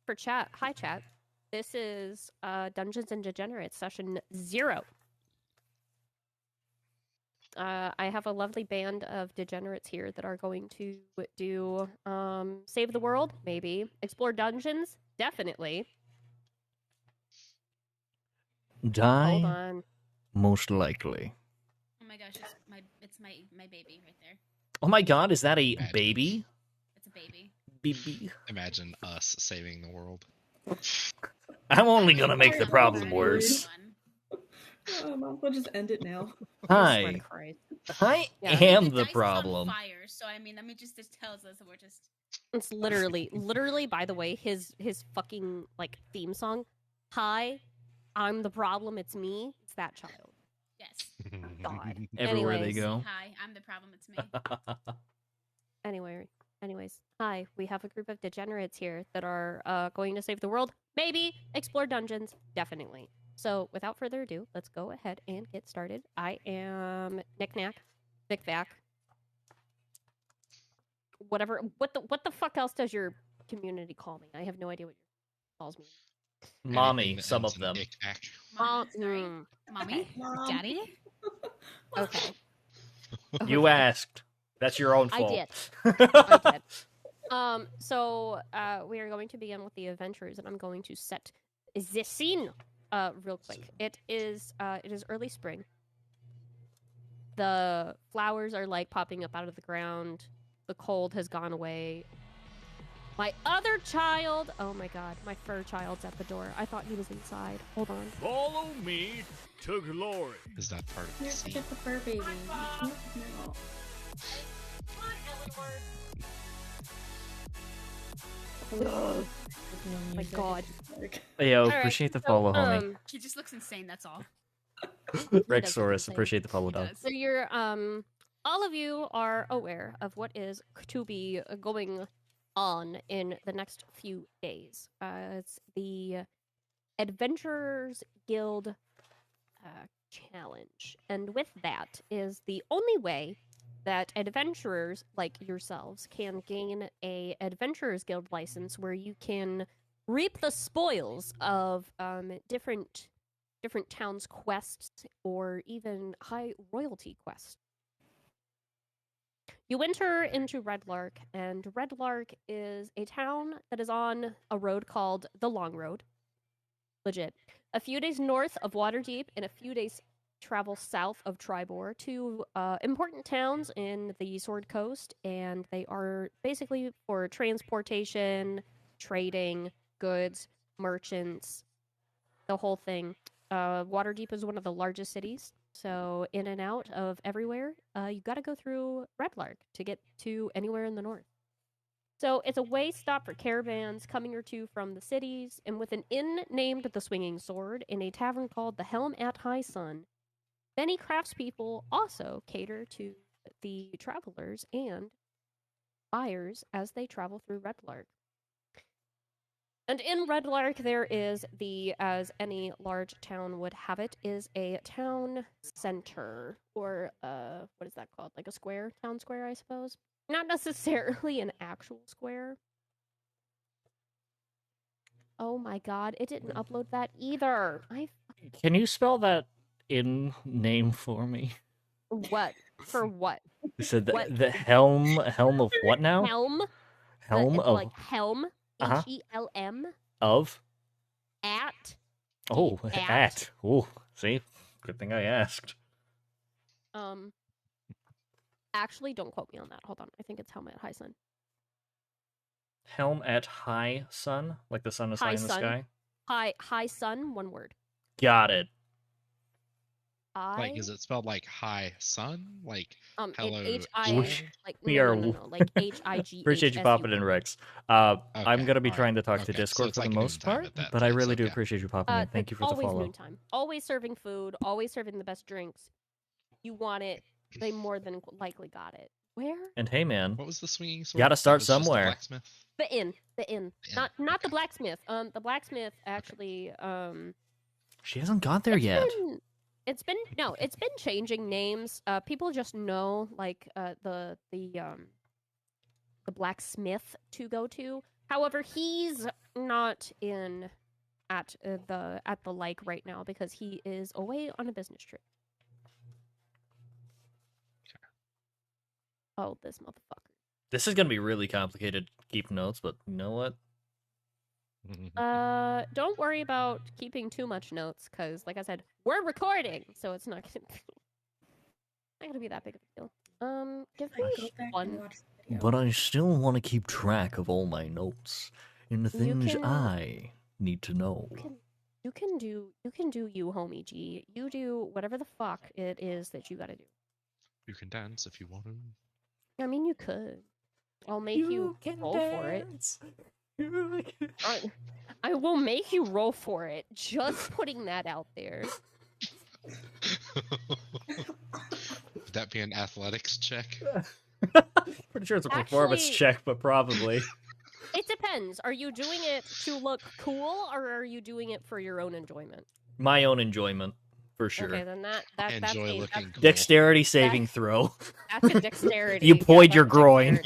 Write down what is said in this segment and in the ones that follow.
for chat, hi chat. This is Dungeons and Degenerates session 0. I have a lovely band of degenerates here that are going to do save the world, maybe explore dungeons, definitely. Die. Hold on. Most likely. Oh my gosh, it's my baby right there. Oh my god, is that a baby? It's a baby. Baby. Imagine us saving the world. I'm only gonna make the problem worse. Might as well just end it now. Hi. I am the dice problem. Is on fire, so I mean, just tells us that we're just. It's literally. By the way, his fucking like theme song. Hi, I'm the problem. It's me. It's that child. Yes. God. Everywhere they go. Hi, I'm the problem. It's me. Anyways, hi. We have a group of degenerates here that are going to save the world. Maybe explore dungeons. Definitely. So, without further ado, let's go ahead and get started. I am Knick-Knack, Vic-Vac. Whatever. What the fuck else does your community call me? I have no idea what your calls me. Mommy, some of them. Mommy? Daddy? Okay. You asked. That's your own fault. I did. So we are going to begin with the adventures, and I'm going to set the scene real quick. It is early spring. The flowers are like popping up out of the ground. The cold has gone away. My other child, oh my god, my fur child's at the door. I thought he was inside. Hold on. Follow me to glory. Is that part of the scene? Get the fur baby. Oh my god. Yo, Right, appreciate the follow, homie. He just looks insane, that's all. Rexsaurus, appreciate the follow, dog. So you're, all of you are aware of what is to be going on in the next few days. It's the Adventurers Guild challenge. And with that is the only way that adventurers like yourselves can gain a Adventurers Guild license where you can reap the spoils of different towns' quests or even high royalty quests. You enter into Redlark, and Redlark is a town that is on a road called the Long Road. Legit. A few days north of Waterdeep and a few days travel south of Tribor, two important towns in the Sword Coast, and they are basically for transportation, trading, goods, merchants, the whole thing. Waterdeep is one of the largest cities, so in and out of everywhere, you gotta go through Redlark to get to anywhere in the north. So it's a way stop for caravans coming or two from the cities, and with an inn named the Swinging Sword in a tavern called the Helm at High Sun, many craftspeople also cater to the travelers and buyers as they travel through Redlark. And in Redlark, there is as any large town would have it, is a town center, or what is that called? Like a square? Town square, I suppose? Not necessarily an actual square. Oh my god, it didn't upload that either. Can you spell that in name for me? What? For what? You said the helm of what now? Helm of like helm. HELM of at. Oh, at. Oh, see, good thing I asked. Actually, don't quote me on that. Hold on, I think it's Helm at High Sun. Helm at High Sun, like the sun is high in the sky. High Sun, one word. Got it. Like, is it spelled like high sun? Like, hello. We are like HIG. Appreciate you popping in, Rex. Okay, I'm gonna be trying to talk to Discord for the most part, but I really do appreciate you popping in. Thank you for the follow. Always noontime. Always serving food. Always serving the best drinks. You want it? They more than likely got it. Where? And hey, man, what was the swinging sword? You gotta start somewhere. The inn. Not the blacksmith. The blacksmith actually. She hasn't got there yet. It's been changing names. People just know like the blacksmith to go to. However, he's not in at the lake right now because he is away on a business trip. Oh, this motherfucker. This is gonna be really complicated to keep notes, but you know what? Don't worry about keeping too much notes, because, like I said, we're recording, so it's not gonna be that big of a deal. Give me one. But I still want to keep track of all my notes and the things I need to know. You can do you, homie G. You do whatever the fuck it is that you gotta do. You can dance if you want to. I mean, you could. I'll make you roll for it. I will make you roll for it. Just putting that out there. Would that be an athletics check? Pretty sure it's a performance check, but probably. It depends. Are you doing it to look cool, or are you doing it for your own enjoyment? My own enjoyment, for sure. Okay, then that's cool. Dexterity saving throw. That's a dexterity. You poid your groin.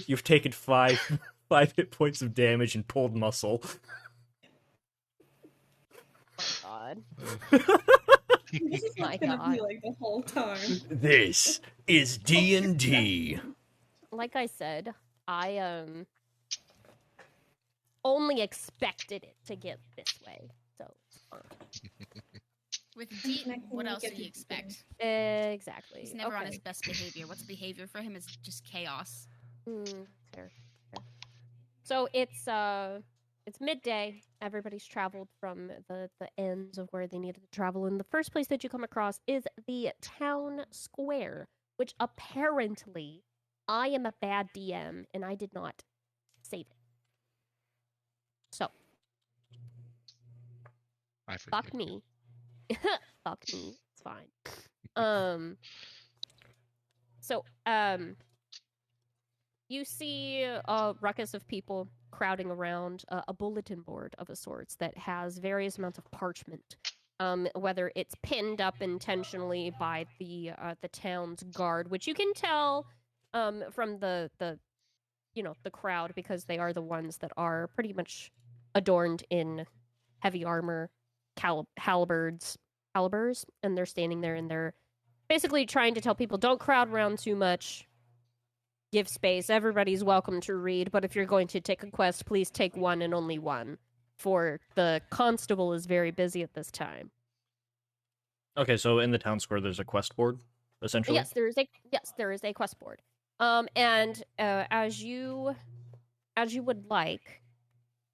You've taken five hit points of damage and pulled muscle. Oh God. This is My gonna God. be like the whole time. This is D&D. Like I said, I only expected it to get this way, so it's fine. With D, what else do you expect? Exactly. He's never on his best behavior. What's behavior for him is just chaos. Fair. So it's midday. Everybody's traveled from the ends of where they needed to travel, and the first place that you come across is the town square, which apparently I am a bad DM and I did not save it. So fuck me. Fuck me. It's fine. So you see a ruckus of people crowding around a bulletin board of a sorts that has various amounts of parchment. Whether it's pinned up intentionally by the town's guard, which you can tell from the crowd, because they are the ones that are pretty much adorned in heavy armor, halberds, and they're standing there and they're basically trying to tell people, don't crowd around too much. Give space. Everybody's welcome to read, but if you're going to take a quest, please take one and only one. For the constable is very busy at this time. Okay, so in the town square, there's a quest board, essentially. Yes, there is a quest board. And as you would like,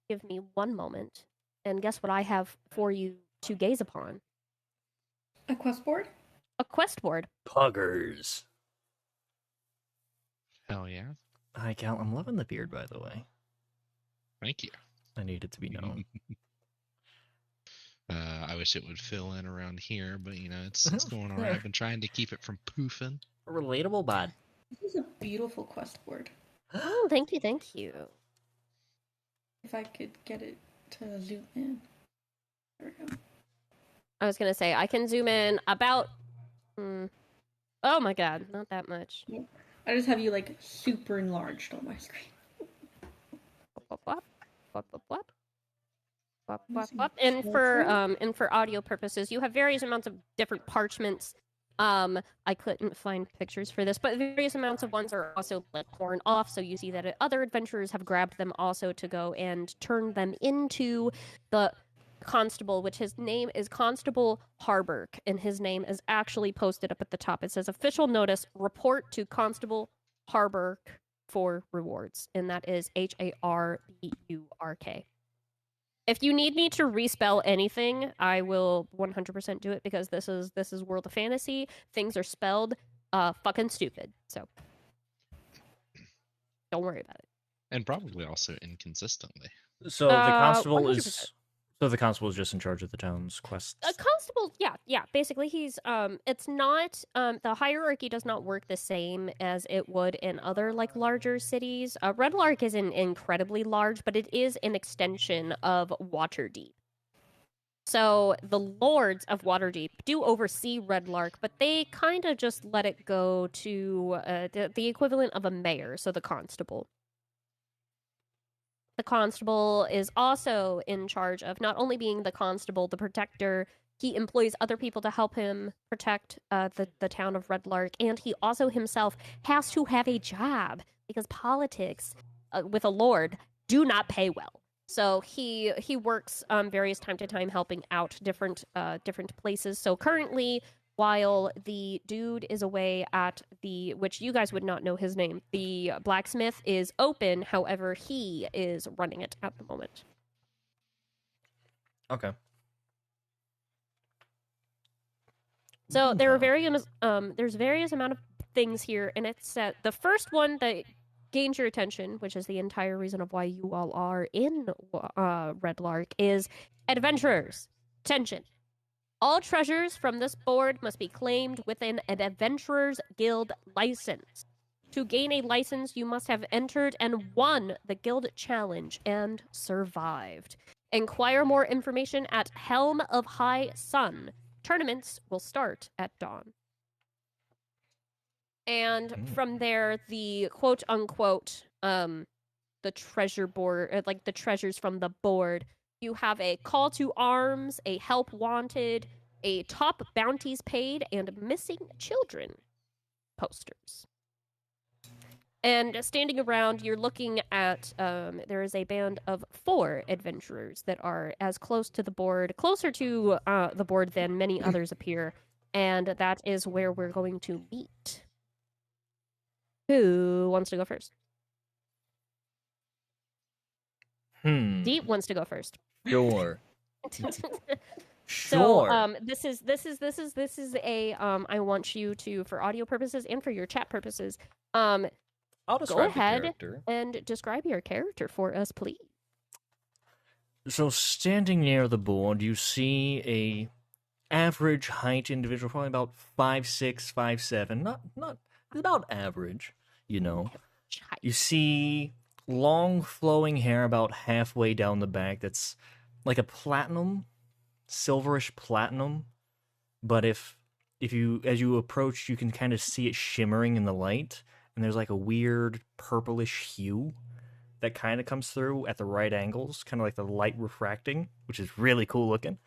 give me one moment, and guess what I have for you to gaze upon? A quest board? A quest board. Puggers. Hell yeah. Hi, Cal. I'm loving the beard, by the way. Thank you. I need it to be known. I wish it would fill in around here, but it's going all right. I've been trying to keep it from poofing. Relatable, bud. This is a beautiful quest board. Oh, thank you. If I could get it to zoom in. There we go. I was going to say, I can zoom in about... Oh my god, not that much. Yep. I just have you, super enlarged on my screen. And for audio purposes, you have various amounts of different parchments. I couldn't find pictures for this, but various amounts of ones are also torn off, so you see that other adventurers have grabbed them also to go and turn them into the constable, which his name is Constable Harburg, and his name is actually posted up at the top. It says, official notice, report to Constable Harburg for rewards, and that is Harburk. If you need me to respell anything, I will 100% do it, because this is World of Fantasy. Things are spelled fucking stupid, so don't worry about it. And probably also inconsistently. So the constable 100%. is... So the constable is just in charge of the town's quests? A constable, yeah. Basically, he's, it's not, the hierarchy does not work the same as it would in other, larger cities. Red Lark isn't incredibly large, but it is an extension of Waterdeep. So the lords of Waterdeep do oversee Red Lark, but they kind of just let it go to the equivalent of a mayor, so the constable. the constable is also in charge of not only being the constable, the protector. He employs other people to help him protect the town of Red Lark, and he also himself has to have a job because politics with a lord do not pay well. So he works various time to time helping out different places. So currently, while the dude is away at which you guys would not know his name, the blacksmith is open. However, he is running it at the moment. Okay. So there are there's various amount of things here, and it's the first one that gains your attention, which is the entire reason of why you all are in Red Lark, is adventurers. Attention. All treasures from this board must be claimed within an Adventurers Guild license. To gain a license, you must have entered and won the Guild Challenge and survived. Inquire more information at Helm of High Sun. Tournaments will start at dawn. And from there, the quote-unquote, the treasure board, like the treasures from the board, you have a call to arms, a help wanted, a top bounties paid, and missing children posters. And standing around, you're looking at, there is a band of 4 adventurers that are as close to the board, closer to the board than many others appear, and that is where we're going to meet. Who wants to go first? Deep wants to go first. Sure. So, this is a I want you to, for audio purposes and for your chat purposes, I'll describe go ahead the character. and describe your character for us, please. So, standing near the board, you see a average height individual, probably about 5'6", 5'7", not about average, you know. You see long flowing hair about halfway down the back that's like a platinum, silverish platinum, but if you, as you approach, you can kind of see it shimmering in the light, and there's like a weird purplish hue that kind of comes through at the right angles, kind of like the light refracting, which is really cool looking.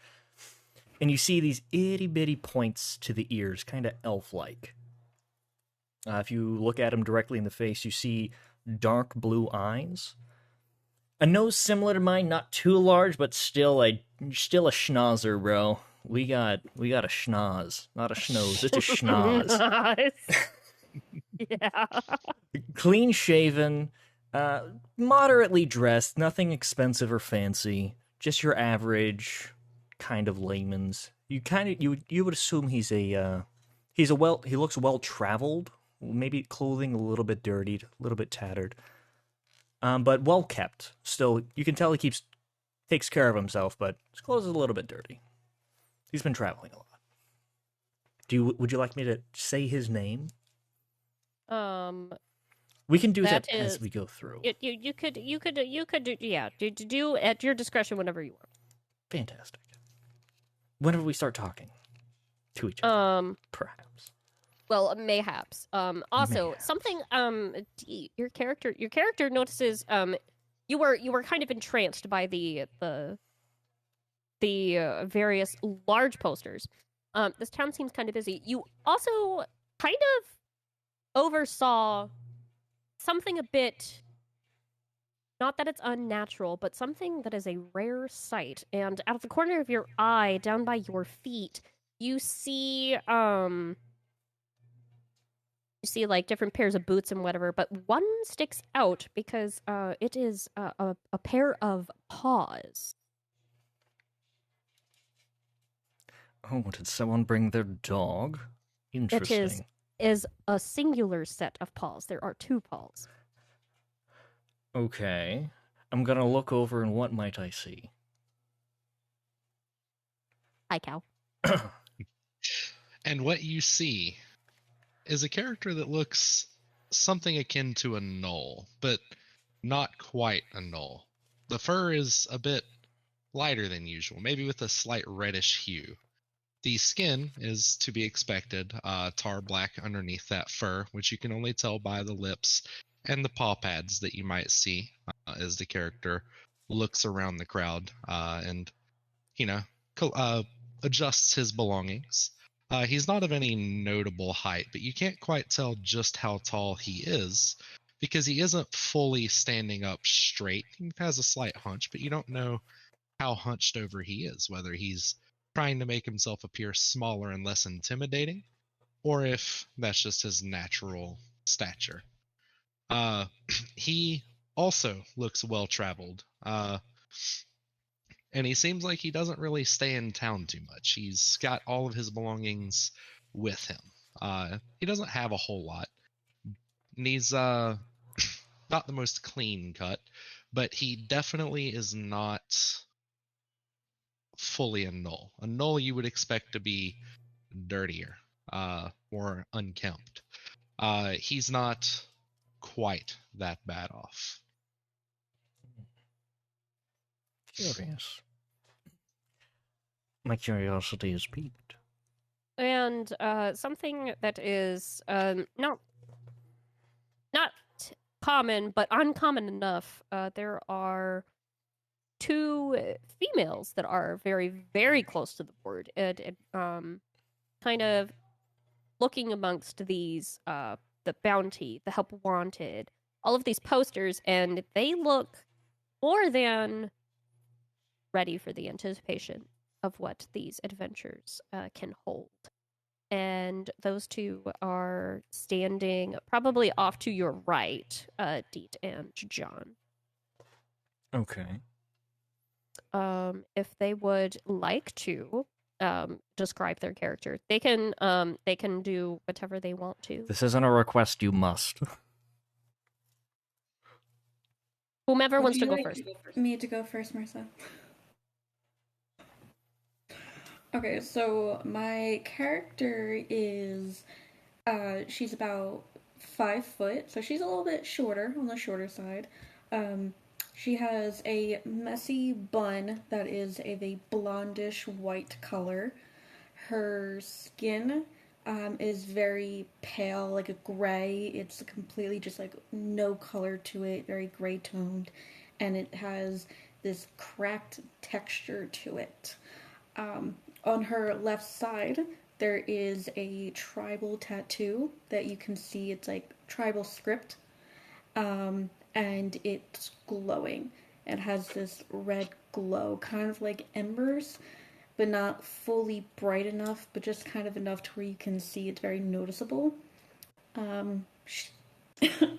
And you see these itty-bitty points to the ears, kind of elf-like. If you look at him directly in the face, you see dark blue eyes. A nose similar to mine, not too large, but still a schnauzer, bro. We got a schnoz, not a schnoz, it's a schnoz. Yeah. Clean shaven, moderately dressed, nothing expensive or fancy, just your average kind of layman's. You would assume he looks well traveled, maybe clothing a little bit dirtied, a little bit tattered, but well kept. Still, you can tell he takes care of himself, but his clothes are a little bit dirty. He's been traveling a lot. Would you like me to say his name? We can do that as we go through. You could do, yeah, do at your discretion whenever you want. Fantastic. Whenever we start talking to each other, perhaps. Well, mayhaps. Also, Mayhaps. something. Your character notices. You were kind of entranced by the various large posters. This town seems kind of busy. You also kind of oversaw something a bit. Not that it's unnatural, but something that is a rare sight. And out of the corner of your eye, down by your feet, you see like different pairs of boots and whatever, but one sticks out because it is a pair of paws. Oh, did someone bring their dog? Interesting. It is a singular set of paws. There are 2 paws. Okay. I'm gonna look over, and what might I see? Hi, cow. And what you see is a character that looks something akin to a gnoll, but not quite a gnoll. The fur is a bit lighter than usual, maybe with a slight reddish hue. The skin is to be expected, tar black underneath that fur, which you can only tell by the lips and the paw pads that you might see. as the character looks around the crowd and, you know, adjusts his belongings. He's not of any notable height, but you can't quite tell just how tall he is because he isn't fully standing up straight. He has a slight hunch, but you don't know how hunched over he is, whether he's trying to make himself appear smaller and less intimidating, or if that's just his natural stature. He also looks well traveled. And he seems like he doesn't really stay in town too much. He's got all of his belongings with him. He doesn't have a whole lot. And he's not the most clean cut, but he definitely is not fully a null. A null you would expect to be dirtier, or unkempt. He's not quite that bad off. Curious. My curiosity is piqued. And something that is not common, but uncommon enough. There are two females that are very, very close to the board, and kind of looking amongst these, the bounty, the help wanted, all of these posters, and they look more than ready for the anticipation of what these adventures can hold. And those two are standing probably off to your right, Deet and John. Okay. If they would like to describe their character, they can do whatever they want to. This isn't a request you must. Whomever wants to Would go you first. like me to go first, Marissa? Okay, so my character is, she's about 5 foot, so she's a little bit shorter, on the shorter side. She has a messy bun that is of a blondish white color. Her skin is very pale, like a gray. It's completely just like no color to it, very gray toned, and it has this cracked texture to it. On her left side, there is a tribal tattoo that you can see. It's like tribal script, and it's glowing. It has this red glow, kind of like embers, but not fully bright enough, but just kind of enough to where you can see it's very noticeable.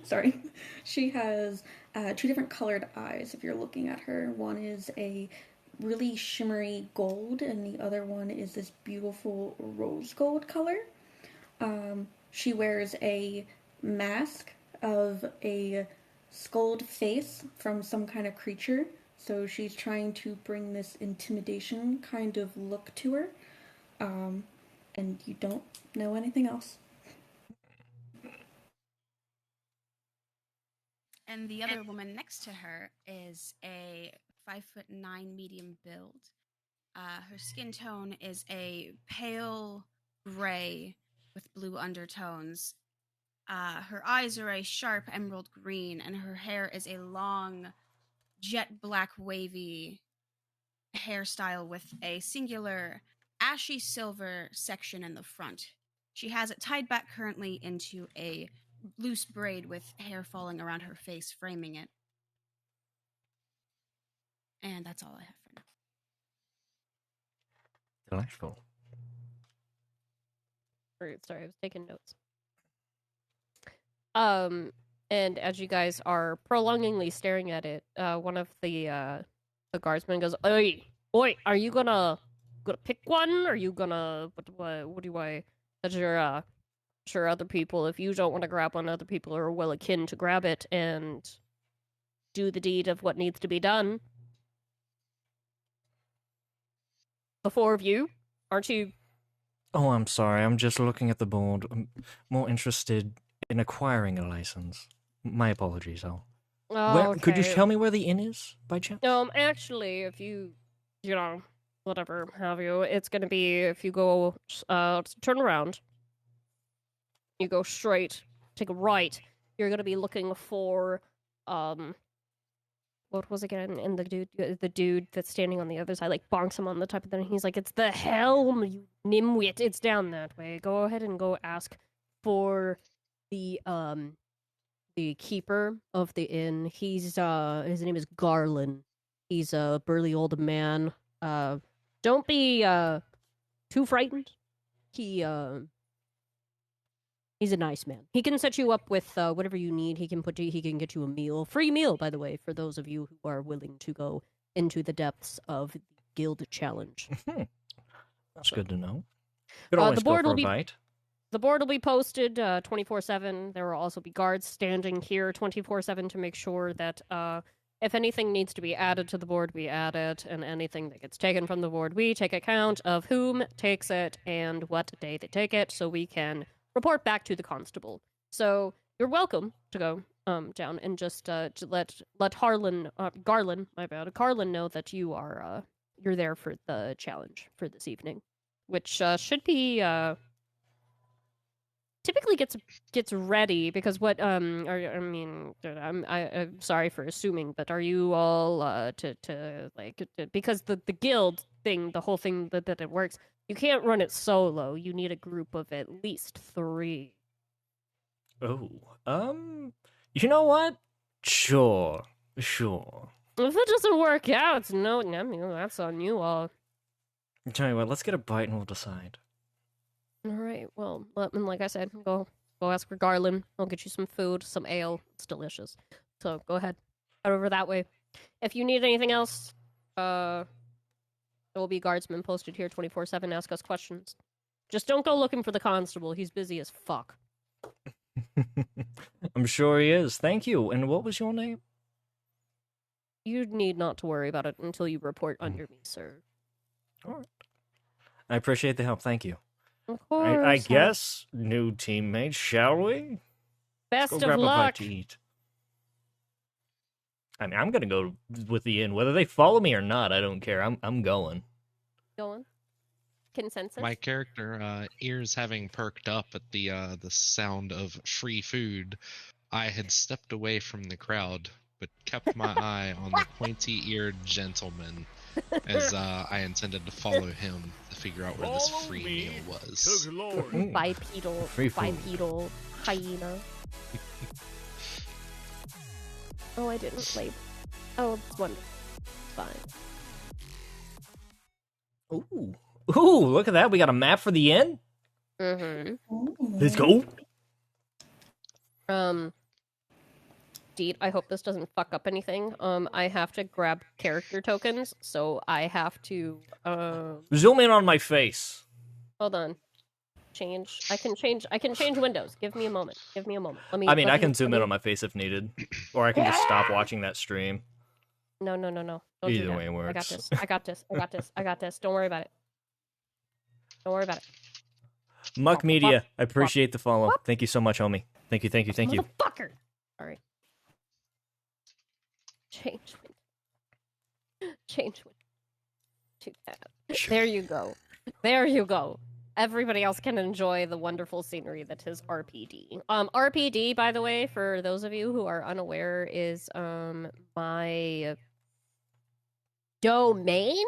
Sorry. She has 2 different colored eyes if you're looking at her. One is a really shimmery gold, and the other one is this beautiful rose gold color. She wears a mask of a skulled face from some kind of creature, so she's trying to bring this intimidation kind of look to her. And you don't know anything else. And the other woman next to her is a 5'9" medium build. Her skin tone is a pale gray with blue undertones. Her eyes are a sharp emerald green, and her hair is a long, jet black, wavy hairstyle with a singular ashy silver section in the front. She has it tied back currently into a loose braid with hair falling around her face, framing it. And that's all I have for now. Delightful. Sorry, I was taking notes. And as you guys are prolongingly staring at it, one of the guardsmen goes, "Oi, are you gonna pick one? Are you gonna what do I? That's your sure other people. If you don't want to grab one, other people are well akin to grab it and do the deed of what needs to be done. The 4 of you, aren't you?" Oh, I'm sorry. I'm just looking at the board. I'm more interested in acquiring a license. My apologies, Al. Oh, Could you okay. tell me where the inn is, by chance? Actually, if you know, whatever have you, it's gonna be if you go, turn around, you go straight, take a right, you're gonna be looking for, what was it again? And the dude that's standing on the other side, like bonks him on the top of the. And he's like, "It's the helm, you nimwit. It's down that way. Go ahead and go ask for the keeper of the inn. He's his name is Garland. He's a burly old man. Don't be too frightened. He's a nice man. He can set you up with whatever you need. He can get you a meal, free meal, by the way, for those of you who are willing to go into the depths of the guild challenge. That's good to know. Could always go for a bite. The board will be posted 24/7. There will also be guards standing here 24/7 to make sure that if anything needs to be added to the board, we add it, and anything that gets taken from the board, we take account of whom takes it and what day they take it, so we can report back to the constable. So you're welcome to go down and just let Garland know that you're there for the challenge for this evening, which should be typically gets ready because I'm sorry for assuming, but are you all because the guild thing, the whole thing that it works, you can't run it solo. You need a group of at least 3. Oh, you know what? Sure. If it doesn't work out, that's on you all. I'll tell you what, let's get a bite and we'll decide. All right. Well, like I said, go ask for Garland. I'll get you some food, some ale. It's delicious. So go ahead, head over that way. If you need anything else, there will be guardsmen posted here 24/7. Ask us questions. Just don't go looking for the constable. He's busy as fuck. I'm sure he is. Thank you. And what was your name? You need not to worry about it until you report under me, sir. All right. I appreciate the help. Thank you. Of course. I guess, new teammates, shall we? Best Let's of go grab a bite luck. to eat. I mean, I'm gonna go with the inn, whether they follow me or not. I don't care. I'm going. Going. Consensus. My character, ears having perked up at the sound of free food, I had stepped away from the crowd, but kept my eye on the pointy-eared gentleman, as I intended to follow him to figure out where this free meal was. To glory. Bipedal hyena. Oh, I didn't label. Oh, it's wonderful. Fine. Ooh, look at that. We got a map for the inn? Mm-hmm. Let's go. Deet, I hope this doesn't fuck up anything. I have to grab character tokens, so I have to, Zoom in on my face. hold on. I can change windows. Give me a moment. Let me. I can zoom in on my face if needed. Or I can just stop watching that stream. No. Don't Either do that. way works. I got this. Don't worry about it. Muck Media, I appreciate the follow. What? Thank you so much, homie. Thank you. Motherfucker! Sorry. Change to that. There you go. Everybody else can enjoy the wonderful scenery that is RPD. RPD, by the way, for those of you who are unaware, is my domain ?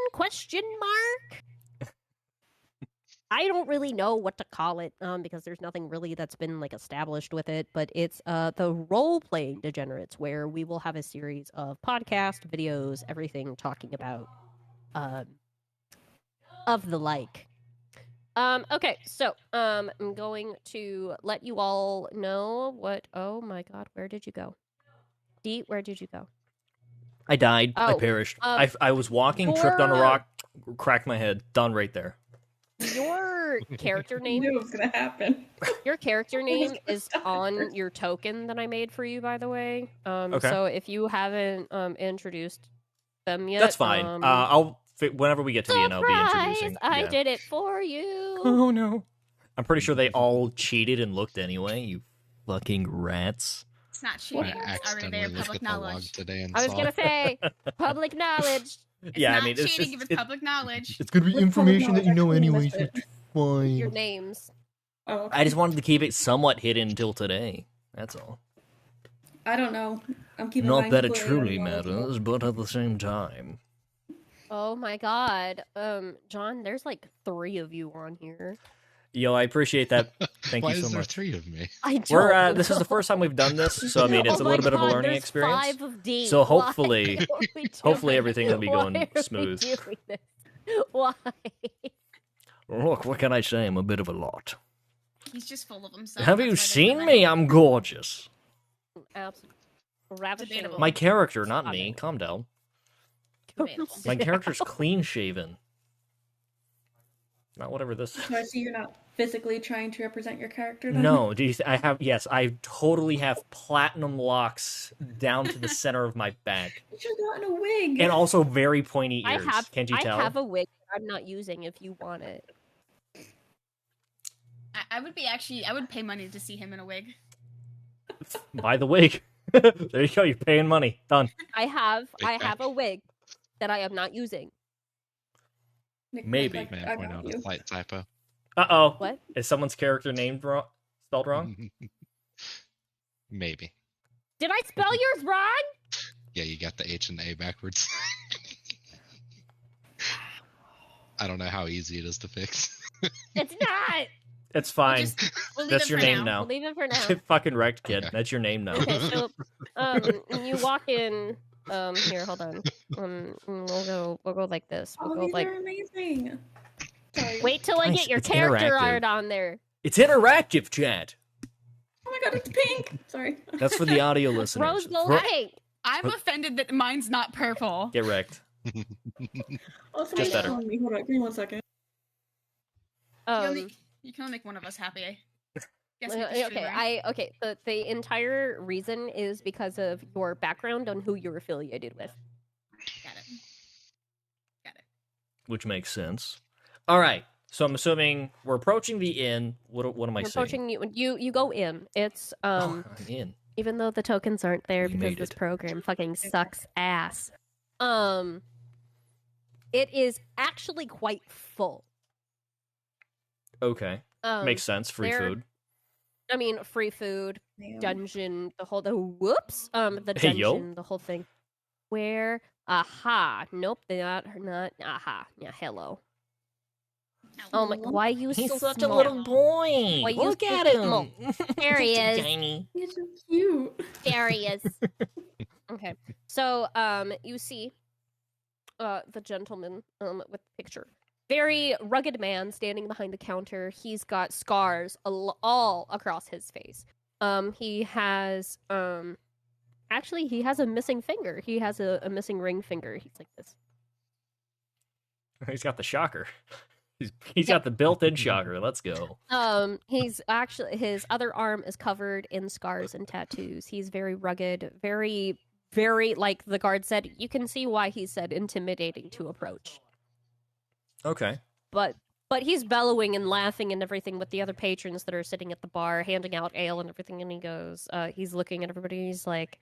I don't really know what to call it because there's nothing really that's been like established with it, but it's the role-playing degenerates, where we will have a series of podcast videos, everything talking about of the like. Okay, so I'm going to let you all know what. Oh my god, where did you go? Dee, where did you go? I died. I Oh, perished. I was walking, tripped on a rock, cracked my head. Done right there. Your character I name. knew it was gonna happen. Your character name is on your token that I made for you, by the way. Okay. So if you haven't introduced them yet, That's fine. Whenever we get to the end, I'll be surprise! introducing. I Yeah. did it for you. Oh no! I'm pretty sure they all cheated and looked anyway. You fucking rats! It's not I cheating. It's already accidentally there, looked public at the log knowledge. today and I was saw gonna say public knowledge. It's Yeah, I not mean, it's cheating just- if it's public knowledge. It's gonna be With information public that you know knowledge, anyway. actually So it's fine. Your names. Oh, okay. I just wanted to keep it somewhat hidden until today. That's all. I don't know. I'm keeping Not mine that it completely truly anonymous. matters, but at the same time. Oh my god. John, there's like 3 of you on here. Yo, I appreciate that. Thank Why you so is there much. 3 of me? I don't We're this is the know. first time we've done this, so I mean it's Oh a my little bit of a God, learning there's experience. 5 of D. So Why hopefully, are we hopefully doing- everything will be why going are we smooth. doing this? Why? Look, what can I say? I'm a bit of a lot. He's just full of himself. Have that's you why there's seen so me? many. I'm gorgeous. Absolutely. Ravishing. Debatable. My character, not me. Stunning. Calm down. Debatable. My character's clean shaven. Not whatever this. So I see you're not physically trying to represent your character. Then? No, do you? I have. Yes, I totally have platinum locks down to the center of my back, You should have gotten a wig. and also very pointy I ears. have. Can't you tell? I have a wig that I'm not using. If you want it, I would be actually. I would pay money to see him in a wig. Buy the wig. There you go. You're paying money. Done. I have. Big I back. have a wig that I am not using. Nick, Maybe. like, May I I point got out a you. slight typo? Uh-oh. What? Is someone's character named wrong? Spelled wrong? Maybe. Did I spell yours wrong? Yeah, you got the H and the A backwards. I don't know how easy it is to fix. It's not. It's fine. We'll leave That's it your for name now. now. We'll leave it for now. Get fucking wrecked, kid. Okay. That's your name now. Okay, so you walk in. Here, hold on. We'll go like this. We'll Oh, go these like. are amazing. Sorry. Wait till I Guys, get your it's character interactive. art on there. It's interactive, chat. Oh my god, it's pink. Sorry. That's for the audio listeners. Rose gold Ro- pink. I'm offended that mine's not purple. Get wrecked. Oh, Just better. Hold on, give me 1 second. You can only make one of us happy. Guess who's the Okay, streamer? okay. The entire reason is because of your background on who you're affiliated with. Got it. Got it. Which makes sense. All right. So I'm assuming we're approaching the inn. What am I You're saying? approaching you go in. It's Oh, I'm in. even though the tokens aren't there We because made this it. program fucking sucks ass. It is actually quite full. Okay. Makes sense. Free there- food. I mean, free food, Damn. dungeon, the the Hey, dungeon, yo. the whole thing. Where? Aha. Nope, they're not. Aha. Yeah, hello. Oh my, why are you He's so such small? a little boy. Why you Look so at him. small? There he He's so is. tiny. He's so cute. There he is. Okay. So, you see the gentleman with the picture. Very rugged man standing behind the counter. He's got scars all across his face. He has actually he has a missing finger. He has a missing ring finger. He's like this. He's got the shocker. He's got the built-in shocker. Let's go. He's actually his other arm is covered in scars and tattoos. He's very rugged, very like the guard said, you can see why he said intimidating to approach. Okay. But he's bellowing and laughing and everything with the other patrons that are sitting at the bar, handing out ale and everything, and he goes, he's looking at everybody, and he's like,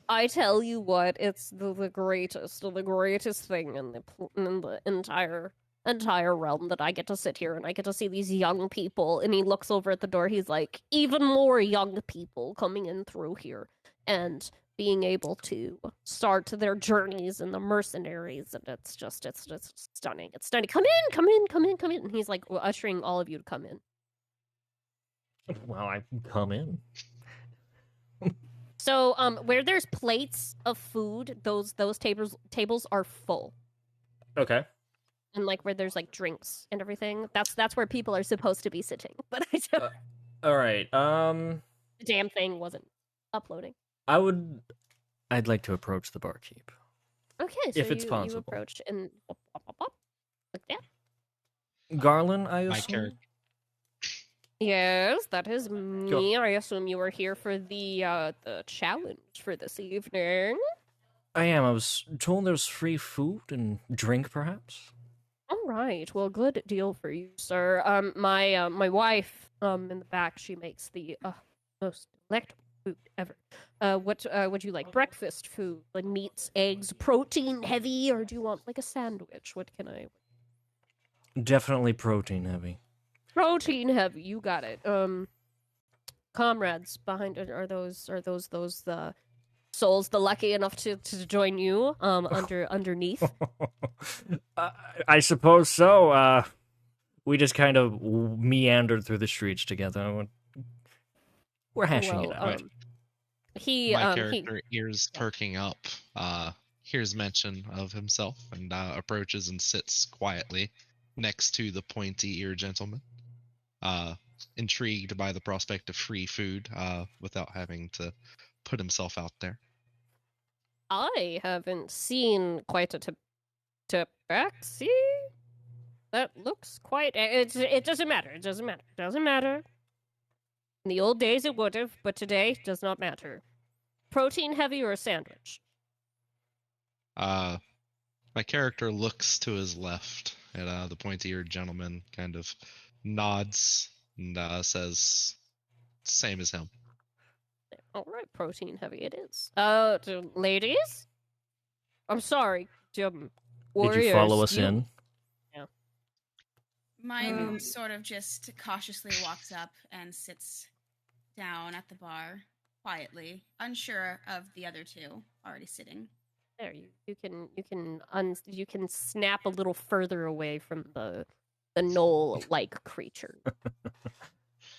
I tell you what, it's the greatest thing in the entire realm that I get to sit here and I get to see these young people. And he looks over at the door, he's like, even more young people coming in through here and being able to start their journeys in the mercenaries, and it's stunning. It's stunning. Come in. And he's like ushering all of you to come in. Well, I can come in. So, where there's plates of food, those tables are full, Okay. and like where there's like drinks and everything, that's where people are supposed to be sitting. But I don't, All right. the damn thing wasn't uploading. I'd like to approach the barkeep. Okay, so If it's you possible. approach and like that. Garland, I My assume. character. Yes, that is me. I assume you were here for the challenge for this evening. I am. I was told there's free food and drink, perhaps. All right. Well, good deal for you, sir. My wife, in the back, she makes the most delectable food ever. What would you like? Breakfast food, like meats, eggs, protein heavy, or do you want like a sandwich? What can I? Definitely protein heavy. Protein heavy. You got it. comrades behind it are those the souls the lucky enough to join you underneath? I suppose so. We just kind of meandered through the streets together. We're hashing it Well, out. My he character, ears perking up, hears mention of himself and approaches and sits quietly next to the pointy-eared gentleman, intrigued by the prospect of free food without having to put himself out there. I haven't seen quite a tabaxi. That looks quite. It doesn't matter. It doesn't matter. It doesn't matter. In the old days, it would have, but today does not matter. Protein heavy or a sandwich? My character looks to his left at the pointy-eared gentleman, kind of nods and says, "Same as him." All right, protein heavy it is. Ladies, I'm sorry, warriors. Did you follow us in? Mine sort of just cautiously walks up and sits down at the bar quietly, unsure of the other two already sitting. There, you can snap a little further away from the gnoll-like creature.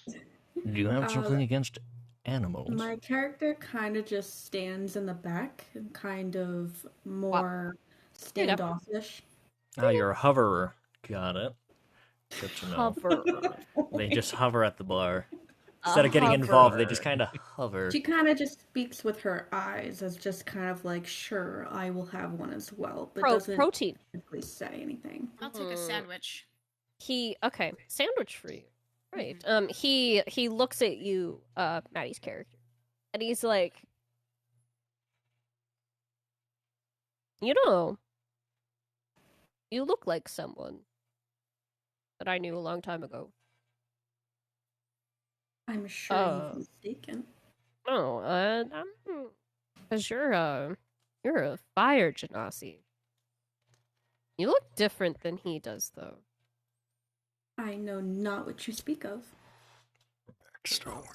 Do you have something against animals? My character kind of just stands in the back and kind of more standoffish. Oh, you're a hoverer. Got it. Good to know. Hover. They just hover at the bar. Instead of getting involved, they just kind of hover. She kind of just speaks with her eyes as just kind of like, sure, I will have one as well, but doesn't Protein. simply say anything. I'll take a sandwich. Okay, sandwich for you. Right. He looks at you, Maddie's character, and he's like, you know, you look like someone that I knew a long time ago. I'm sure he's mistaken. Oh, because you're a fire genasi. You look different than he does, though. I know not what you speak of. Backstory.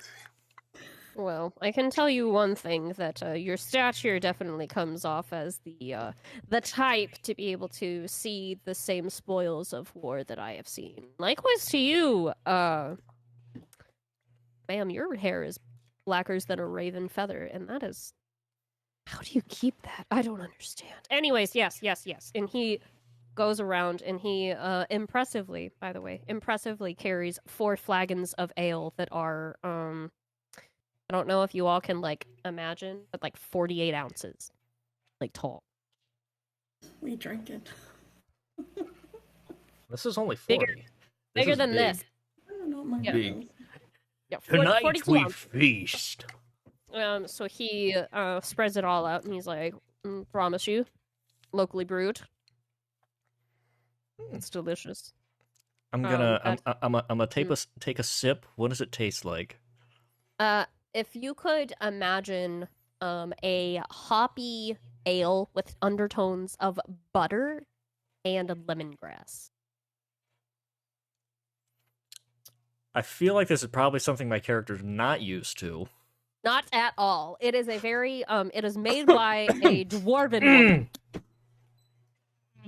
Well, I can tell you one thing, that your stature definitely comes off as the type to be able to see the same spoils of war that I have seen. Likewise to you, ma'am, your hair is blacker than a raven feather, and that is... How do you keep that? I don't understand. Anyways, yes. And he goes around, and he impressively carries 4 flagons of ale that are, I don't know if you all can, like, imagine, but, like, 48 ounces. Like, tall. We drank it. This is only 40. Bigger than this. I don't know what my Big. name Yeah, Tonight 42 we ounces. feast. So he spreads it all out, and he's like, promise you, locally brewed. It's delicious. I'm gonna take a sip. What does it taste like? If you could imagine a hoppy ale with undertones of butter and lemongrass. I feel like this is probably something my character's not used to. Not at all. It is a very it is made by a dwarven woman.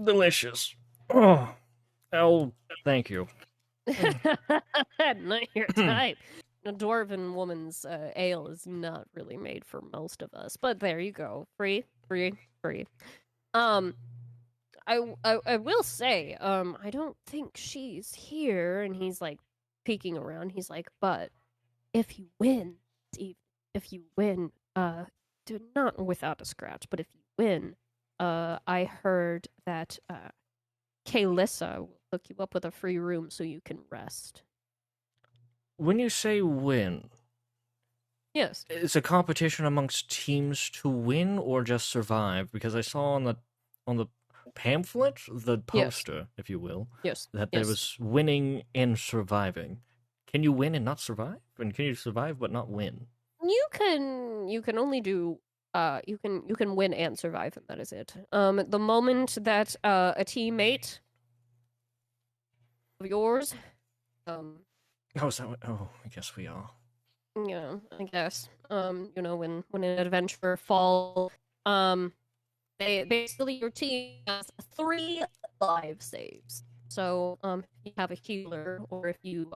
Delicious. Oh, thank you. Not your type. A dwarven woman's ale is not really made for most of us, but there you go. Free. I will say, I don't think she's here. And he's like peeking around. He's like, but if you win, do not without a scratch, but if you win, I heard that Kaylissa will hook you up with a free room so you can rest. When you say win, Yes. it's a competition amongst teams to win or just survive? Because I saw on the pamphlet, the poster, if you will, Yes. that there was winning and surviving. Can you win and not survive? And can you survive but not win? You can only do you can win and survive, and that is it. The moment that a teammate of yours Oh, is that what? Oh, I guess we are. Yeah, I guess. When an adventurer falls, they basically your team has 3 live saves. So, if you have a healer, or if you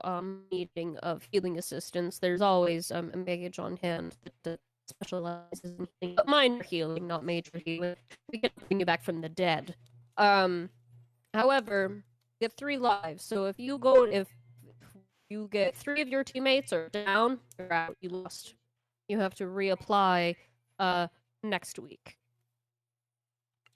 needing of healing assistance, there's always a mage on hand that specializes in healing, but minor healing, not major healing. We can bring you back from the dead. Um, However, you get 3 lives. So if you get 3 of your teammates are down, you're out. You lost. You have to reapply next week.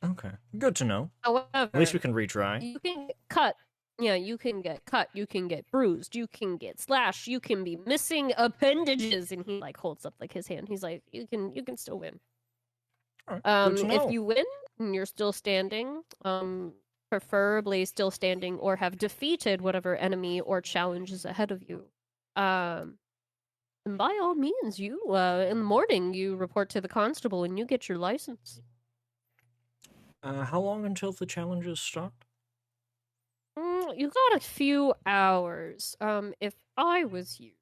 Okay, good to know. However, At least we can retry. you can get cut. Yeah, you can get cut. You can get bruised. You can get slashed. You can be missing appendages. And he like holds up like his hand. He's like, you can still win. All right, good to know. If you win and you're still standing, preferably still standing or have defeated whatever enemy or challenge is ahead of you, and by all means, you in the morning you report to the constable and you get your license. How long until the challenges start? You got a few hours. If I was you,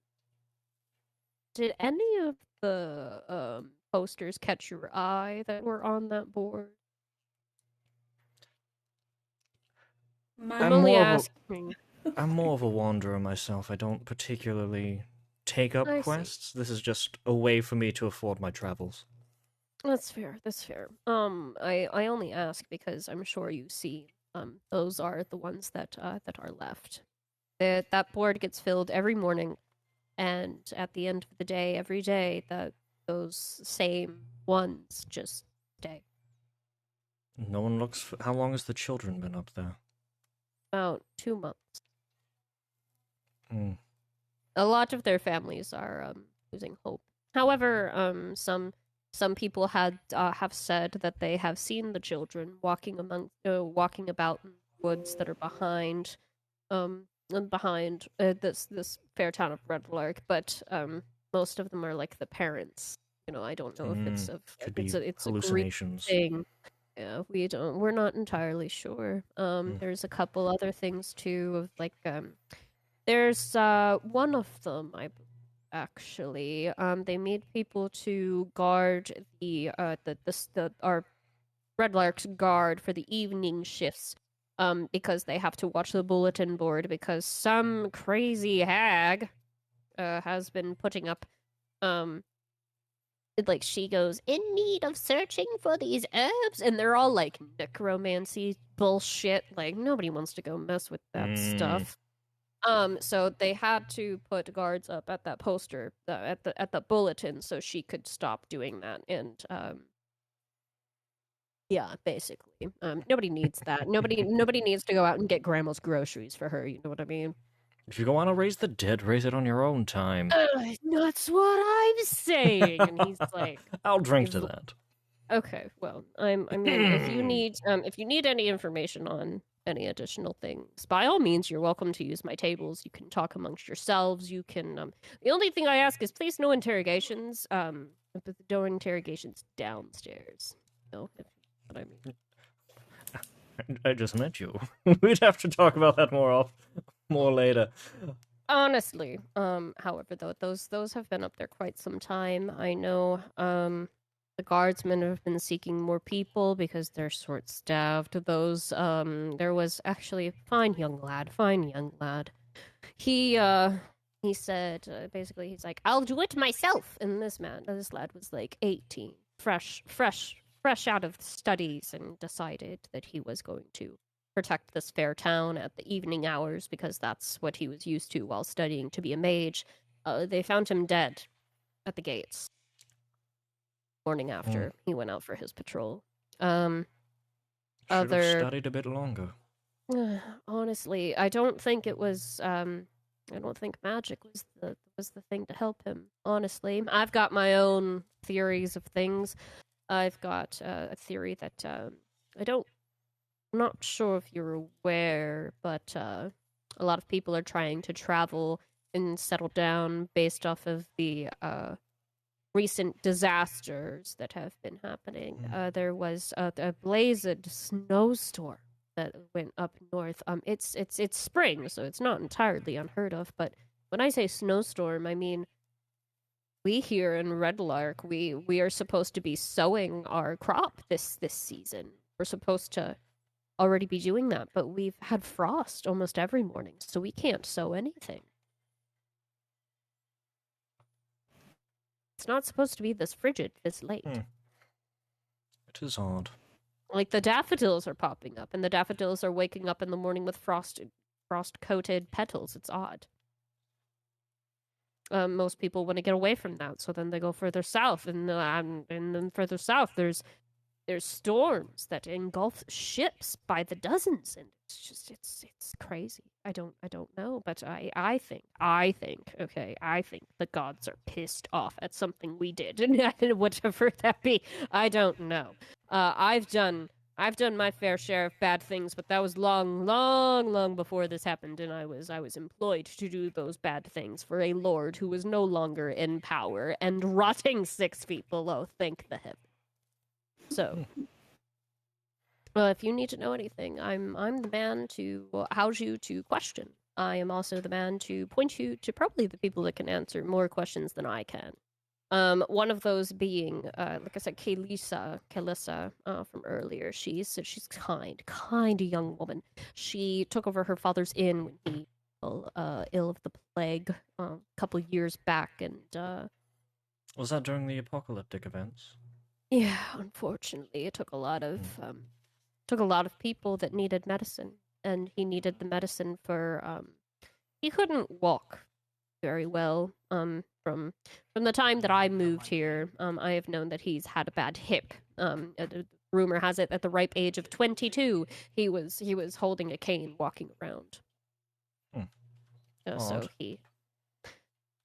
did any of the posters catch your eye that were on that board? I'm only asking. I'm more of a wanderer myself. I don't particularly take up I see. quests. This is just a way for me to afford my travels. That's fair. That's fair. I only ask because I'm sure you see. Those are the ones that are left. That board gets filled every morning, and at the end of the day, every day, those same ones just stay. No one looks. How long has the children been up there? About 2 months. Mm. A lot of their families are losing hope. However, some people have said that they have seen the children walking about in woods that are behind this fair town of Red Lark, but most of them are like the parents. I don't know if it's Could be it's hallucinations. a Greek thing. Yeah, we're not entirely sure. There's a couple other things too of like there's one of them actually they made people to guard our Red Lark's guard for the evening shifts because they have to watch the bulletin board because some crazy hag has been putting up like she goes in need of searching for these herbs, and they're all like necromancy bullshit. Like nobody wants to go mess with that stuff. So they had to put guards up at that poster at the bulletin so she could stop doing that. And yeah, basically, nobody needs that. Nobody needs to go out and get grandma's groceries for her. You know what I mean? If you want to raise the dead, raise it on your own time. That's what I'm saying. And he's like, I'll drink to that. Okay, well, I mean, if you need any information on any additional things, by all means, you're welcome to use my tables. You can talk amongst yourselves. You can. The only thing I ask is please no interrogations. But no interrogations downstairs. No, if what I mean. I just met you. We'd have to talk about that more later. Honestly, however, though those have been up there quite some time. I know. The guardsmen have been seeking more people because they're short-staffed. There was actually a fine young lad. He said, basically, he's like, I'll do it myself. And this lad was like 18, fresh out of studies, and decided that he was going to protect this fair town at the evening hours because that's what he was used to while studying to be a mage. They found him dead at the gates. Morning after he went out for his patrol. Should have studied a bit longer. Honestly, I don't think it was. I don't think magic was the thing to help him. Honestly, I've got my own theories of things. I've got a theory that I'm not sure if you're aware, but a lot of people are trying to travel and settle down based off of the recent disasters that have been happening. There was a blazed snowstorm that went up north. It's spring, so it's not entirely unheard of. But when I say snowstorm, I mean we here in Red Lark, we are supposed to be sowing our crop this season. We're supposed to already be doing that, but we've had frost almost every morning, so we can't sow anything. It's not supposed to be this frigid this late. It is odd. Like the daffodils are popping up, and the daffodils are waking up in the morning with frost-coated petals. It's odd. Most people want to get away from that, so then they go further south, and then further south there's storms that engulf ships by the dozens, and it's crazy. I don't know, but I think the gods are pissed off at something we did, and whatever that be, I don't know. I've done my fair share of bad things, but that was long before this happened, and I was employed to do those bad things for a lord who was no longer in power and rotting 6 feet below. Thank the heavens. So, if you need to know anything, I'm the man to house you to question. I am also the man to point you to probably the people that can answer more questions than I can. One of those being, like I said, Kalissa from earlier. She's kind young woman. She took over her father's inn when he fell ill of the plague a couple years back, and Was that during the apocalyptic events? yeah, unfortunately, it took a lot of people that needed medicine, and he needed the medicine for he couldn't walk very well. From the time that I moved here, I have known that he's had a bad hip. Rumor has it at the ripe age of 22, he was holding a cane walking around. So Odd.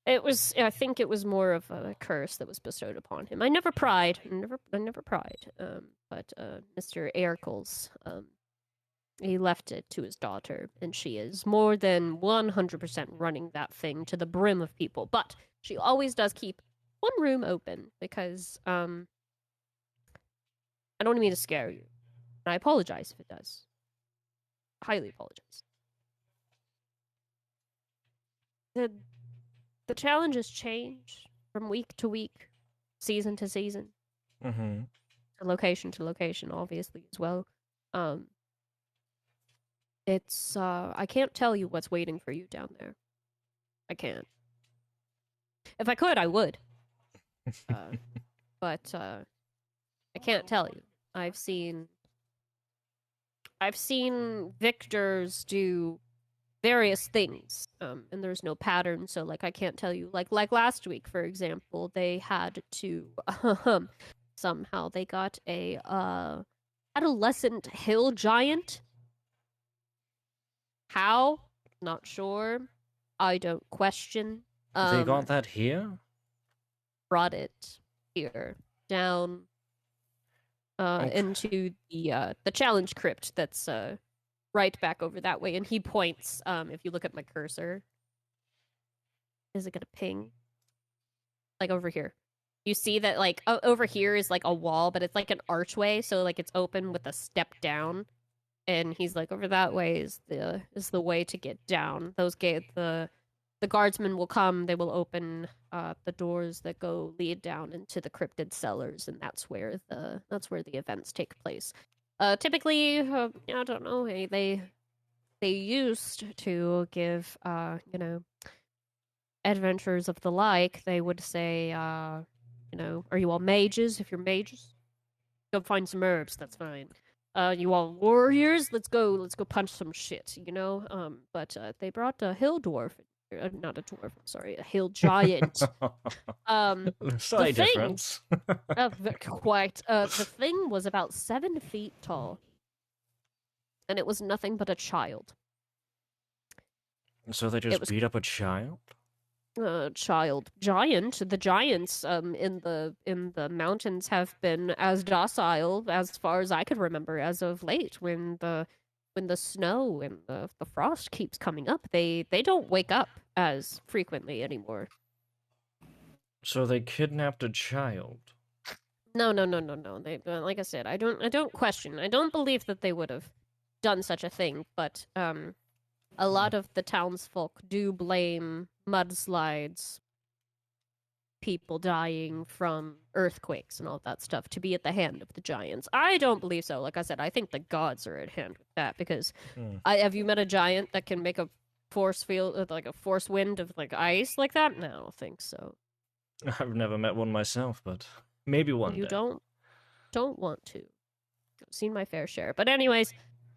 I think it was more of a curse that was bestowed upon him. I never pried. But Mr. Erkels, he left it to his daughter, and she is more than 100% running that thing to the brim of people. But she always does keep one room open because I don't mean to scare you. And I apologize if it does. Highly apologize. The challenges change from week to week, season to season, Mm-hmm. location to location, obviously as well. It's I can't tell you what's waiting for you down there. I can't. If I could, I would. But I can't tell you. I've seen victors do various things, and there's no pattern, so like I can't tell you. Like last week, for example, they had to somehow they got a adolescent hill giant. How? Not sure. I don't question. They got that here? Brought it here down Okay. into the challenge crypt that's right back over that way, and he points. If you look at my cursor, is it gonna ping? Like over here, you see that like over here is like a wall, but it's like an archway, so like it's open with a step down. And he's like, over that way is the way to get down. The guardsmen will come. They will open the doors that lead down into the cryptid cellars, and that's where the events take place. Typically, I don't know. They used to give adventurers of the like. They would say, are you all mages? If you're mages, go find some herbs. That's fine. You all warriors? Let's go punch some shit, But they brought a hill dwarf, not a dwarf. I'm sorry, a hill giant. Slight the thing- difference. Quite. The thing was about 7 feet tall, and it was nothing but a child. So they just beat up a child? Child giant. The giants in the mountains have been as docile as far as I could remember as of late. When the snow and the frost keeps coming up, they don't wake up as frequently anymore. So they kidnapped a child. No. They, like I said, I don't question. I don't believe that they would have done such a thing, but a lot of the townsfolk do blame mudslides people dying from earthquakes and all that stuff to be at the hand of the giants. I don't believe so. Like I said, I think the gods are at hand with that because have you met a giant that can make a force field, like a force wind of like ice like that? No, I don't think so. I've never met one myself, but maybe one You day. don't want to. I've seen my fair share. But anyways,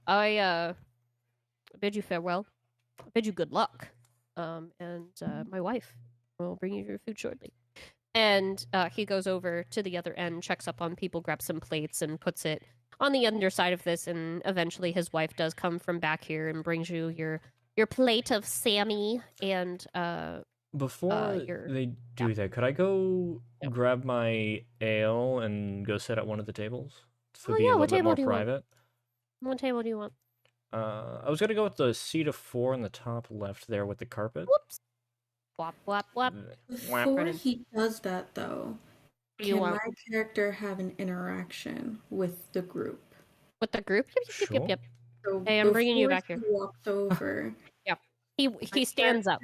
I bid you farewell. I bid you good luck. And my wife will bring you your food shortly. And he goes over to the other end, checks up on people, grabs some plates, and puts it on the underside of this. And eventually, his wife does come from back here and brings you your plate of Sammy and Before your they do that, could I go grab my ale and go sit at one of the tables to be a little what bit table more do you want? private? What table do you want? I was gonna go with the seat of 4 in the top left there with the carpet. Whoops. Whop whop whop. Before he does that, though, You can want my character have an interaction with the group? with the group? Sure. Yep. So Hey, I'm bringing you before back here. he walks over, He stands up.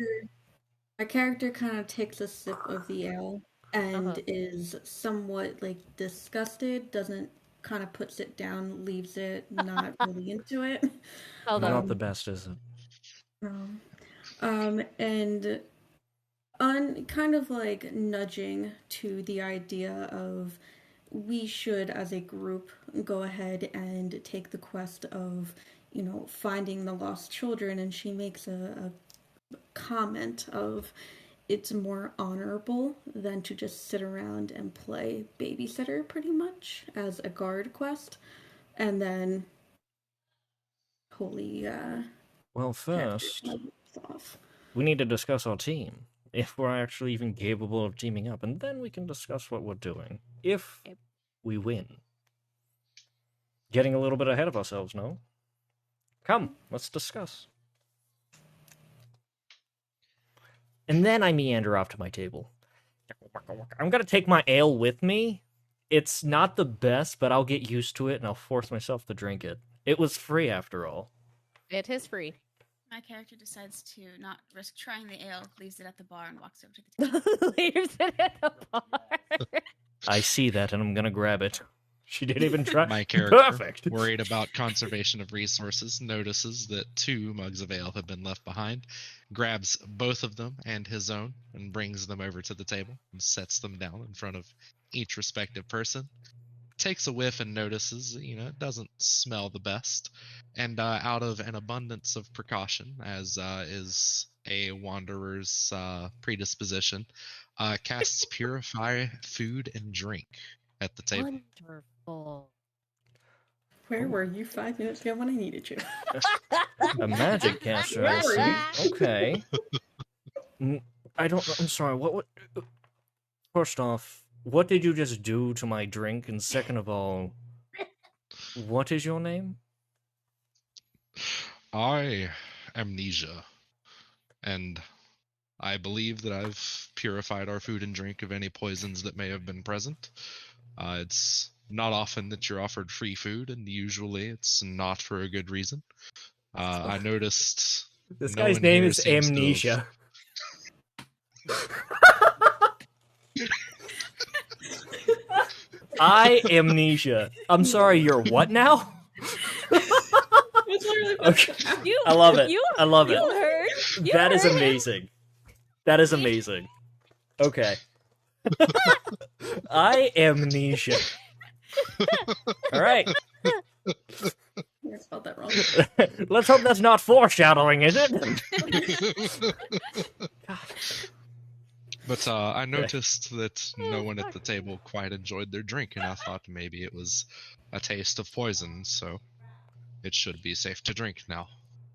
My character kind of takes a sip of the ale and is somewhat like disgusted, doesn't kind of puts it down, leaves it, not really into it. Hold on. Not the best, is it? And kind of like nudging to the idea of we should, as a group, go ahead and take the quest of, finding the lost children. And she makes a comment of it's more honorable than to just sit around and play babysitter pretty much as a guard quest. And then Well, first, we need to discuss our team. If we're actually even capable of teaming up, and then we can discuss what we're doing. If we win. Getting a little bit ahead of ourselves, no? Come, let's discuss. And then I meander off to my table. I'm gonna take my ale with me. It's not the best, but I'll get used to it and I'll force myself to drink it. It was free after all. It is free. My character decides to not risk trying the ale, leaves it at the bar, and walks over to the table. Leaves it at the bar. I see that and I'm gonna grab it. She didn't even try. My character, Perfect. worried about conservation of resources, notices that 2 mugs of ale have been left behind, grabs both of them and his own, and brings them over to the table and sets them down in front of each respective person. Takes a whiff and notices, it doesn't smell the best. And out of an abundance of precaution, as is a wanderer's predisposition, casts Purify Food and Drink at the table. Wonderful. Where were you 5 minutes ago when I needed you? A magic caster, I see. Okay. I'm sorry, what... First off, what did you just do to my drink? And second of all, what is your name? I am Amnesia, and I believe that I've purified our food and drink of any poisons that may have been present. It's not often that you're offered free food, and usually it's not for a good reason. I noticed This no guy's one name here is seems to Amnesia. I Amnesia. I'm sorry, you're what now? Okay. I love it. I love it. You heard. That is amazing. That is amazing. Okay. I Amnesia. All right. I spelled that wrong. Let's hope that's not foreshadowing, is it? God. But I noticed that no one at the table quite enjoyed their drink, and I thought maybe it was a taste of poison, so it should be safe to drink now.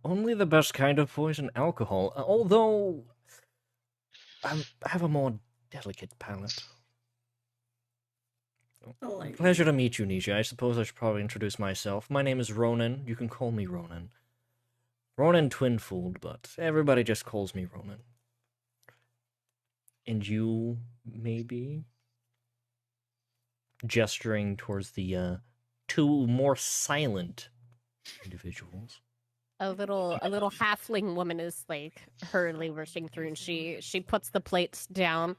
Only the best kind of poison, alcohol. Although I have a more delicate palate. Pleasure to meet you, Nisha. I suppose I should probably introduce myself. My name is Ronan. You can call me Ronan. Ronan Twinfold, but everybody just calls me Ronan. And you, maybe? Gesturing towards the 2 more silent individuals. A little halfling woman is like hurriedly rushing through, and she puts the plates down,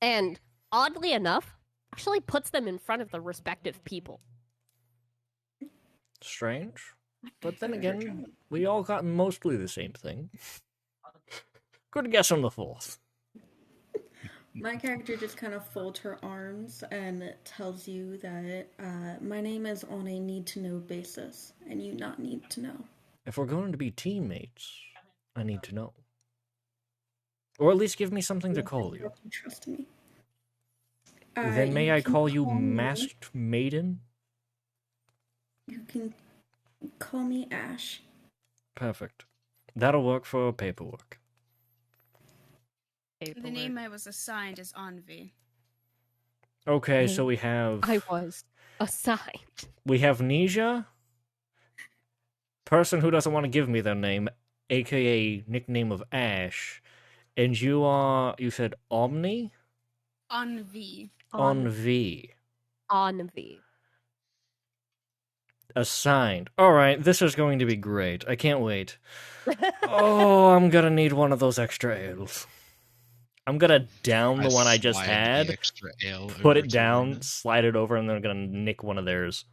and oddly enough, actually puts them in front of the respective people. Strange. But then again, we all got mostly the same thing. Good guess on the fourth. My character just kind of folds her arms and tells you that my name is on a need-to-know basis, and you not need to know. If we're going to be teammates, I need to know. Or at least give me something to call you. Trust me. Then may I can call you me- Masked Maiden? You can call me Ash. Perfect. That'll work for paperwork. The name I was assigned is Envy. Okay, so we have... I was assigned. We have Nisha, person who doesn't want to give me their name, aka nickname of Ash, and you said Omni? Envy. Envy. Envy. Assigned. Alright, this is going to be great. I can't wait. Oh, I'm gonna need one of those extra ales. I'm gonna down the one I just slide the had, extra ale put over it to down, Lorna. slide it over, and then I'm gonna nick one of theirs.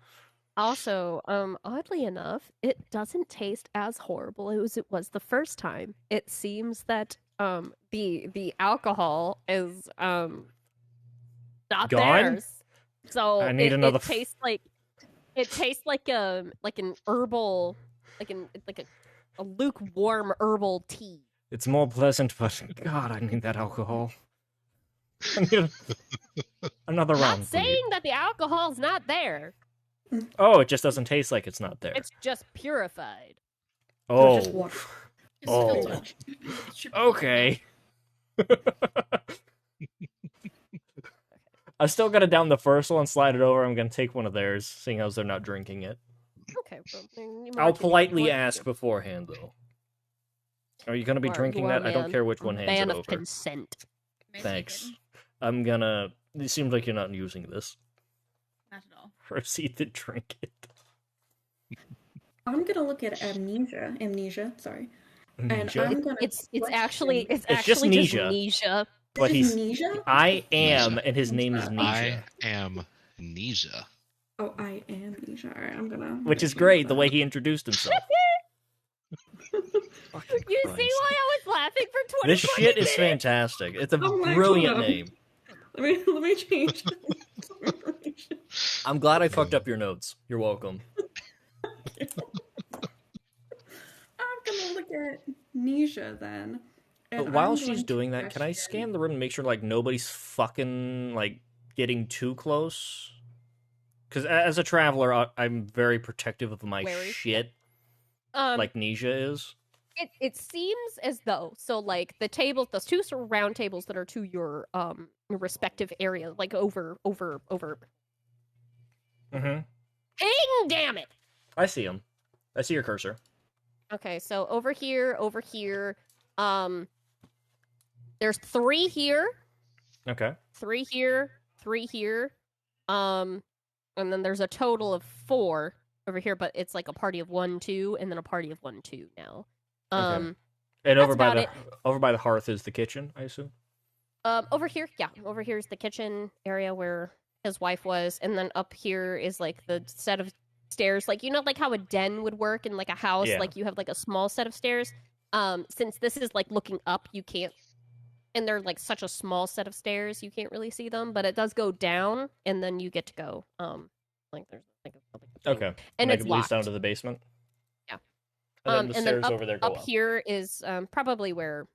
Also, oddly enough, it doesn't taste as horrible as it was the first time. It seems that the alcohol is not Gone? theirs. So I need it another tastes like an herbal, like a lukewarm herbal tea. It's more pleasant, but God, I need that alcohol. I need another Not round, please. saying that the alcohol's not there. Oh, it just doesn't taste like it's not there. It's just purified. There's just Oh, water. It's Oh. filtered. It should be okay. I still gotta down the first one, slide it over. I'm gonna take one of theirs, seeing as they're not drinking it. Okay, well, you I'll mark it- politely mark it. ask beforehand, though. Are you gonna be You are- drinking you are that? I don't man- care which one hands man it of over. consent. May Thanks. taken. I'm gonna. It seems like you're not using this. Not at all. Proceed to drink it. I'm gonna look at amnesia, sorry. And Nisha? I'm gonna It's question- actually It's just actually just Nisha. Nisha. But This is he's. Nisha? I am, Nisha. and his name is I Nisha. I am Nisha. Oh, I am Nisha. Alright, I'm gonna Which is change great, the that. way he introduced himself. Fucking You see Christ. why I was laughing for 20 This shit is fantastic. It's a Oh my brilliant God. name. Let me change some information. I'm glad I fucked up your notes. You're welcome. I'm gonna look at Nisha then. and But while I'm she's going to doing that, can I question- scan the room and make sure like nobody's fucking like getting too close? Because as a traveler, I'm very protective of my Wary. shit, Um, like Nisha is. it seems as though like the tables, those two sort of round tables that are to your respective area, like over. Mm-hmm. Dang, damn it! I see him. I see your cursor. Okay, so over here, there's 3 here, Okay. 3 here, 3 here, and then there's a total of 4 over here, but it's like a party of 1, 2, and then a party of 1, 2 now. And That's over by about the hearth is the kitchen, I assume. Over here is the kitchen area where his wife was, and then up here is like the set of stairs, like like how a den would work in like a house, Yeah. like you have like a small set of stairs. Since this is like looking up, you can't, and they're like such a small set of stairs, you can't really see them, but it does go down, and then you get to go, like there's like a thing. Okay. And like, it's it leads down locked. to the basement. Yeah. And then the and stairs then over there go up here is probably where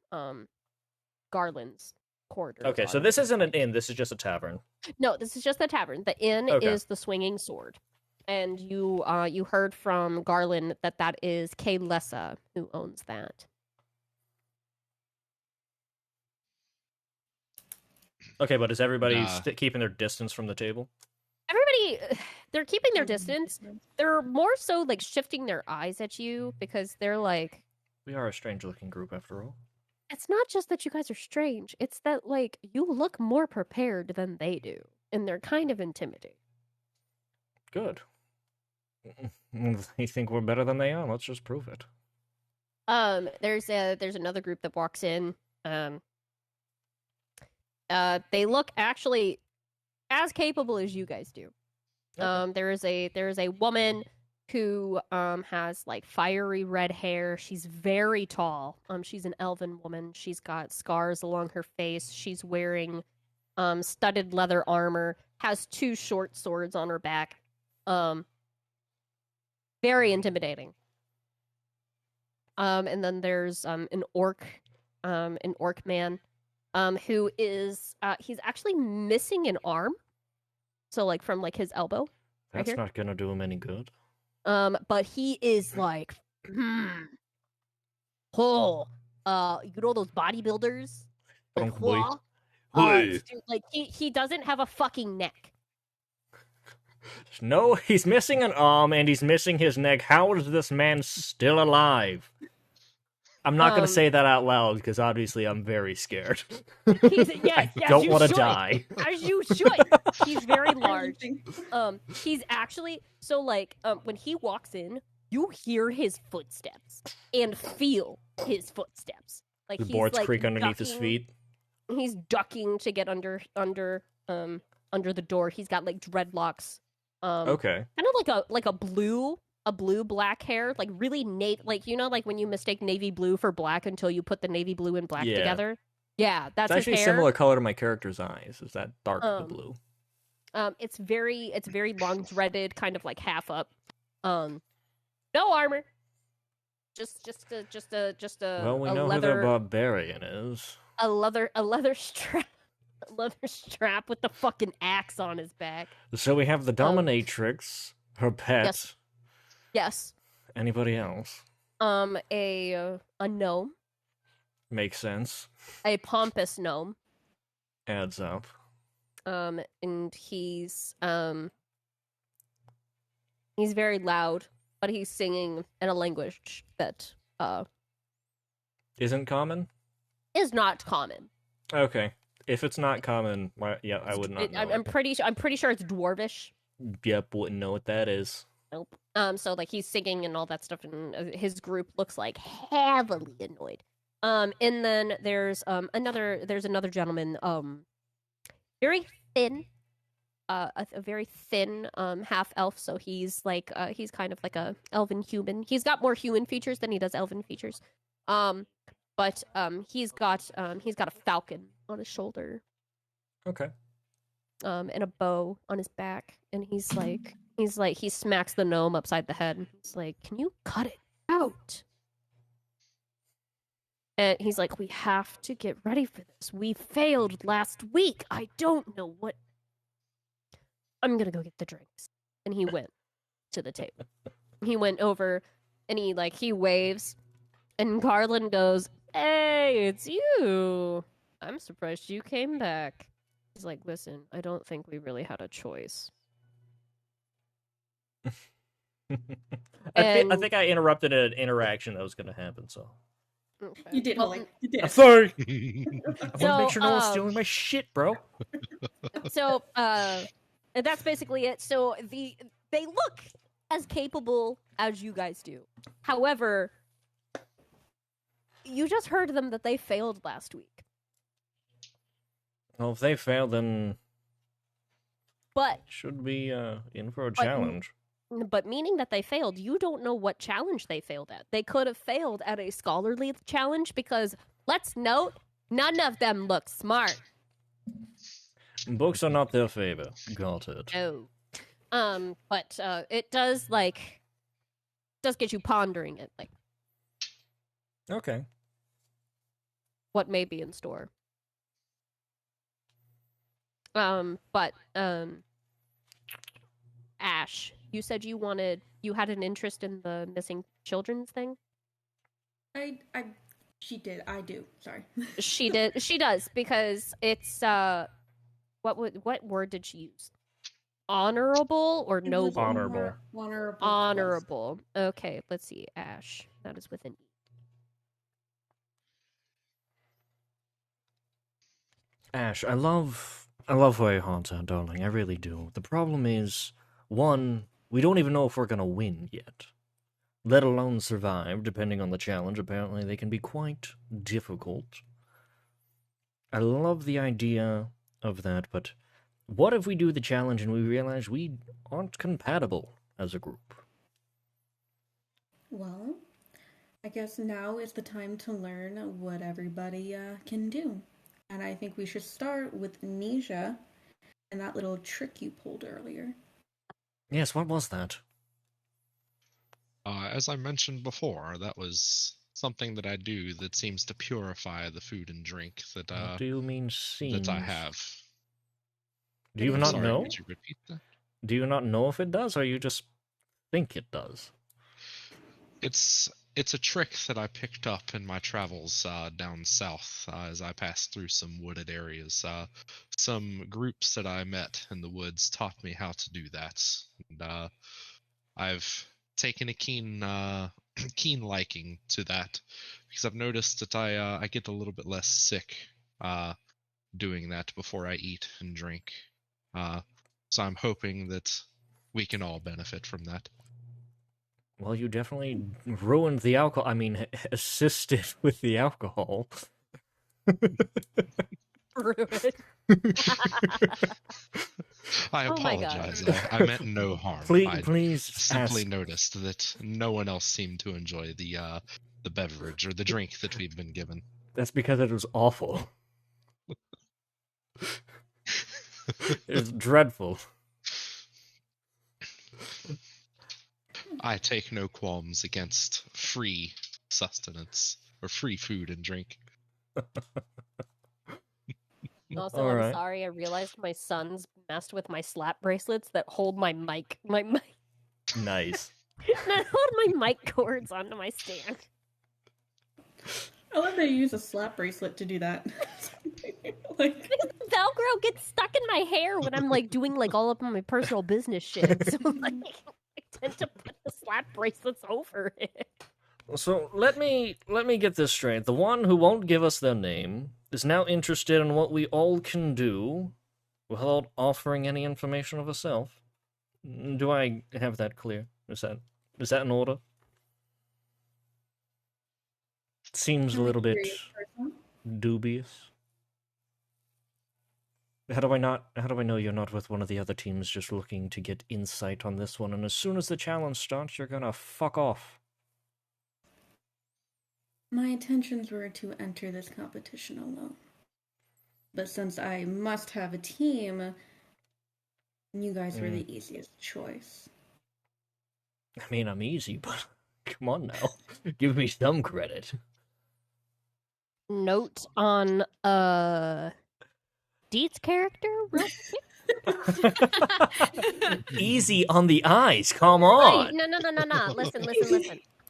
Garland's corridors Okay, so are. this isn't an inn. This is just a tavern. No, this is just the tavern. The inn Okay. is the Swinging Sword, and you heard from Garland that is Kaylessa who owns that. Okay, but is everybody Nah. keeping their distance from the table? Everybody, they're keeping their distance. They're more so like shifting their eyes at you because they're like, We are a strange-looking group, after all. it's not just that you guys are strange. It's that like you look more prepared than they do, and they're kind of intimidating. Good. They think we're better than they are. Let's just prove it. There's another group that walks in. They look actually as capable as you guys do. Okay. There is a woman who has like fiery red hair. She's very tall. She's an elven woman. She's got scars along her face. She's wearing studded leather armor. Has 2 short swords on her back. Very intimidating. And then there's an orc man, who is he's actually missing an arm. So like from like his elbow. Right That's here. not gonna do him any good. But he is like, oh, you know those bodybuilders? Like, Oh, boy. whoa? Hey. Dude, like he doesn't have a fucking neck. No, he's missing an arm and he's missing his neck. How is this man still alive? I'm not gonna say that out loud because obviously I'm very scared. I don't want to die. As you should. He's very large. He's actually so like when he walks in, you hear his footsteps and feel his footsteps. Like The he's boards like creak underneath his ducking- feet. He's ducking to get under the door. He's got like dreadlocks. Okay. Kind of like a blue black hair, like really like you know like when you mistake navy blue for black until you put the navy blue and black Yeah. together. Yeah, that's It's his actually hair. similar color to my character's eyes. Is that dark blue? It's very long dreaded, kind of like half up. No armor. Just a Well, we a know leather who the barbarian is. a leather strap. A leather strap with the fucking axe on his back. So we have the dominatrix, her pet. Yes. Yes. Anybody else? A gnome, Makes sense. a pompous gnome. Adds up. And he's very loud, but he's singing in a language that Isn't common? is not common. Okay. If it's not common, yeah, I would not know. I'm pretty sure it's dwarvish. Yep, wouldn't know what that is. Nope. So like he's singing and all that stuff, and his group looks like heavily annoyed. And then there's another gentleman, very thin, a very thin half elf. So he's like he's kind of like a elven human. He's got more human features than he does elven features. But he's got a falcon on his shoulder. Okay. And a bow on his back, and he smacks the gnome upside the head, and he's like, "Can you cut it out?" And he's like, "We have to get ready for this. We failed last week. I don't know what. I'm gonna go get the drinks." And he went to the table. He went over, and he waves, and Garland goes, "Hey, it's you. I'm surprised you came back." He's like, "Listen, I don't think we really had a choice." I think I interrupted an interaction that was going to happen, so. Okay. You did, Well, Holly. You did. I'm sorry! I want to So, make sure no one's stealing my shit, bro. So, that's basically it. So they look as capable as you guys do. However, you just heard them that they failed last week. Well, if they fail, then But should be in for a challenge. meaning that they failed, you don't know what challenge they failed at. They could have failed at a scholarly challenge because, let's note, none of them look smart. Books are not their favor. Got it. No. But it does get you pondering it, like Okay. what may be in store. But Ash, you said you had an interest in the missing children's thing? She did. I do. Sorry. She does, because it's what word did she use? Honorable or It was noble? Honorable. Honorable. Honorable. Okay, let's see. Ash. That is with an E. Ash, I love where your heart's at, darling. I really do. The problem is, one, we don't even know if we're gonna win yet. Let alone survive, depending on the challenge. Apparently, they can be quite difficult. I love the idea of that, but what if we do the challenge and we realize we aren't compatible as a group? Well, I guess now is the time to learn what everybody can do. And I think we should start with Nisha and that little trick you pulled earlier. Yes, what was that? As I mentioned before, that was something that I do that seems to purify the food and drink What do you mean seems? that I have. Do you I'm not Sorry, know? could you repeat that? Do you not know if it does, or you just think it does? It's a trick that I picked up in my travels down south as I passed through some wooded areas. Some groups that I met in the woods taught me how to do that, and I've taken a keen liking to that because I've noticed that I get a little bit less sick doing that before I eat and drink. So I'm hoping that we can all benefit from that. Well, you definitely ruined the alcohol. I mean, assisted with the alcohol. Rude. I Oh my God. apologize. I meant no harm. I Please simply ask. noticed that no one else seemed to enjoy the beverage or the drink that we've been given. That's because it was awful. It was dreadful. I take no qualms against free sustenance or free food and drink. Also, All I'm right. sorry. I realized my sons messed with my slap bracelets that hold my mic. My mic. Nice. That hold my mic cords onto my stand. I love they use a slap bracelet to do that. Like, Velcro gets stuck in my hair when I'm like doing like all of my personal business shit. So like, I tend to put the slap bracelets over it. So let me get this straight. The one who won't give us their name is now interested in what we all can do without offering any information of herself. Do I have that clear? Is that in order? It seems a little bit curious person. dubious. How do I know you're not with one of the other teams just looking to get insight on this one, and as soon as the challenge starts, you're gonna fuck off? My intentions were to enter this competition alone. But since I must have a team, you guys were the easiest choice. I mean, I'm easy, but come on now. Give me some credit. Note on Deet's character, real Easy on the eyes, come Hey, on! no. Listen.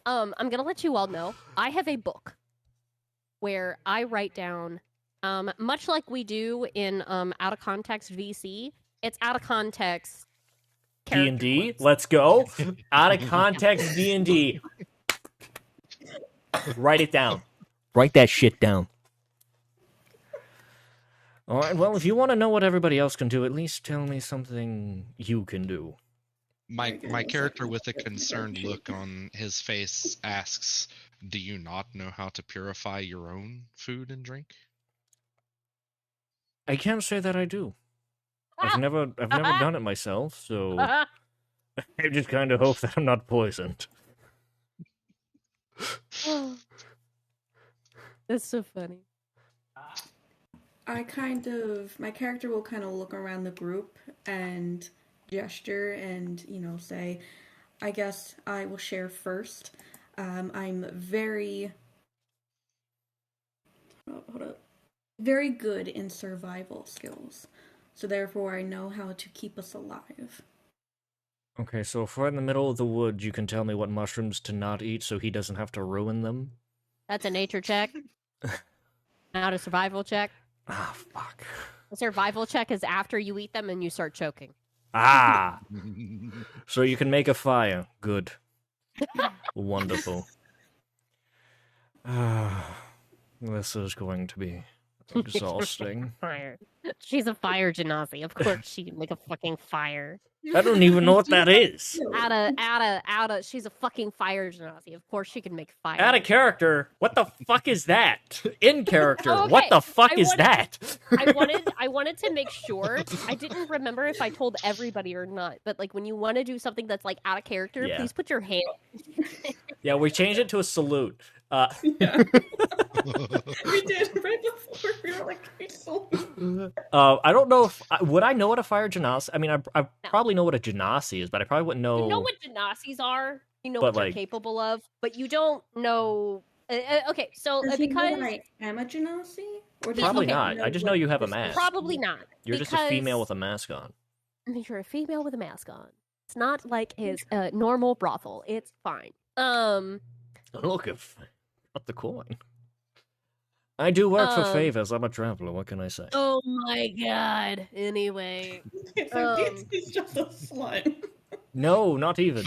I'm gonna let you all know. I have a book where I write down, much like we do in out of context VC. It's out of context. character D&D, quotes. let's go. Out of context D&D. Write it down. Write that shit down. All right, well, if you want to know what everybody else can do, at least tell me something you can do. My character with a concerned look on his face asks, "Do you not know how to purify your own food and drink?" I can't say that I do. I've never done it myself, so I just kind of hope that I'm not poisoned. That's so funny. My character will kind of look around the group and gesture and, say, I guess I will share first. I'm very, very good in survival skills. So therefore I know how to keep us alive. Okay, so if we're in the middle of the woods, you can tell me what mushrooms to not eat so he doesn't have to ruin them? That's a nature check. Not a survival check. Ah, fuck. A survival check is after you eat them and you start choking. Ah! So you can make a fire. Good. Wonderful. This is going to be Exhausting. Fire. She's a fire genasi. Of course she can make a fucking fire. I don't even know what that is. She's a fucking fire genasi. Of course she can make fire. Out of character. What the fuck is that? In character. Oh, okay. What the fuck I is wanted- that? I wanted to make sure. I didn't remember if I told everybody or not, but like when you want to do something that's like out of character, Yeah. please put your hand. Yeah, we changed it to a salute. Yeah. We did right before. We were like, we sold. I don't know if would I know what a fire genasi. I mean, I probably know what a genasi is, but I probably wouldn't know. You know what genasis are. You know But, what they're like- capable of, but you don't know. Okay, so Does he know because that I am a genasi? Or does Probably he not. I just know what you have a this mask. is? probably not. You're just a female with a mask on. You're a female with a mask on. It's not like his normal brothel. It's fine. Look, if not the coin. I do work for Um, favors. I'm a traveler. What can I say? Oh my god. Anyway, So he's just a slut. No, not even.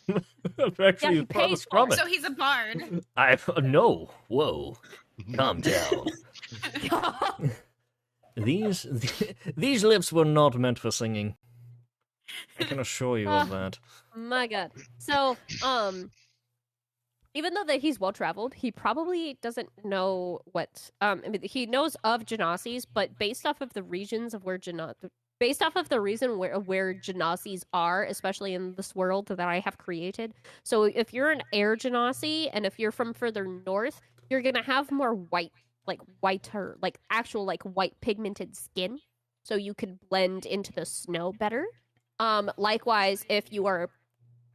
I'm actually he proud pays of for it. Scrummit. So he's a bard. I no. Whoa. Calm down. These lips were not meant for singing. I can assure you of that. my god. So, even though that he's well traveled, he probably doesn't know what. I mean, he knows of genasis, but based off of the regions of where based off of the reason where genasis are, especially in this world that I have created. So, if you're an air genasi, and if you're from further north, you're gonna have more whiter, like actual like white pigmented skin, so you can blend into the snow better. Likewise, if you are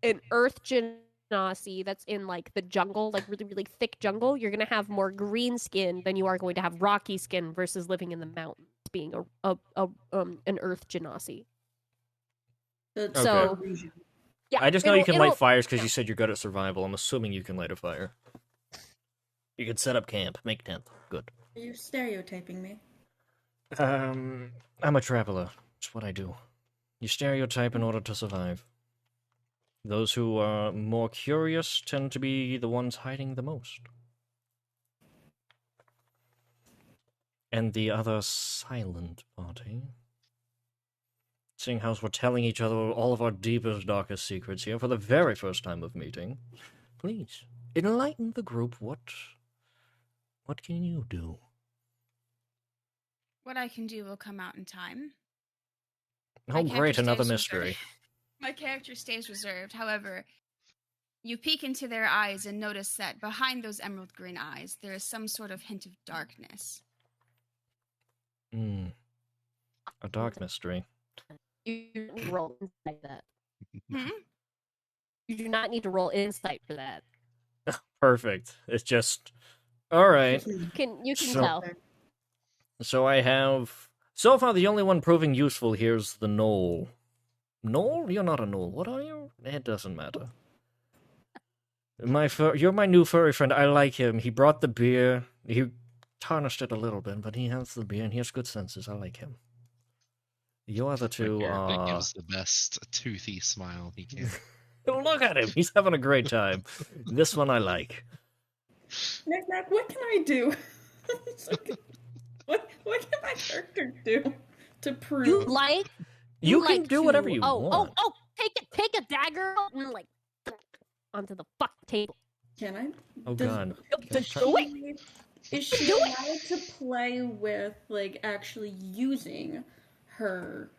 an earth genasi that's in like the jungle, like really really thick jungle, you're gonna have more green skin than you are going to have rocky skin versus living in the mountains, being an earth genasi. So yeah, I just know you can light it'll- fires because you said you're good at survival. I'm assuming you can light a fire. You can set up camp, make tent. Good. Are you stereotyping me? I'm a traveler. It's what I do. You stereotype in order to survive. Those who are more curious tend to be the ones hiding the most. And the other silent party. Seeing how we're telling each other all of our deepest, darkest secrets here for the very first time of meeting, please, enlighten the group. What can you do? What I can do will come out in time. Oh, My great, character another stays mystery. reserved. My character stays reserved. However, you peek into their eyes and notice that behind those emerald green eyes, there is some sort of hint of darkness. A dark mystery. You need to roll insight that. Hmm? You do not need to roll insight for that. Perfect. It's just... Alright. You can So- tell. So I have... So far, the only one proving useful here is the Knoll. Knoll? You're not a Knoll. What are you? It doesn't matter. You're my new furry friend. I like him. He brought the beer. He tarnished it a little bit, but he has the beer and he has good senses. I like him. You other two That are... gives the best toothy smile he can. Look at him. He's having a great time. This one I like. Knack, what can I do? What can my character do to prove? You like You can like do to- whatever you oh, want. Oh, take a dagger and like onto the fucking table. Can I? Oh, Does- God. Do it. Is she allowed to play with like actually using her,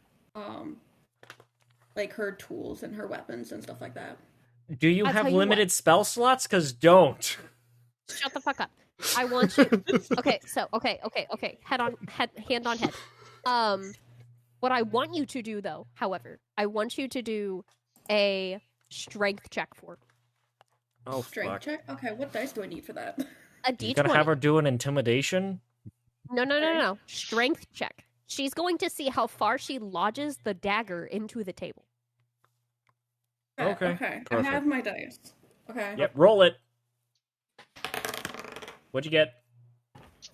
like her tools and her weapons and stuff like that? Do you I'll have tell you limited spell slots? Because don't. Shut the fuck up. I want you. Okay, so okay. Hand on head. What I want you to do though, however, I want you to do a strength check for Oh, Strength fuck. check. Okay, what dice do I need for that? a You d20. gotta have her do an intimidation? No. Strength check. She's going to see how far she lodges the dagger into the table. Okay, Okay. I perfect. have my dice. Okay. Yep, roll it. What'd you get?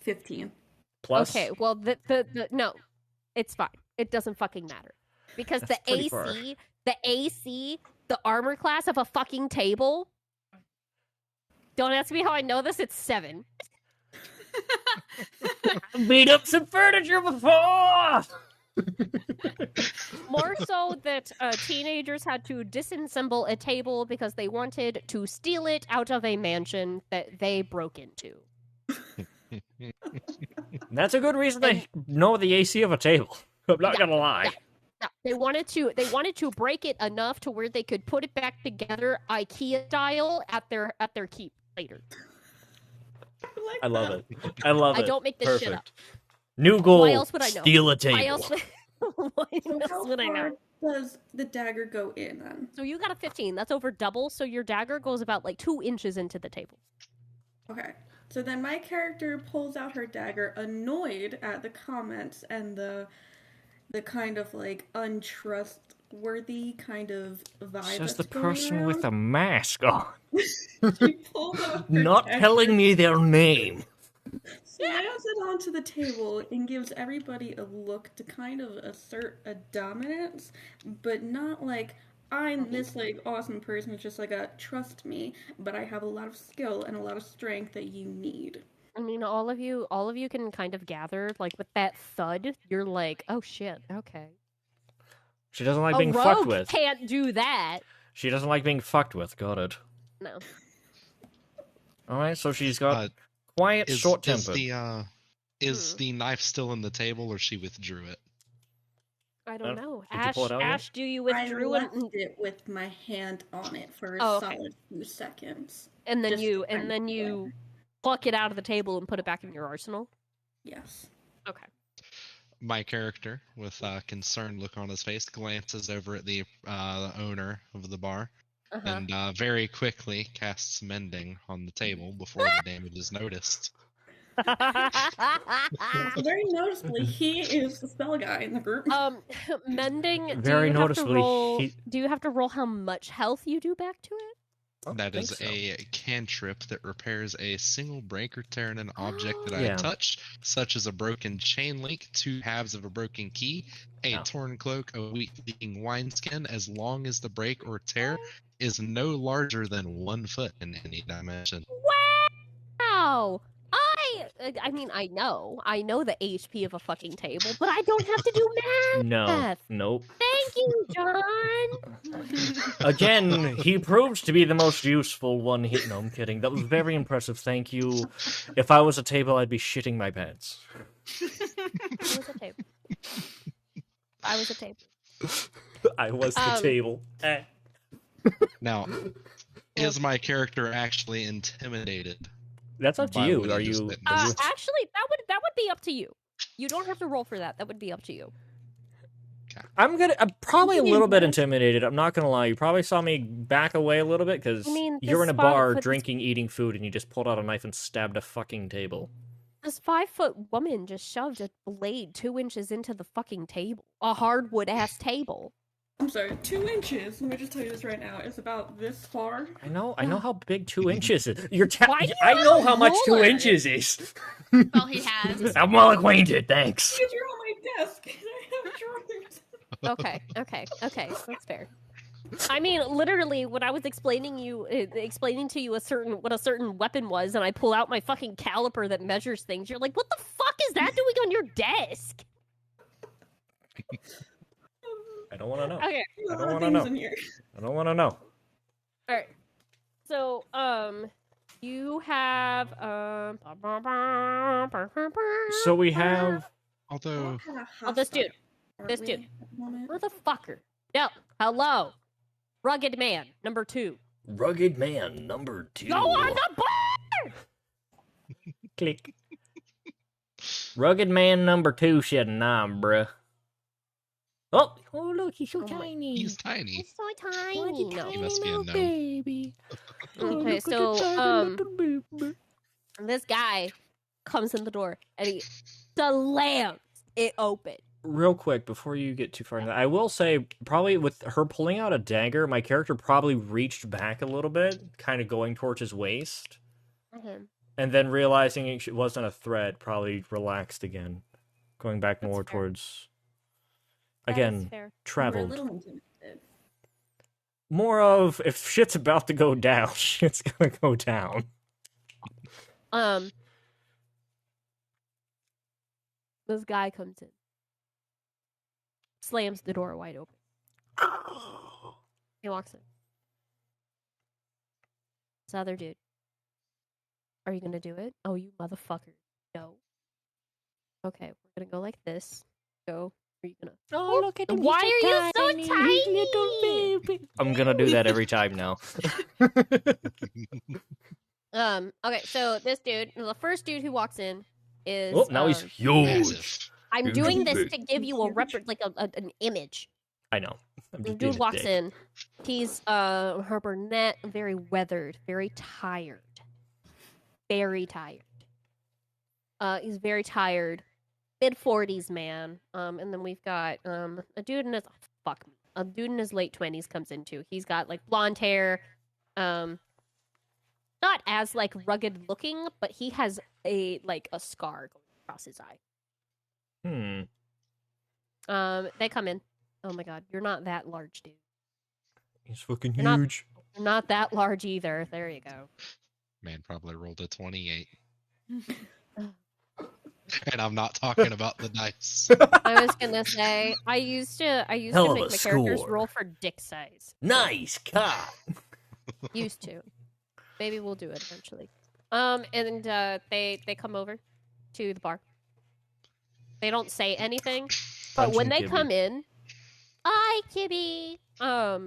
15. Plus? Okay, well the no, it's fine. It doesn't fucking matter because That's pretty far. the armor class of a fucking table. Don't ask me how I know this. It's 7. Beat up some furniture before! More so that teenagers had to disassemble a table because they wanted to steal it out of a mansion that they broke into. That's a good reason to know the AC of a table. I'm not gonna lie. No, they wanted to break it enough to where they could put it back together IKEA style at their keep later. I love it. I love it. I don't make this shit up. New goal. Why else would I know? Steal a table. Why else would I know? Does the dagger go in then? So you got a 15. That's over double. So your dagger goes about like 2 inches into the table. Okay. So then my character pulls out her dagger, annoyed at the comments and the kind of like untrustworthy kind of vibe. Says the that's going person around. with a mask on. She pulls out her Not dagger, telling me their name. slams it onto the table, and gives everybody a look to kind of assert a dominance, but not like I'm this like awesome person. It's just like a trust me, but I have a lot of skill and a lot of strength that you need. I mean, all of you can kind of gather, like, with that thud, you're like, oh shit, okay. She doesn't like A being rogue fucked with. can't do that. She doesn't like being fucked with. Got it. No. Alright, so she's got quiet, short-tempered. Is the knife still in the table, or she withdrew it? I don't know. did you pull it out yet? Ash, do you I withdrew left and it with my hand on it for a Oh, okay. solid few seconds. then just you kind of pluck it out of the table and put it back in your arsenal? Yes. Okay. My character, with a concerned look on his face, glances over at the owner of the bar Uh-huh. and very quickly casts mending on the table before the damage is noticed. Very noticeably, he is the spell guy in the group. Mending. Very noticeably, Do you have to roll how much health you do back to it? That is a cantrip that repairs a single break or tear in an object that Yeah. I touch, such as a broken chain link, 2 halves of a broken key, a torn cloak, a weak-leaking wineskin, as long as the break or tear is no larger than 1 foot in any dimension. Wow! I mean, I know the HP of a fucking table, but I don't have to do math. No. Nope. Thank you, John. Again, he proves to be the most useful one hit. No, I'm kidding. That was very impressive. Thank you. If I was a table, I'd be shitting my pants. I was a table. I was the table. Now, is my character actually intimidated? That's up to Why you. would he Are just you? hit Are you... Actually, that would be up to you. You don't have to roll for that. That would be up to you. I'm probably a little bit intimidated. I'm not gonna lie. You probably saw me back away a little bit because you're in a bar drinking, eating food, and you just pulled out a knife and stabbed a fucking table. This 5-foot woman just shoved a blade 2 inches into the fucking table. A hardwood ass table. I'm sorry, 2 inches. Let me just tell you this right now. It's about this far. I know how big 2 inches is. I know how much 2 inches is. Well, he has. I'm well acquainted, thanks. Because you're on my desk. And I have drawers. Okay, that's fair. I mean, literally, when I was explaining to you what a certain weapon was, and I pull out my fucking caliper that measures things, you're like, what the fuck is that doing on your desk? I don't want to know. Okay. I don't want to know. I don't want to know. All right. So, you have So we have. Although, this dude. Motherfucker. No. Hello. Rugged man, number 2. Rugged man, number 2. Go on the board! Click. Rugged man, number 2 said, nah, bruh. Oh, look, he's so tiny. he's tiny. He's so tiny. He must be a gnome. Baby. Okay, so, this guy comes in the door, and he slams it open. Real quick, before you get too far into that, I will say, probably with her pulling out a dagger, my character probably reached back a little bit, kind of going towards his waist, and then realizing it wasn't a threat, probably relaxed again, going back more towards, again, traveled. We're a little intimidated. More of, if shit's about to go down, shit's gonna go down. This guy comes in, slams the door wide open. He walks in. This other dude. Are you gonna do it? Oh, you motherfucker. No. Okay, we're gonna go like this. Go. Are you gonna? Oh, look at him. Why are you so tiny? Little baby. I'm gonna do that every time now. Okay, so this dude, the first dude who walks in is. Oh, now he's huge. Massive. I'm huge doing and this big. to give you a an image. I know. I'm The just being dude a walks dick. in. He's her brunette, very weathered, very tired. Very tired. He's very tired. Mid-40s man. And then we've got a dude in his a dude in his late 20s comes in too. He's got like blonde hair. Not as like rugged looking, but he has a scar going across his eye. They come in. Oh my god, you're not that large, dude. He's fucking You're not- huge. You're not that large either. There you go. Man probably rolled a 28. And I'm not talking about the dice. I was gonna say I used to Hell of make a my characters score. roll for dick size. Nice cock. Used to. Maybe we'll do it eventually. And they come over to the bar. They don't say anything, but when they come in, hi Kibby.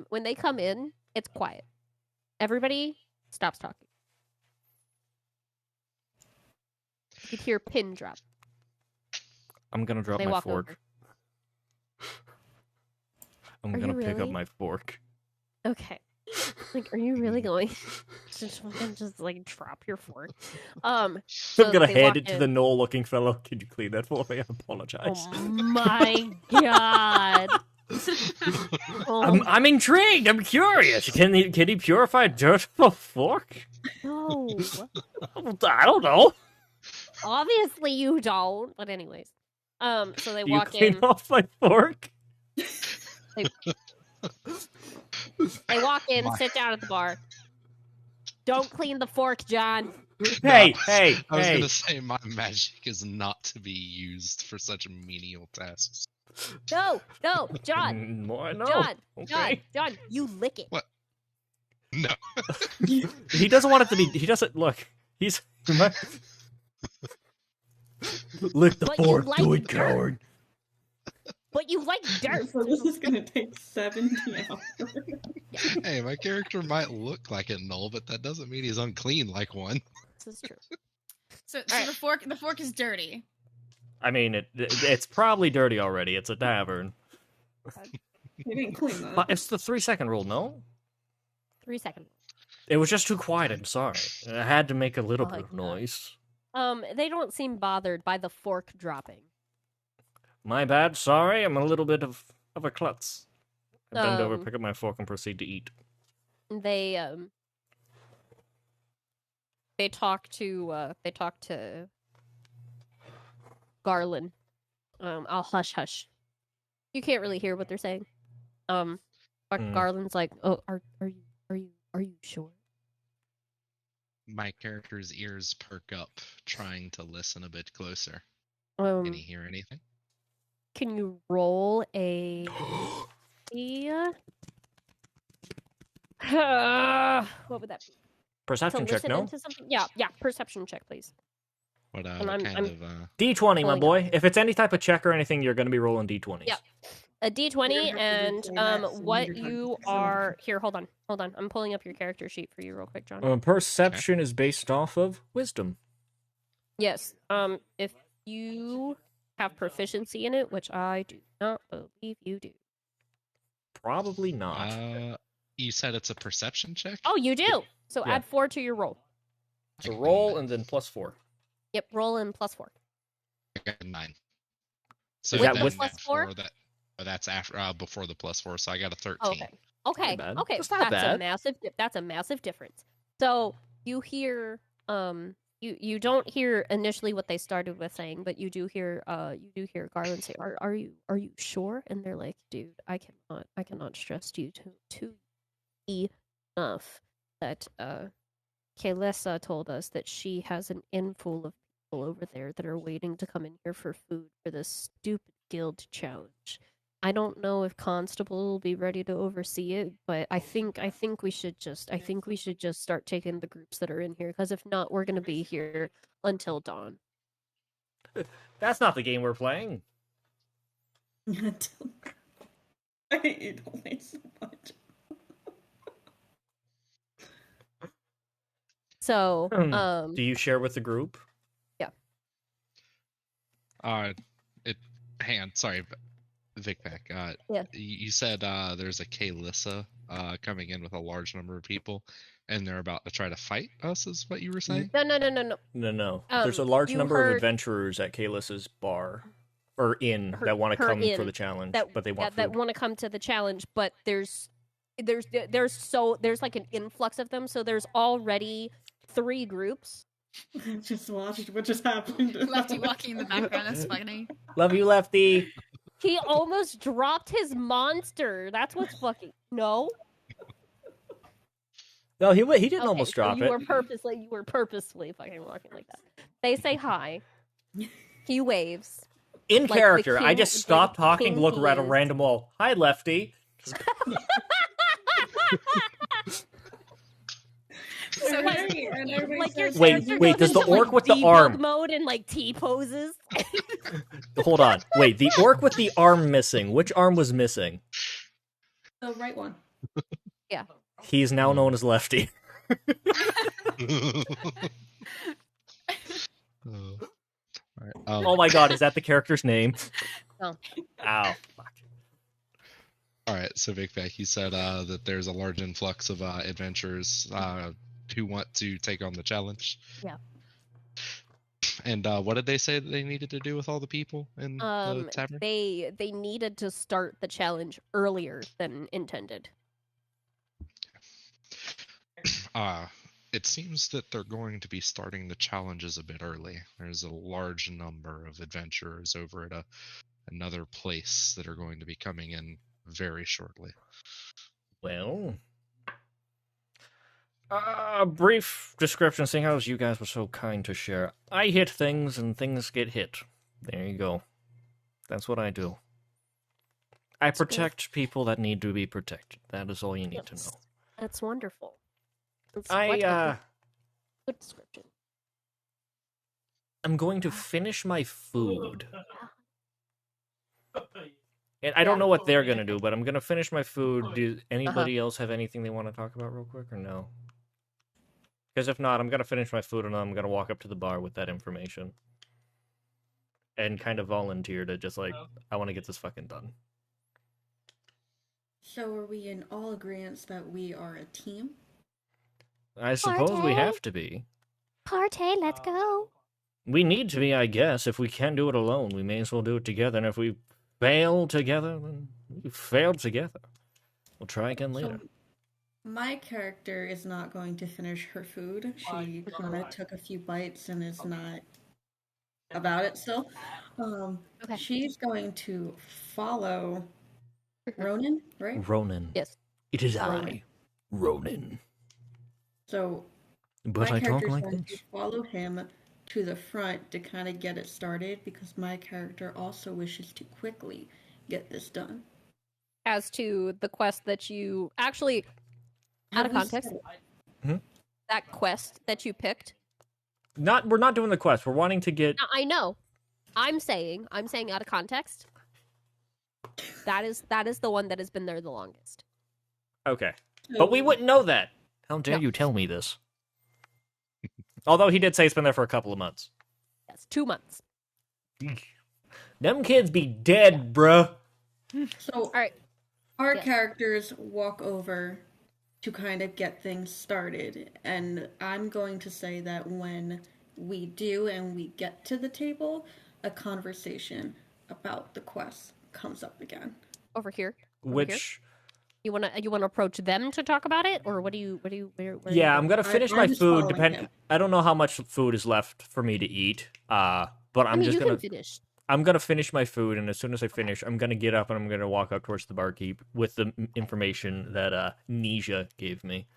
When they come in, it's quiet. Everybody stops talking. You could hear a pin drop. I'm gonna drop They my walk fork. over. I'm Are gonna you pick up really? my fork. Okay. Like, are you really going to just like drop your fork? I'm So gonna they hand walk it to in. the Knoll-looking fellow. Could you clean that for me? I apologize. Oh my god! Oh I'm intrigued. I'm curious. Can he purify dirt with a fork? no! I don't know. Obviously you don't. But anyways, so they Do you walk clean in. off my fork? They walk in, My- sit down at the bar. Don't clean the fork, John. Hey, No, hey, I was hey. gonna say my magic is not to be used for such menial tasks. No, John, Why no? John, Okay. John, you lick it. What? No. He doesn't want it to be. He doesn't look. He's. Lick the But you fork, like do it, dirt. coward. But you like dirt. So this is gonna take 70 hours. Hey, my character might look like a Null, but that doesn't mean he's unclean like one. This is true. So Alright. the fork is dirty. I mean, it's probably dirty already. It's a tavern. You didn't clean that. But it's the 3-second rule, no? 3 seconds. It was just too quiet. I'm sorry. I had to make a little Oh my bit of God. noise. They don't seem bothered by the fork dropping. My bad. Sorry. I'm a little bit of a klutz. I bend over, Um, pick up my fork, and proceed to eat. They talk to Garland. I'll hush. You can't really hear what they're saying. But Hmm. Garland's like, "Oh, are you sure?" My character's ears perk up, trying to listen a bit closer. Can he hear anything? Can you roll a what would that be? Perception To check, listen no? into something? Yeah, perception check, please. What And kind I'm- of D20, my pulling boy. If it's any type of check or anything, you're going to be rolling D20s. Yeah. A D20 You're gonna have to and do that, so what you're gonna you have to- are here. Hold on. I'm pulling up your character sheet for you real quick, John. Perception is based off of wisdom. Yes. If you have proficiency in it, which I do not believe you do. Probably not. you said it's a perception check? Oh, you do. So Yeah. add 4 to your roll. So roll and then +4. Yep, roll in +4. I got a 9. So Is that then with +4? That's after before the +4, so I got a 13. Oh, okay. bad. Okay. That's not bad. That's a massive difference. So you hear you don't hear initially what they started with saying, but you do hear Garland say, "Are you sure?" And they're like, "Dude, I cannot stress you too enough that Kaylessa told us that she has an inn full of people over there that are waiting to come in here for food for this stupid guild challenge. I don't know if Constable will be ready to oversee it, but I think we should just start taking the groups that are in here, because if not, we're gonna be here until dawn. That's not the game we're playing. I hate you so much. So, Do you share with the group? Sorry, Vicpac. Yeah. You said there's a Kaylissa coming in with a large number of people, and they're about to try to fight us. Is what you were saying? no. No. There's a large you number of heard- adventurers at Kalis's bar or inn that want to come for the challenge, but they want food. that want to come to the challenge, but there's like an influx of them, so there's already 3 groups. Just watched what just happened. Lefty walking in the background. That's funny. Love you, Lefty. He almost dropped his monster. That's what's fucking no. No, he didn't Okay, almost so drop you it. were purposefully fucking walking like that. They say hi. He waves. In like the character, I king- just like stopped the talking, king look he at a is. random wall. Hi, Lefty. So Like- And everybody Like your says, Wait, character wait, goes does the into, orc like, with the debug arm- mode and like T poses? Hold on. Wait, the orc with the arm missing. Which arm was missing? the right one. He's now known as Lefty. Alright, Oh my god, is that the character's name? No. Ow. Fuck. All right, so Vicpac, you said that there's a large influx of adventurers who want to take on the challenge. Yeah. And what did they say that they needed to do with all the people in the tavern? They needed to start the challenge earlier than intended. It seems that they're going to be starting the challenges a bit early. There's a large number of adventurers over at another place that are going to be coming in very shortly. Well, a brief description, seeing how you guys were so kind to share. I hit things and things get hit. There you go. That's what I do. I protect people that need to be protected. That is all you need to know. That's wonderful. That's I, what a good description. I'm going to finish my food. And I don't know what they're gonna do, but I'm gonna finish my food. Do anybody else have anything they want to talk about real quick, or no? Because if not, I'm gonna finish my food and I'm gonna walk up to the bar with that information. And kind of volunteer to just like, I want to get this fucking done. So are we in all agreement that we are a team? I suppose we Party. have to be. Party, let's go. We need to be, I guess. If we can't do it alone, we may as well do it together. And if we fail together, then we failed together. We'll try again later. So, my character is not going to finish her food. She kind of took a few bites and is not about it still. Okay. She's going to follow Ronan, right? Ronan. Yes. It is Ronan. I, Ronan. So But my I talk character's like going this. to follow him to the front to kind of get it started because my character also wishes to quickly get this done. As to the quest that you actually, out of Have we context, said- that quest that you picked. We're not doing the quest. We're wanting to get. Now, I know. I'm saying out of context. That is the one that has been there the longest. Okay. But we wouldn't know that. How dare No. you tell me this? Although he did say it's been there for a couple of months. Yes, 2 months. Them kids be dead, bruh. So All right. our Yeah. characters walk over to kind of get things started, and I'm going to say that when we do and we get to the table, a conversation about the quest comes up again. Over here. Over here? Which, You wanna approach them to talk about it, or what do you where yeah, you I'm gonna finish I'm my just food. following him. I don't know how much food is left for me to eat. But I I'm mean, just you gonna. can finish. I'm gonna finish my food, and as soon as I finish, I'm gonna get up and I'm gonna walk up towards the barkeep with the information that Nisha gave me.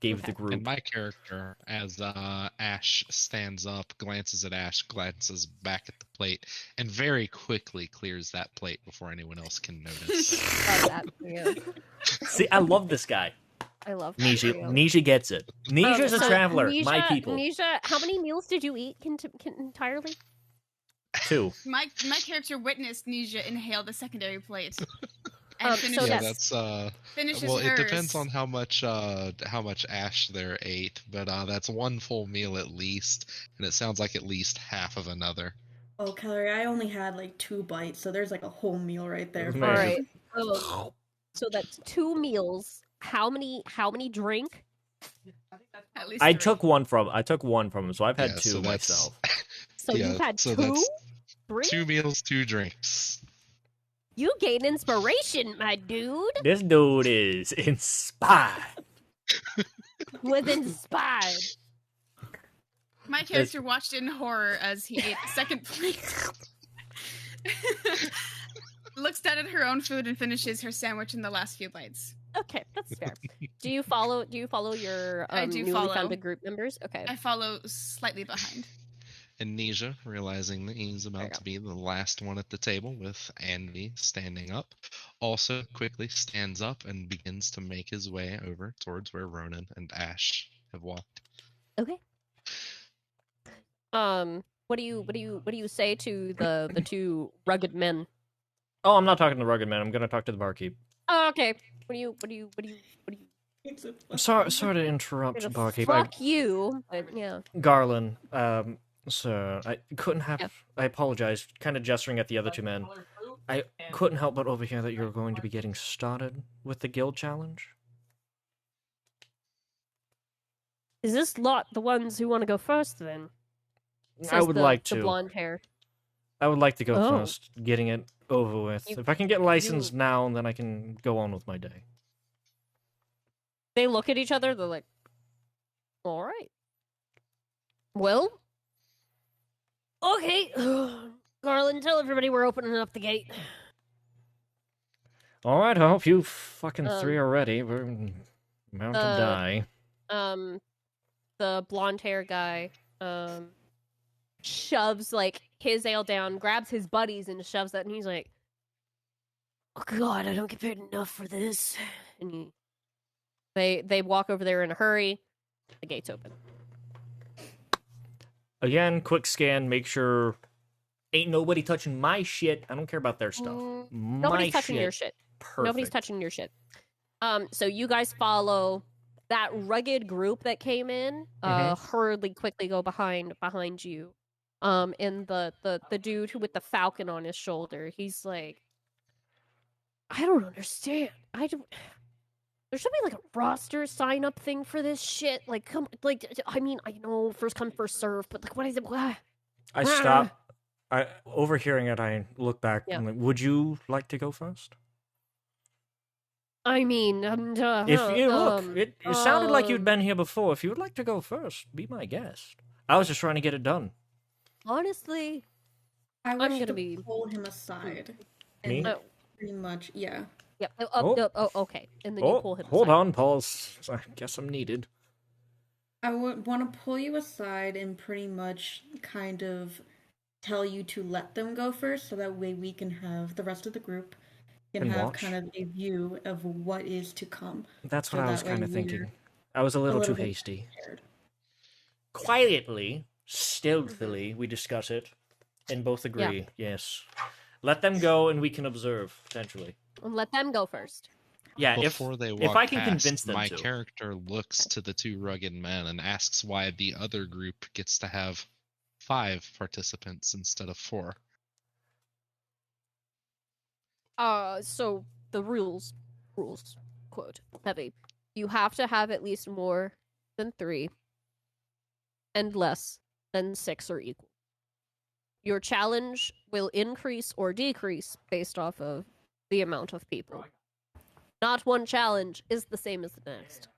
gave Okay. the group. And my character, as Ash stands up, glances at Ash, glances back at the plate, and very quickly clears that plate before anyone else can notice. Love that for you. See, I love this guy. I love that for Nisha, you. Nisha gets it. Nisha's a So, traveler. Nisha, my people. Nisha, how many meals did you eat entirely? 2. My character witnessed Nisha inhale the secondary plate. So And Yeah, that's- that's finishes well, hers. it depends on how much Ash there ate, but that's one full meal at least, and it sounds like at least half of another. Oh, Calorie, I only had like 2 bites, so there's like a whole meal right there. Man. All right. So that's 2 meals. How many drink? At least I three. took one from him, so I've had Yeah, 2 so that's- myself. So Yeah, you've had so 2? that's 3? 2 meals, 2 drinks. You gain inspiration, my dude. This dude is inspired. Was inspired. My character watched in horror as he ate the second plate. Looks down at her own food and finishes her sandwich in the last few bites. Okay, that's fair. Do you follow your I do newly follow. founded group members? Okay. I follow slightly behind. And Nisha, realizing that he's you about go. to be the last one at the table with Andy standing up, also quickly stands up and begins to make his way over towards where Ronan and Ash have walked. Okay. What do you say to the 2 rugged men? Oh, I'm not talking to the rugged man. I'm gonna talk to the barkeep. Oh, okay. What do you Sorry to interrupt, barkeep. fuck you? But yeah. Garland, sir, I couldn't have. Yeah. I apologize. Kind of gesturing at the other 2 men. I couldn't help but overhear that you're going to be getting started with the guild challenge. Is this lot the ones who want to go first then? I Says would the- like the to. blonde hair. I would like to go Oh. first, getting it over with. You- If I can get licensed you- now, then I can go on with my day. They look at each other. They're like, "All right. Well, okay." Garland, tell everybody we're opening up the gate. All right, I hope you fucking 3 Um, are ready. We're about to die. The blonde hair guy, shoves like his ale down, grabs his buddies and shoves that, and he's like, "Oh God, I don't get paid enough for this." And they walk over there in a hurry. The gate's open. Again, quick scan, make sure ain't nobody touching my shit. I don't care about their stuff. Nobody's touching your shit. Perfect. Nobody's touching your shit. So you guys follow that rugged group that came in. Hurriedly, quickly go behind you. And the dude with the falcon on his shoulder, he's like, "I don't understand. There should be like a roster sign up thing for this shit. Like, come, like, I mean, I know first come first serve, but like, what is it? I stop. Overhearing it, I look back. Yeah. I'm like, would you like to go first? I mean, If you look, it sounded like you'd been here before. If you would like to go first, be my guest. I was just trying to get it done. honestly, I I'm wish gonna to be- pull him aside. Me? And pretty much, yeah. yeah. Oh. Okay. And then you pull him. hold aside. on, pause. I guess I'm needed. I would want to pull you aside and pretty much kind of tell you to let them go first, so that way we can have the rest of the group can And have watch? kind of a view of what is to come. That's So what I was that way kind of we're thinking. I was a little too bit hasty. prepared. Quietly, stealthily, we discuss it, and both agree. Yes, let them go, and we can observe potentially. And let them go first. Yeah, Before they walk if I can past, convince them my to. character looks to the 2 rugged men and asks why the other group gets to have 5 participants instead of 4. So the rules, quote, heavy. You have to have at least more than 3 and less than 6 or equal. Your challenge will increase or decrease based off of the amount of people. Not one challenge is the same as the next.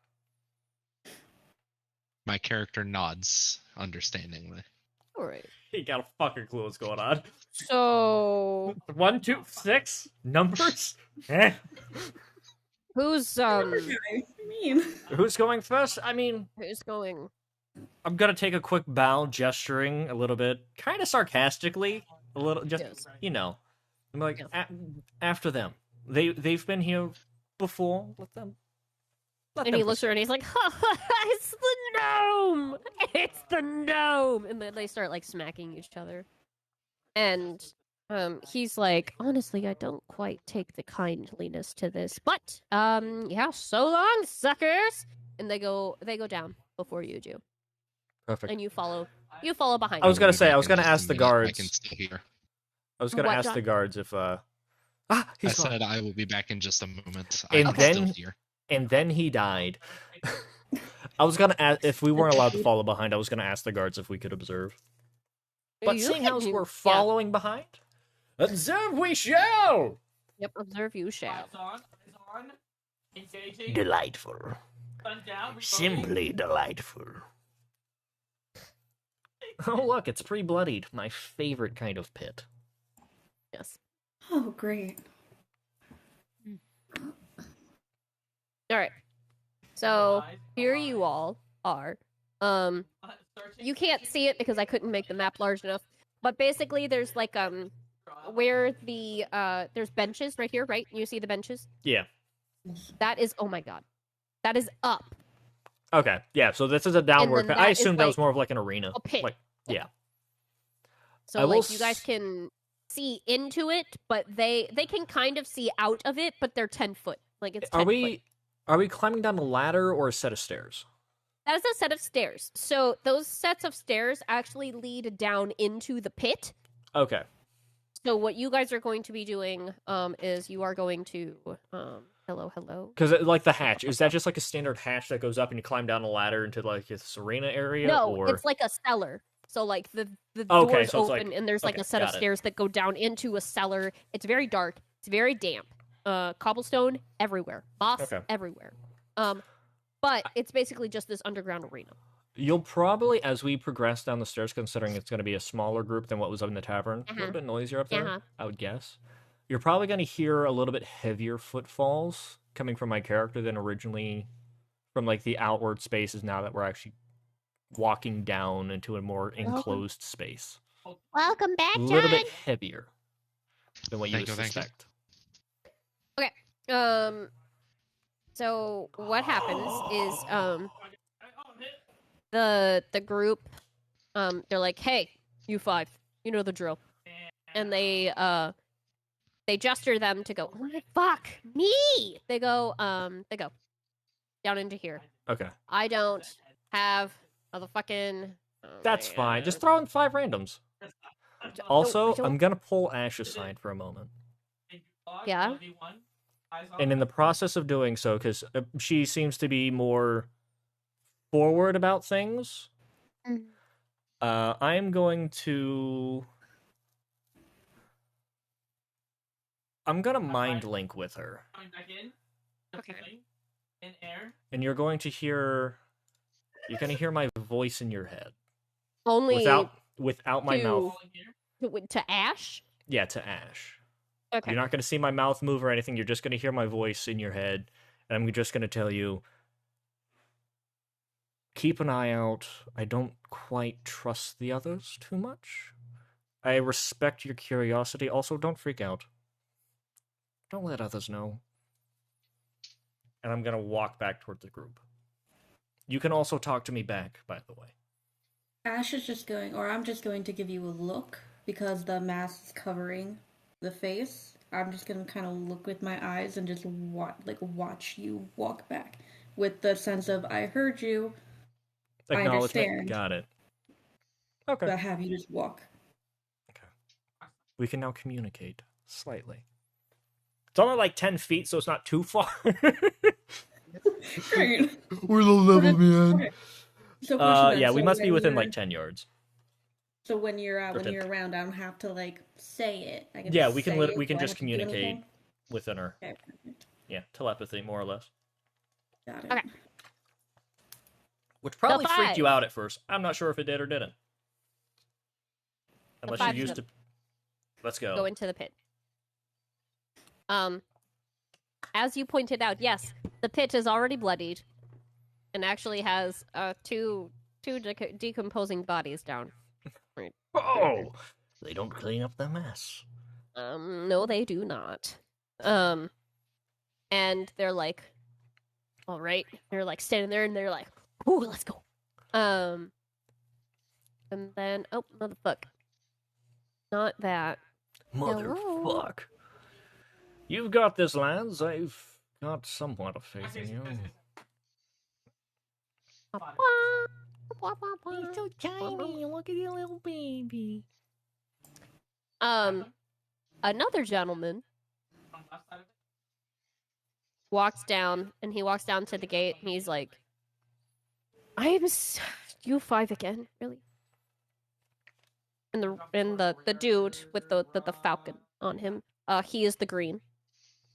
My character nods understandingly. All right. He got a fucking clue what's going on. So 1, 2, 6 numbers. Eh? Who's What do you mean? Who's going first? I mean, who's going? I'm gonna take a quick bow, gesturing a little bit, kind of sarcastically, a little, just Yes. I'm like, Yeah. after them. They've been here before. Let them. And he looks around and he's like, it's the gnome! It's the gnome! And then they start like smacking each other. And he's like, honestly, I don't quite take the kindliness to this. But yeah, so long, suckers! And they go down before you do. Perfect. And you follow behind I was them. gonna say, I Back was in gonna just a ask the minute. I guards. can still hear. I was gonna What, ask John? the guards if I he's gone. said I will be back in just a moment. And I'm then- still here. And then he died. I was gonna ask if we weren't allowed to follow behind. I was gonna ask the guards if we could observe. But You seeing can- how we're yeah. following behind, observe we shall. Yep, observe you shall. Eyes on. Engaging. Delightful, Sun down. Reloading. simply delightful. Oh look, it's pre-bloodied. My favorite kind of pit. Yes. Oh, great. Alright. So here you all are. Searching. You can't see it because I couldn't make the map large enough. But basically there's like where the there's benches right here, right? You see the benches? Yeah. That is, oh my god. That is up Okay. Yeah. So this is a downward then pit. I that is, assumed that was like, more of like an arena. a pit. Like, yeah. So I will like you guys can see into it, but they can kind of see out of it, but they're 10 foot. Like it's 10 foot. Are we climbing down a ladder or a set of stairs? That is a set of stairs. So those sets of stairs actually lead down into the pit. Okay. So what you guys are going to be doing is you are going to hello. Because like the hatch, is that just like a standard hatch that goes up and you climb down a ladder into like this arena area? No, or... it's like a cellar. So like the Okay, doors so it's open like- and there's like okay, a set of got it. stairs that go down into a cellar. It's very dark. It's very damp. Cobblestone everywhere. Moss Okay. everywhere. But it's basically just this underground arena. You'll probably, as we progress down the stairs, considering it's going to be a smaller group than what was up in the tavern, a little bit noisier up there, Uh-huh. I would guess. You're probably going to hear a little bit heavier footfalls coming from my character than originally from like the outward spaces now that we're actually walking down into a more enclosed space. Welcome back, A little bit heavier than what you Thank would you, thank you. suspect. So what happens is the group they're like, "Hey, you five, you know the drill." And they gesture them to go, "Oh, fuck me." They go down into here. Okay. I don't have the fucking That's fine. Just throw in 5 randoms. Also, I don't- I'm going to pull Ash aside for a moment. Yeah? And in the process of doing so, because she seems to be more forward about things, Mhm. I'm going to mind link with her, Okay. In air. and you're going to hear my voice in your head Only without my to- mouth. to Ash. Yeah, to Ash. Okay. You're not going to see my mouth move or anything. You're just going to hear my voice in your head. And I'm just going to tell you, keep an eye out. I don't quite trust the others too much. I respect your curiosity. Also, don't freak out. Don't let others know. And I'm going to walk back towards the group. You can also talk to me back, by the way. Ash is just going, or I'm just going to give you a look because the mask is covering the face. I'm just gonna kind of look with my eyes and just watch you walk back with the sense of I heard you, I understand. Got it. Okay. but have you just walk. We can now communicate slightly. It's only like 10 feet, so it's not too far. Great. We're the level, man. Okay. So question then, Yeah, we so must be when within you're- like 10 yards. So when you're Within- around, I don't have to like say it. I can Yeah, just we can say it, we can do I just have to do anything? communicate within her. Okay, perfect. Yeah, telepathy, more or less. Got it. Okay. Which probably freaked five. you out at first. I'm not sure if it did or didn't. Unless you five used of to. Let's go. Go into the pit. as you pointed out, yes, the pit is already bloodied, and actually has two decomposing bodies down. Right. Oh, they don't clean up the mess. No, they do not. And they're like, all right. They're like standing there, and they're like, "Ooh, let's go." And then, oh, motherfuck, not that. Motherfuck. You've got this, lads. I've got somewhat of faith in you. He's so tiny. Look at your little baby. Another gentleman walks down, and he walks down to the gate, and he's like, you 5 again, really? And the dude with the falcon on him, he is the green.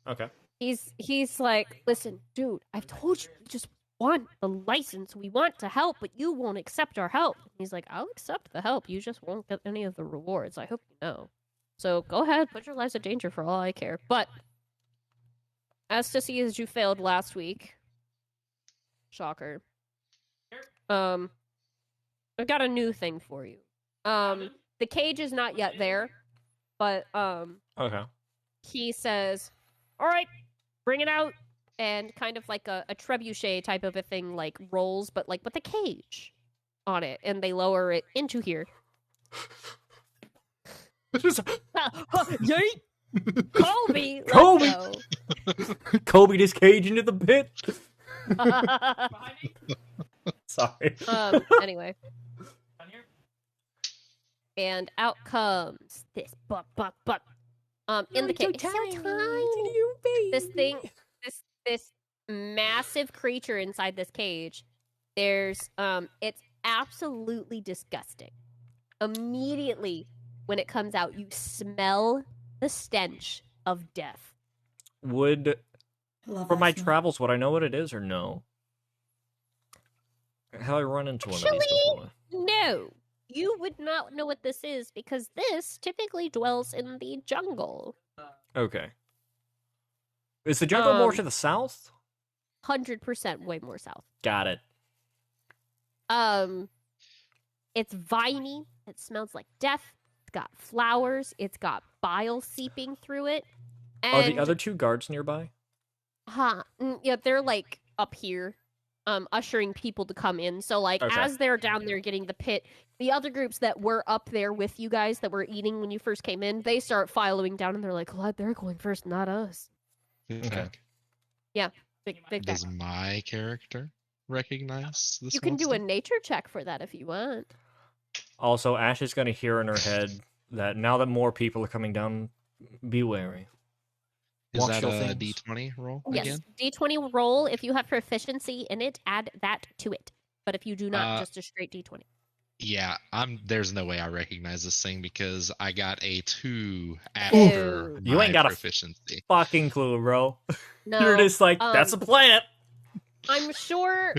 Okay. He's like, listen, dude, I've told you, we just want the license. We want to help, but you won't accept our help. He's like, I'll accept the help. You just won't get any of the rewards. I hope you know. So go ahead, put your lives in danger for all I care. But as to see as you failed last week, shocker. I've got a new thing for you. The cage is not yet there, but Okay. he says, all right, bring it out. And kind of like a trebuchet type of a thing, like rolls, but like with a cage on it. And they lower it into here. Yeet! Colby! Colby! Let's go. Kobe this cage into the pit. Sorry. Anyway. And out comes this buck. In the cage. So tiny. This thing, this massive creature inside this cage. There's it's absolutely disgusting. Immediately when it comes out, you smell the stench of death. Would Love for that my smell. travels, would I know what it is or no? Have I run into one of these before? No, you would not know what this is because this typically dwells in the jungle. Okay. Is the jungle more Um, to the south? 100% way more south. Got it. It's viney. It smells like death. It's got flowers. It's got bile seeping through it. And, Are the other two guards nearby? yeah, they're like up here, ushering people to come in. So like Okay. as they're down there getting the pit, the other groups that were up there with you guys that were eating when you first came in, they start following down, and they're like, "Glad they're going first, not us." Okay. Big Does fact. my character recognize this You can do a monster? nature check for that if you want. Also, Ash is going to hear in her head that now that more people are coming down, be wary. Is Watch that your a things. D20 roll Yes, again? D20 roll. If you have proficiency in it, add that to it. But if you do not, Uh, just a straight D20. Yeah, there's no way I recognize this thing because I got a 2 Ew. after You my ain't got a proficiency. Fucking clue, bro. No, You're just like, that's a plant. I'm sure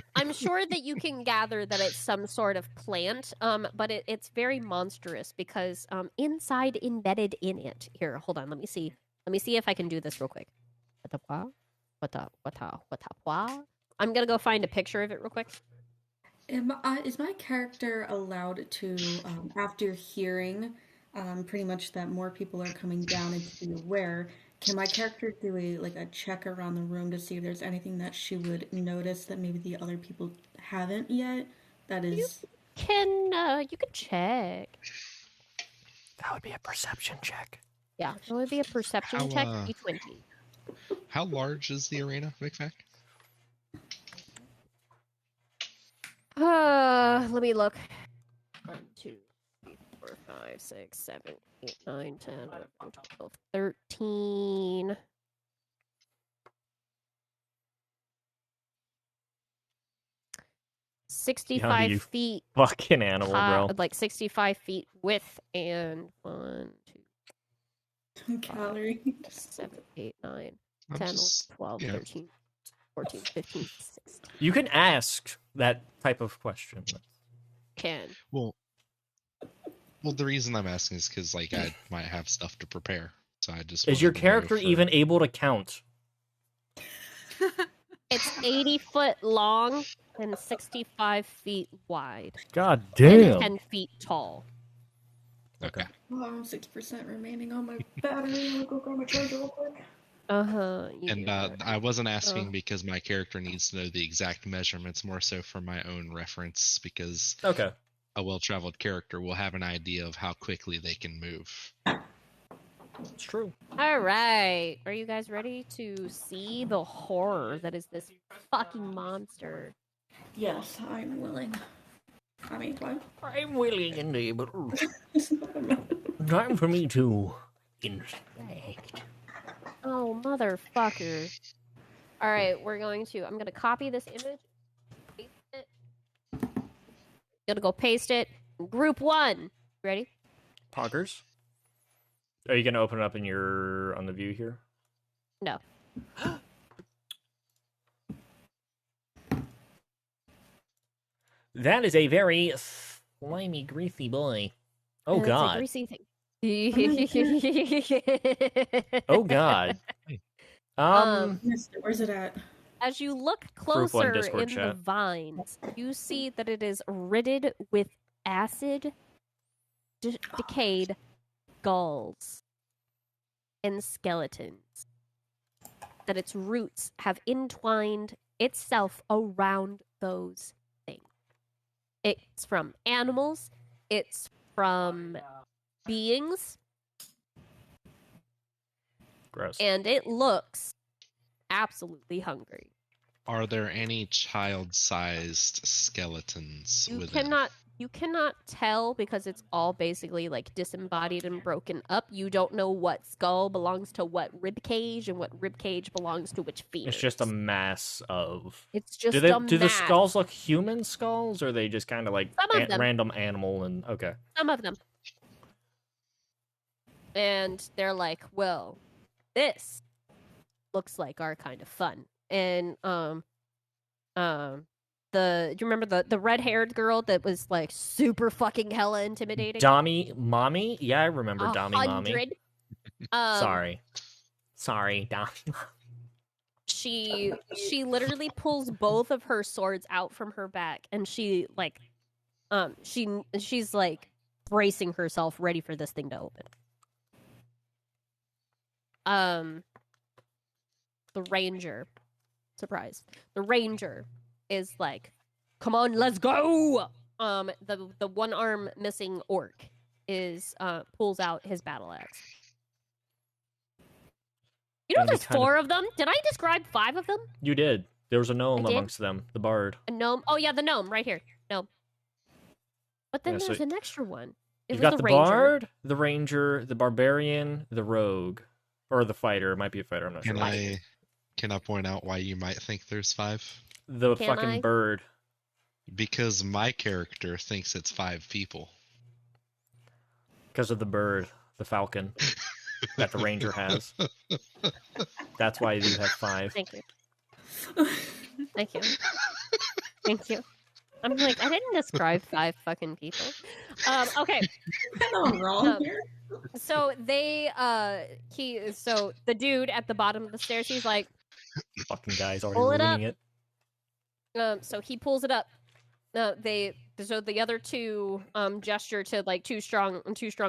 that you can gather that it's some sort of plant. But it's very monstrous because inside embedded in it. Here, hold on. Let me see if I can do this real quick. I'm gonna go find a picture of it real quick. Is my character allowed to, after hearing pretty much that more people are coming down and to be aware, can my character do a check around the room to see if there's anything that she would notice that maybe the other people haven't yet? That is, You can check. That would be a perception check. Yeah, it would be a perception How, check. D20. How large is the arena, Vic? Let me look. 1, 2, 3, 4, 5, 6, 7, 8, 9, 10, 11, 12, 13. you 65 feet, Fucking animal, bro. like 65 feet width, and 1, 2, calorie. 7, 8, 9, I'm 10, just- 12, yeah. 13, 14, 15, 16. You can ask that type of question. Can. Well, the reason I'm asking is because I might have stuff to prepare. So I just Is your wanted to know character for- even able to count? It's 80 foot long and 65 feet wide God and damn. 10 feet tall. Okay. Oh, 6% remaining on my battery. I'll go grab my charger real quick. And I wasn't asking because my character needs to know the exact measurements, more so for my own reference, because Okay. a well-traveled character will have an idea of how quickly they can move. It's true. All right. Are you guys ready to see the horror that is this fucking monster? Yes, I'm willing. I mean, what? I'm willing and able. Time for me to inspect. Oh, motherfucker. All right, I'm going to copy this image, paste it. Gonna go paste it. Group 1. Ready? Poggers? Are you gonna open it up on the view here? No. That is a very slimy, greasy boy. Oh It's a god. greasy thing. Oh god. Mister, where's it at? As you look Group 1 closer Discord in the chat. vines, you see that it is riddled with acid, decayed skulls, and skeletons. That its roots have entwined itself around those things. It's from animals, it's from beings, Gross. and it looks absolutely hungry. Are there any child-sized skeletons within? You cannot tell because it's all basically like disembodied and broken up. You don't know what skull belongs to what rib cage and what rib cage belongs to which femur. It's just a mass of. It's just Do the mass. skulls look human skulls, or are they just kind of like Some of them. random animal? And okay. Some of them. And they're like, well, this looks like our kind of fun. And do you remember the red-haired girl that was like super fucking hella intimidating? Dami Mommy? Yeah, I remember Dami Mommy. 100. Sorry, Dami. She literally pulls both of her swords out from her back, and she's like bracing herself, ready for this thing to open. The ranger, surprise. The ranger is like, "Come on, let's go!" The one arm missing orc pulls out his battle axe. You know, Gonna be there's kinda- 4 of them. Did I describe 5 of them? You did. There was a gnome I did? amongst them. The bard. A gnome. Oh yeah, the gnome right here. Gnome. But then Yeah, so there's an extra one. It You've was got the ranger. bard, the ranger, the barbarian, the rogue, or the fighter. It might be a fighter. I'm not Can sure. can I point out why you might think there's 5? The Can fucking I? bird. Because my character thinks it's 5 people. Because of the bird, the falcon, that the ranger has. That's why you have 5. Thank you. Thank you. Thank you. I'm like, I didn't describe 5 fucking people. Okay. I know I'm wrong Um, here. So so the dude at the bottom of the stairs, he's like, Fucking guy's already Pull it ruining it. so he pulls it up. So the other two gesture to like two strong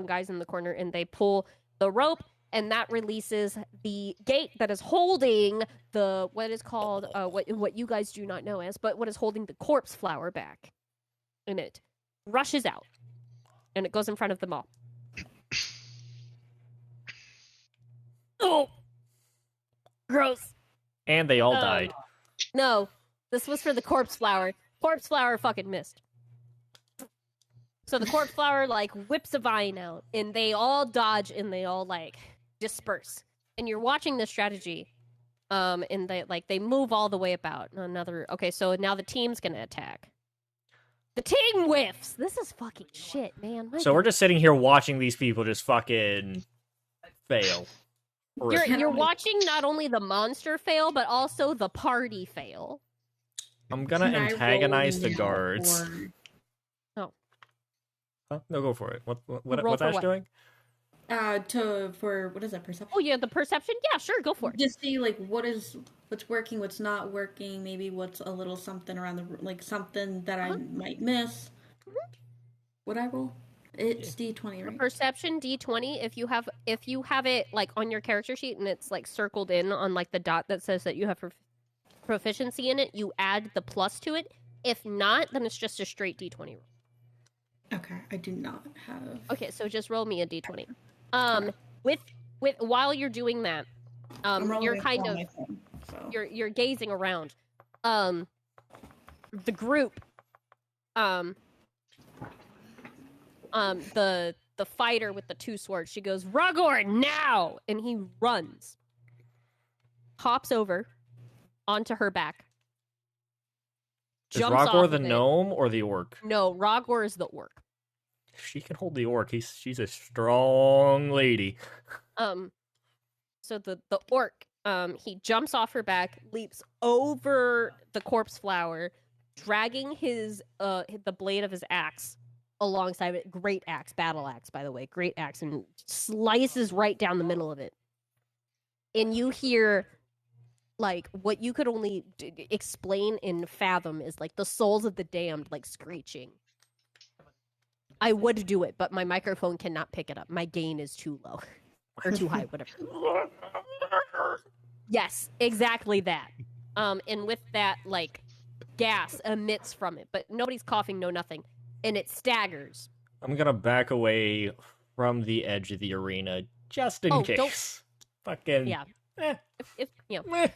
guys in the corner, and they pull the rope, and that releases the gate that is holding the what is called what you guys do not know as, but what is holding the corpse flower back, and it rushes out, and it goes in front of them all. Oh, gross. And they all died. No, this was for the corpse flower. Corpse flower fucking missed. So the corpse flower like whips a vine out, and they all dodge and they all like disperse. And you're watching this strategy, and they move all the way about. Okay, so now the team's gonna attack. The team whiffs. This is fucking shit, man. My So we're God. just sitting here watching these people just fucking fail. You're watching not only the monster fail, but also the party fail. I'm gonna Can I roll antagonize the now, guards. or- Huh? No, go for it. Roll What's for Ash what? doing? For what is that, perception? Oh, yeah, the perception? Yeah, sure, go for it. Just see like what's working, what's not working, maybe what's a little something around like something that I might miss. Would I roll? It's D20, A right? perception D20, if you have it like on your character sheet and it's like circled in on like the dot that says that you have proficiency in it, you add the plus to it. If not, then it's just a straight D20 roll. Okay, I do not have. Okay, so just roll me a D20. With while you're doing that, I'm rolling you're it kind on of my phone, so. you're gazing around. The group, the fighter with the two swords, she goes, "Rogor, now!" And he runs, hops over onto her back. Is Jumps Rogor off the of it. gnome or the orc? No, Rogor is the orc. She can hold the orc. She's a strong lady. So the orc, he jumps off her back, leaps over the corpse flower, dragging his the blade of his axe alongside it. Great axe, battle axe, by the way, great axe, and slices right down the middle of it. And you hear like what you could only explain and fathom is like the souls of the damned like screeching. I would do it, but my microphone cannot pick it up. My gain is too low. Or too high, whatever. Yes, exactly that. And with that, like, gas emits from it, but nobody's coughing, no nothing. And it staggers. I'm gonna back away from the edge of the arena just in case. Don't... Fucking Yeah. If you know. meh.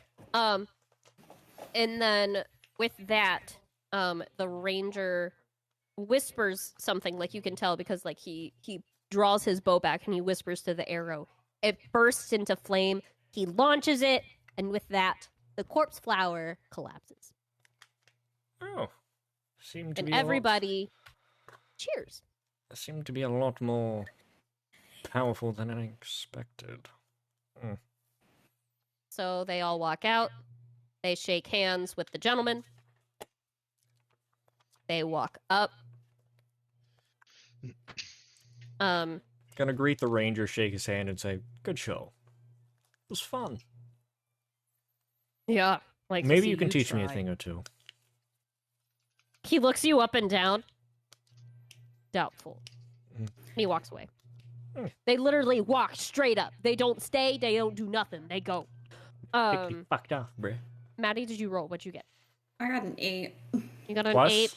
And then with that, the ranger whispers something, like you can tell because like he draws his bow back and he whispers to the arrow. It bursts into flame. He launches it, and with that, the corpse flower collapses. Oh, seemed to And be everybody cheers. seemed to be a lot more powerful than I expected. So they all walk out. They shake hands with the gentleman. They walk up. Gonna greet the ranger, shake his hand, and say, "Good show. It was fun. Yeah. Like Maybe you can teach me a thing or two." He looks you up and down. Doubtful. Mm. He walks away. Mm. They literally walk straight up. They don't stay. They don't do nothing. They go. Pick me fucked off, bruh. Maddie, did you roll? What'd you get? I got an 8. You got an Plus? 8.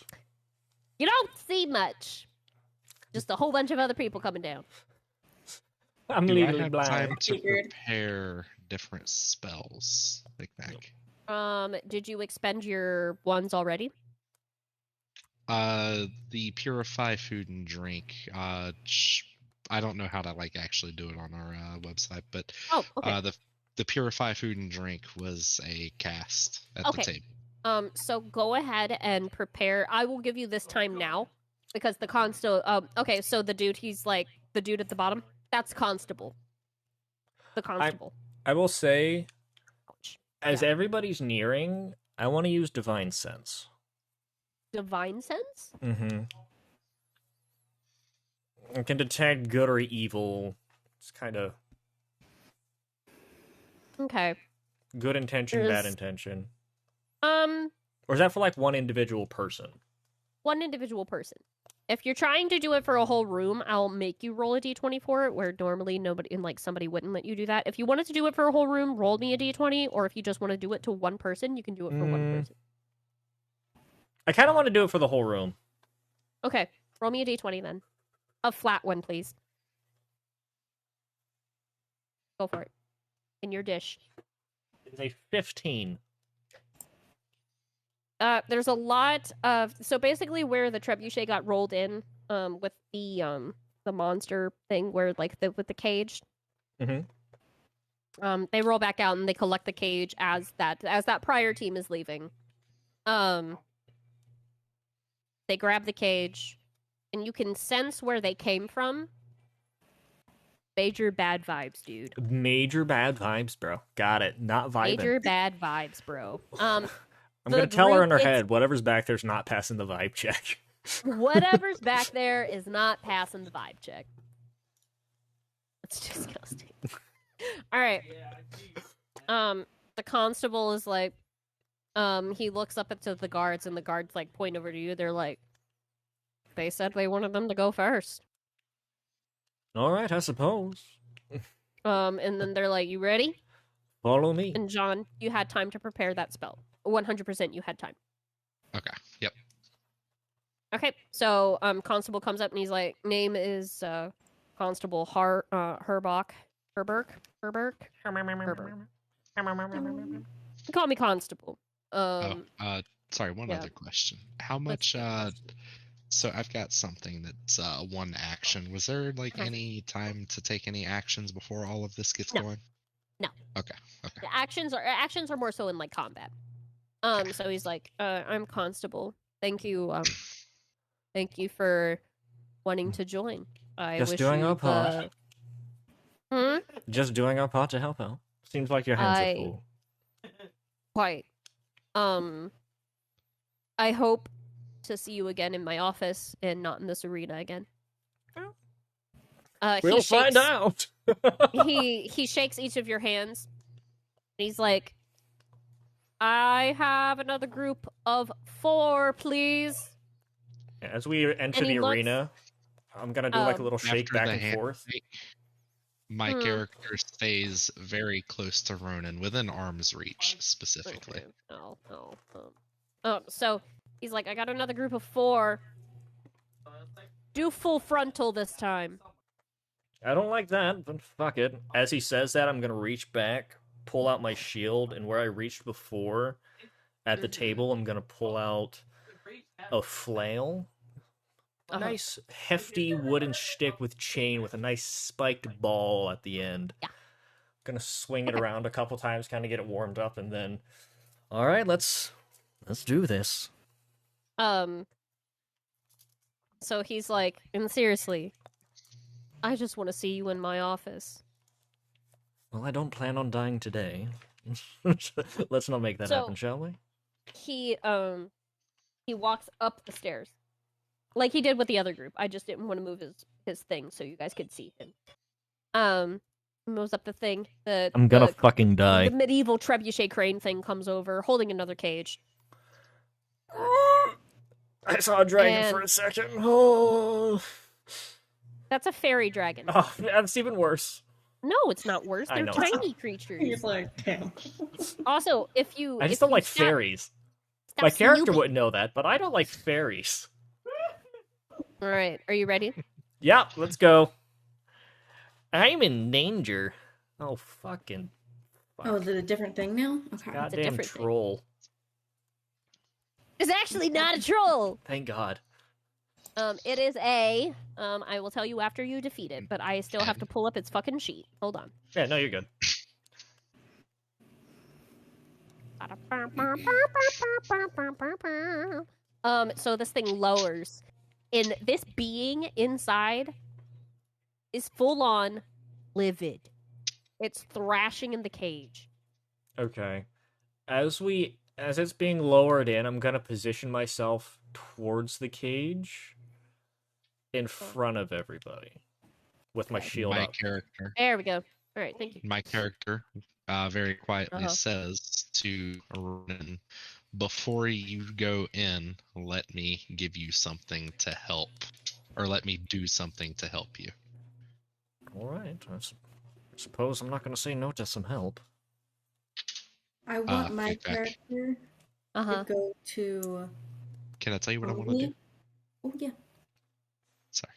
You don't see much. Just a whole bunch of other people coming down. I'm Do I legally have blind. time to Figured. prepare different spells? Like that. Did you expend your ones already? The purify food and drink. I don't know how to like actually do it on our website, but Oh, okay. the purify food and drink was a cast at Okay. the table. So go ahead and prepare. I will give you this time now because the constable. Okay, so the dude, he's like the dude at the bottom. That's constable. The constable. I will say, Ouch. as Yeah. everybody's nearing, I want to use Divine Sense. Divine sense. Mm-hmm. I can detect good or evil. It's kind of Okay. good intention, bad There's- intention. Or is that for like one individual person? One individual person. If you're trying to do it for a whole room, I'll make you roll a d20 for it, where normally nobody, and like somebody wouldn't let you do that. If you wanted to do it for a whole room, roll me a d20, or if you just want to do it to one person, you can do it for one person. I kind of want to do it for the whole room. Okay, roll me a d20 then. A flat one, please. Go for it. In your dish. It's a 15. There's a lot of, so basically where the trebuchet got rolled in, with the monster thing, where like with the cage. Mm-hmm. They roll back out and they collect the cage as that prior team is leaving. They grab the cage, and you can sense where they came from. Major bad vibes, dude. Major bad vibes, bro. Got it. Not vibing. Major bad vibes, bro. I'm the gonna tell her in her group, head, whatever's back there's not passing the vibe check. Whatever's back there is not passing the vibe check. That's disgusting. All right. The constable is like, he looks up into the guards, and the guards like point over to you. They're like, they said they wanted them to go first. All right, I suppose. And then they're like, you ready? Follow me. And John, you had time to prepare that spell. 100% you had time. Okay. Yep. Okay, so constable comes up and he's like, name is Constable Herberg. Call me Constable. Sorry, one yeah. other question. How Let's much so I've got something that's one action. Was there like Uh-huh. any time to take any actions before all of this gets No. going? No. Okay. Okay. The actions are more so in like combat. So he's like, I'm Constable. Thank you for wanting to join. I Just wish doing you our part. Just doing our part to help out. Seems like your hands are full. Quite. I hope to see you again in my office and not in this arena again. We'll find out. he shakes each of your hands. He's like, I have another group of 4, please. As we enter And the he looks- arena, I'm gonna do like a little shake After back the and forth. handshake, my character stays very close to Ronan, within arm's reach specifically. Okay. So he's like, I got another group of 4. Do full frontal this time. I don't like that, but fuck it. As he says that, I'm gonna reach back, pull out my shield, and where I reached before, at the table, I'm gonna pull out a flail. A nice, hefty wooden stick with chain with a nice spiked ball at the end. Yeah. Gonna swing it around a couple times, kind of get it warmed up, and then... Alright, let's do this. So he's like, and seriously, I just want to see you in my office. Well, I don't plan on dying today. Let's not make that happen, shall we? He walks up the stairs. Like he did with the other group. I just didn't want to move his thing so you guys could see him. Moves up the thing. I'm gonna fucking die. The medieval trebuchet crane thing comes over, holding another cage. I saw a dragon for a second. Oh. That's a fairy dragon. Oh, that's even worse. No, it's not worse. I They're know. tiny creatures. He's like, damn. Also, if you... I just don't like fairies. My character wouldn't know that, but I don't like fairies. Alright, are you ready? Yeah, let's go. I'm in danger. Oh, fucking... Fuck. Oh, is it a different thing now? Okay. Goddamn different thing. troll. It's actually not a troll! Thank God. It is a... I will tell you after you defeat it, but I still have to pull up its fucking sheet. Hold on. Yeah, no, you're good. So this thing lowers. And this being inside is full on livid. It's thrashing in the cage. Okay. As it's being lowered in, I'm gonna position myself towards the cage in front of everybody with my shield My up. character. There we go. All right, thank you. My character very quietly says to Ronan, before you go in, let me give you something to help, or let me do something to help you. All right. I suppose I'm not going to say no to some help. I want my feedback. character to go to... Can I tell you what I want to do? Oh, yeah. Sorry.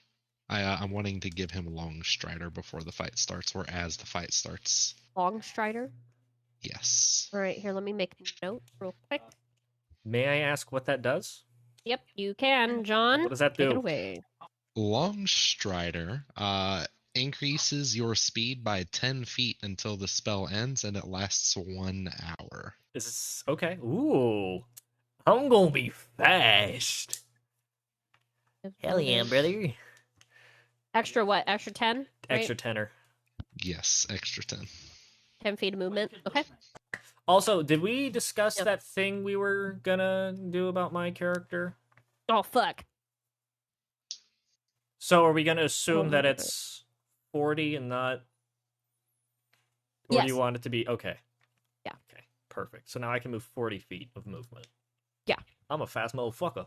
I'm wanting to give him Long Strider before the fight starts, or as the fight starts. Long Strider? Yes. All right, here, let me make a note real quick. May I ask what that does? Yep, you can, John. What does that Take do? it away. Long Strider increases your speed by 10 feet until the spell ends, and it lasts 1 hour. Is this okay? Ooh, I'm gonna be fast. Hell yeah, brother. Extra what? Extra 10? Extra tenor. Yes, extra 10. 10 feet of movement. Okay. Also, did we discuss that thing we were gonna do about my character? Oh, fuck. So are we gonna assume that it's 40 and not... Or do you Yes. want it to be... Okay. Yeah. Okay, perfect. So now I can move 40 feet of movement. Yeah. I'm a fast motherfucker.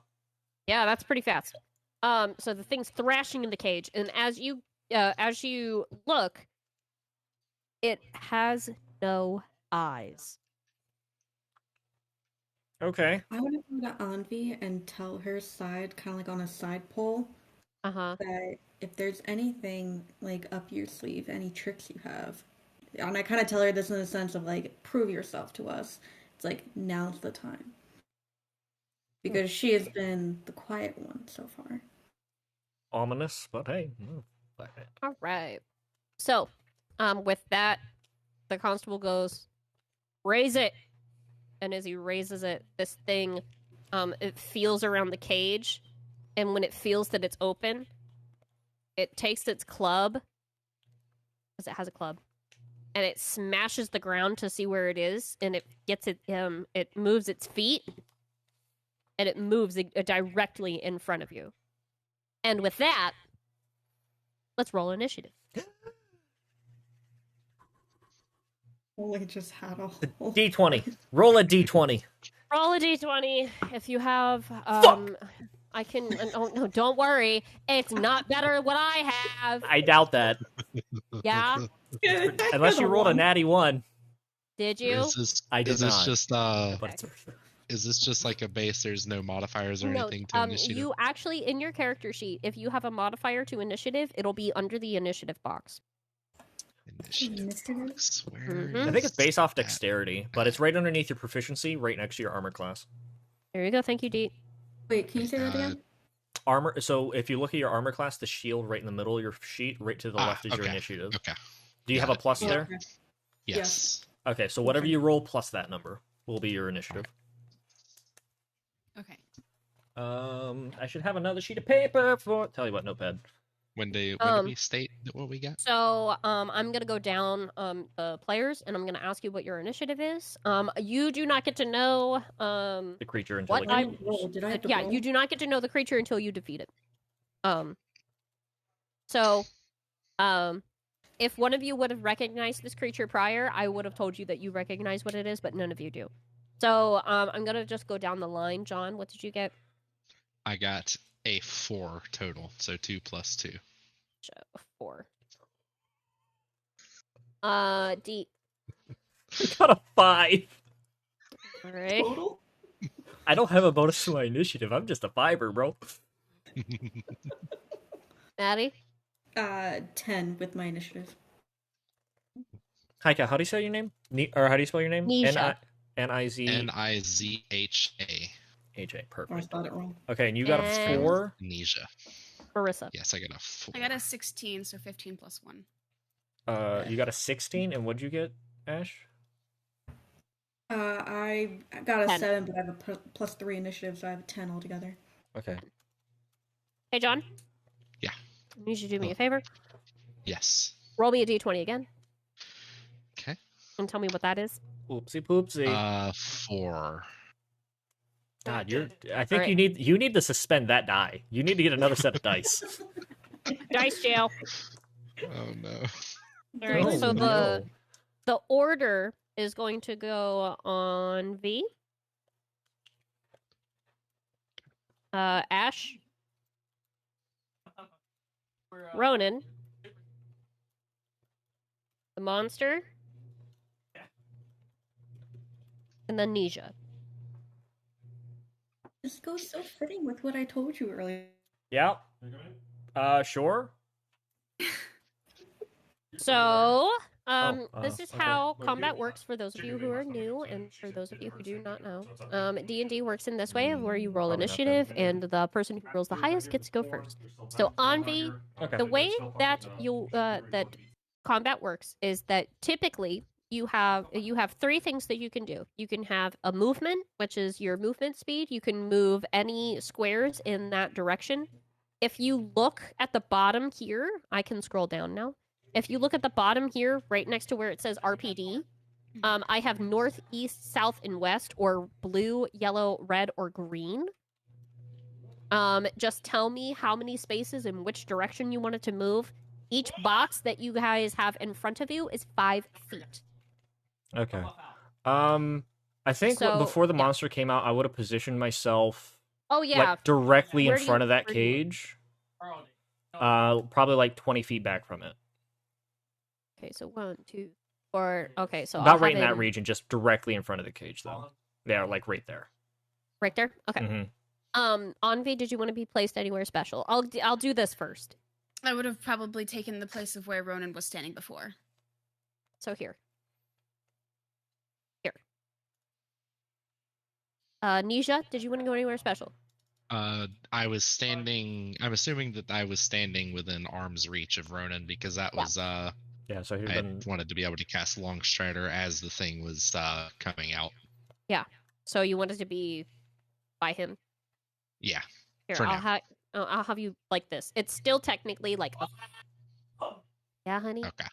Yeah, that's pretty fast. So the thing's thrashing in the cage, and as you look, it has no eyes. Okay. I want to go to Anvi and tell her side, kind of like on a side pole, Uh-huh. that if there's anything like up your sleeve, any tricks you have, and I kind of tell her this in the sense of like, prove yourself to us. It's like, now's the time. Because she has been the quiet one so far. Ominous, but hey. Fuck it. All right. So, with that, the constable goes, raise it. And as he raises it, this thing, it feels around the cage. And when it feels that it's open, it takes its club, because it has a club, and it smashes the ground to see where it is. And it gets it moves its feet, and it moves directly in front of you. And with that, let's roll initiative. Only just had a whole... D20. Roll a D20. Roll a d20 if you have. I can. Oh no! Don't worry. It's not better than what I have. I doubt that. Yeah. Unless you rolled a natty 1. Did you? I did is this not. just But Okay. it's... is this just like a base? There's no modifiers or No. anything to initiative. You actually in your character sheet, if you have a modifier to initiative, it'll be under the initiative box. Initiative box. Where Mhm. I think it's is based off that? dexterity, but it's right underneath your proficiency, right next to your armor class. There you go. Thank you, Deet. Wait, can you say that again? Armor. So if you look at your armor class, the shield right in the middle of your sheet, right to the left is your okay. initiative. Okay. Do you Got have a it. plus Yeah, there? okay. Yes. Okay, so whatever you roll plus that number will be your initiative. Okay. I should have another sheet of paper for. Tell you what, notepad. When did we state what we got? So I'm gonna go down the players, and I'm gonna ask you what your initiative is. You do not get to know The creature until What it I goes. didn't roll. Did I have to yeah, roll? you do not get to know the creature until you defeat it. So, if one of you would have recognized this creature prior, I would have told you that you recognize what it is, but none of you do. So, I'm gonna just go down the line. John, what did you get? I got a 4 total, so 2 plus 2. 4. D. I got a 5. All right. Total? I don't have a bonus to my initiative. I'm just a 5er, bro. Maddie. 10 with my initiative. Heike, how do you say your name? Or how do you spell your name? Nisha. N-I-Z... Nizha. H-A. Or I Perfect. spelled it wrong. Okay, and you got a And- 4. Nisha. Marissa. Yes, I got a 4. I got a 16, so 15 plus 1. You got a 16, and what'd you get, Ash? I got a 10. 7, but I have a plus 3 initiative, so I have a 10 altogether. Okay. Hey, John. Yeah. You should do me a favor. Yes. Roll me a d20 again, Okay. and tell me what that is. Oopsie poopsie. 4. God, I think Alright. you need to suspend that die. You need to get another set of dice. Dice jail. Oh no. All right. Oh, So no. the order is going to go on V. Ash, Ronan, the monster, and then Nisha. This goes so fitting with what I told you earlier. Yeah. Sure. So, Oh, this is okay. how combat works for those of you who are new, and for those of you who do not know. D&D works in this way, where you roll Probably not initiative, and the person who rolls the highest gets to go first. So, Anvi, Okay. the way that that combat works is that typically you have 3 things that you can do. You can have a movement, which is your movement speed. You can move any squares in that direction. If you look at the bottom here, I can scroll down now. If you look at the bottom here, right next to where it says RPD, I have north, east, south, and west, or blue, yellow, red, or green. Just tell me how many spaces in which direction you want it to move. Each box that you guys have in front of you is 5 feet. Okay. I think So, before the yeah. monster came out, I would have positioned myself Oh yeah. like directly in Where do front you- of that where do you- cage. Probably like 20 feet back from it. Okay, so 1, 2, 4. Okay, so I'll About right have in that him region, just directly in front of the cage, though. Yeah, like right there. right there. Okay. Mm-hmm. Envy, did you want to be placed anywhere special? I'll do this first. I would have probably taken the place of where Ronan was standing before. So here. Nisha, did you want to go anywhere special? I was standing. I'm assuming that I was standing within arm's reach of Ronan because that was Yeah, so he's I been. wanted to be able to cast Long Strider as the thing was coming out. So you wanted to be by him? Yeah. Here, For I'll now. I'll have you like this. It's still technically like a... Yeah, honey. Okay.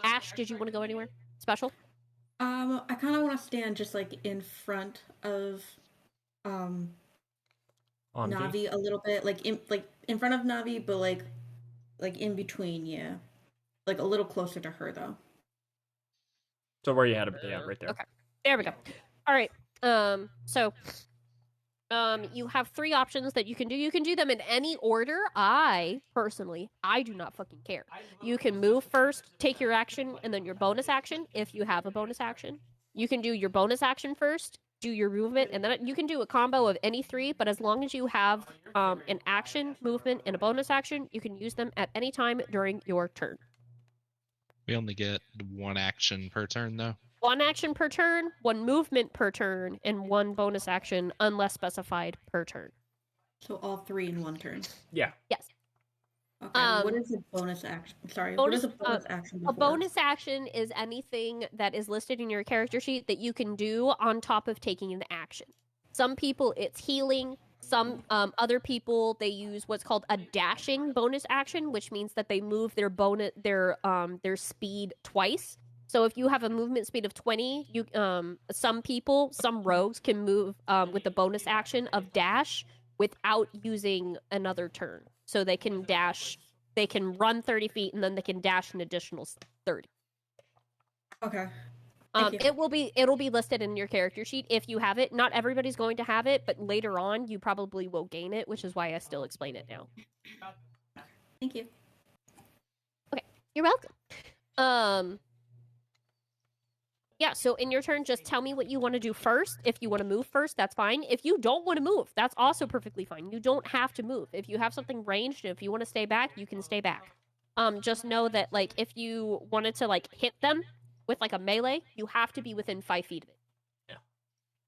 Ash, did you want to go anywhere special? I kind of want to stand just like in front of On Navi a little bit, like in front of Navi, but like in between, yeah, like a little closer to her though. So where you had it, yeah, right there. Okay. There we go. All right. So you have 3 options that you can do. You can do them in any order. I do not fucking care. You can move first, take your action, and then your bonus action if you have a bonus action. You can do your bonus action first, do your movement, and then you can do a combo of any 3, but as long as you have an action, movement, and a bonus action, you can use them at any time during your turn. We only get 1 action per turn, though. 1 action per turn, 1 movement per turn, and 1 bonus action, unless specified, per turn. So all 3 in 1 turn. Yeah. Yes. Okay. What is a bonus action? Sorry. What is a bonus action before? A bonus action is anything that is listed in your character sheet that you can do on top of taking an action. Some people, it's healing. Some other people, they use what's called a dashing bonus action, which means that they move their speed twice. So if you have a movement speed of 20, you some rogues can move with the bonus action of dash without using another turn. So they can dash, they can run 30 feet, and then they can dash an additional 30. Okay. Thank you. It'll be listed in your character sheet if you have it. Not everybody's going to have it, but later on you probably will gain it, which is why I still explain it now. Thank you. Okay, you're welcome. Yeah, so in your turn, just tell me what you want to do first. If you want to move first, that's fine. If you don't want to move, that's also perfectly fine. You don't have to move. If you have something ranged, and if you want to stay back, you can stay back. Just know that, like, if you wanted to, like, hit them with, like, a melee, you have to be within 5 feet of it.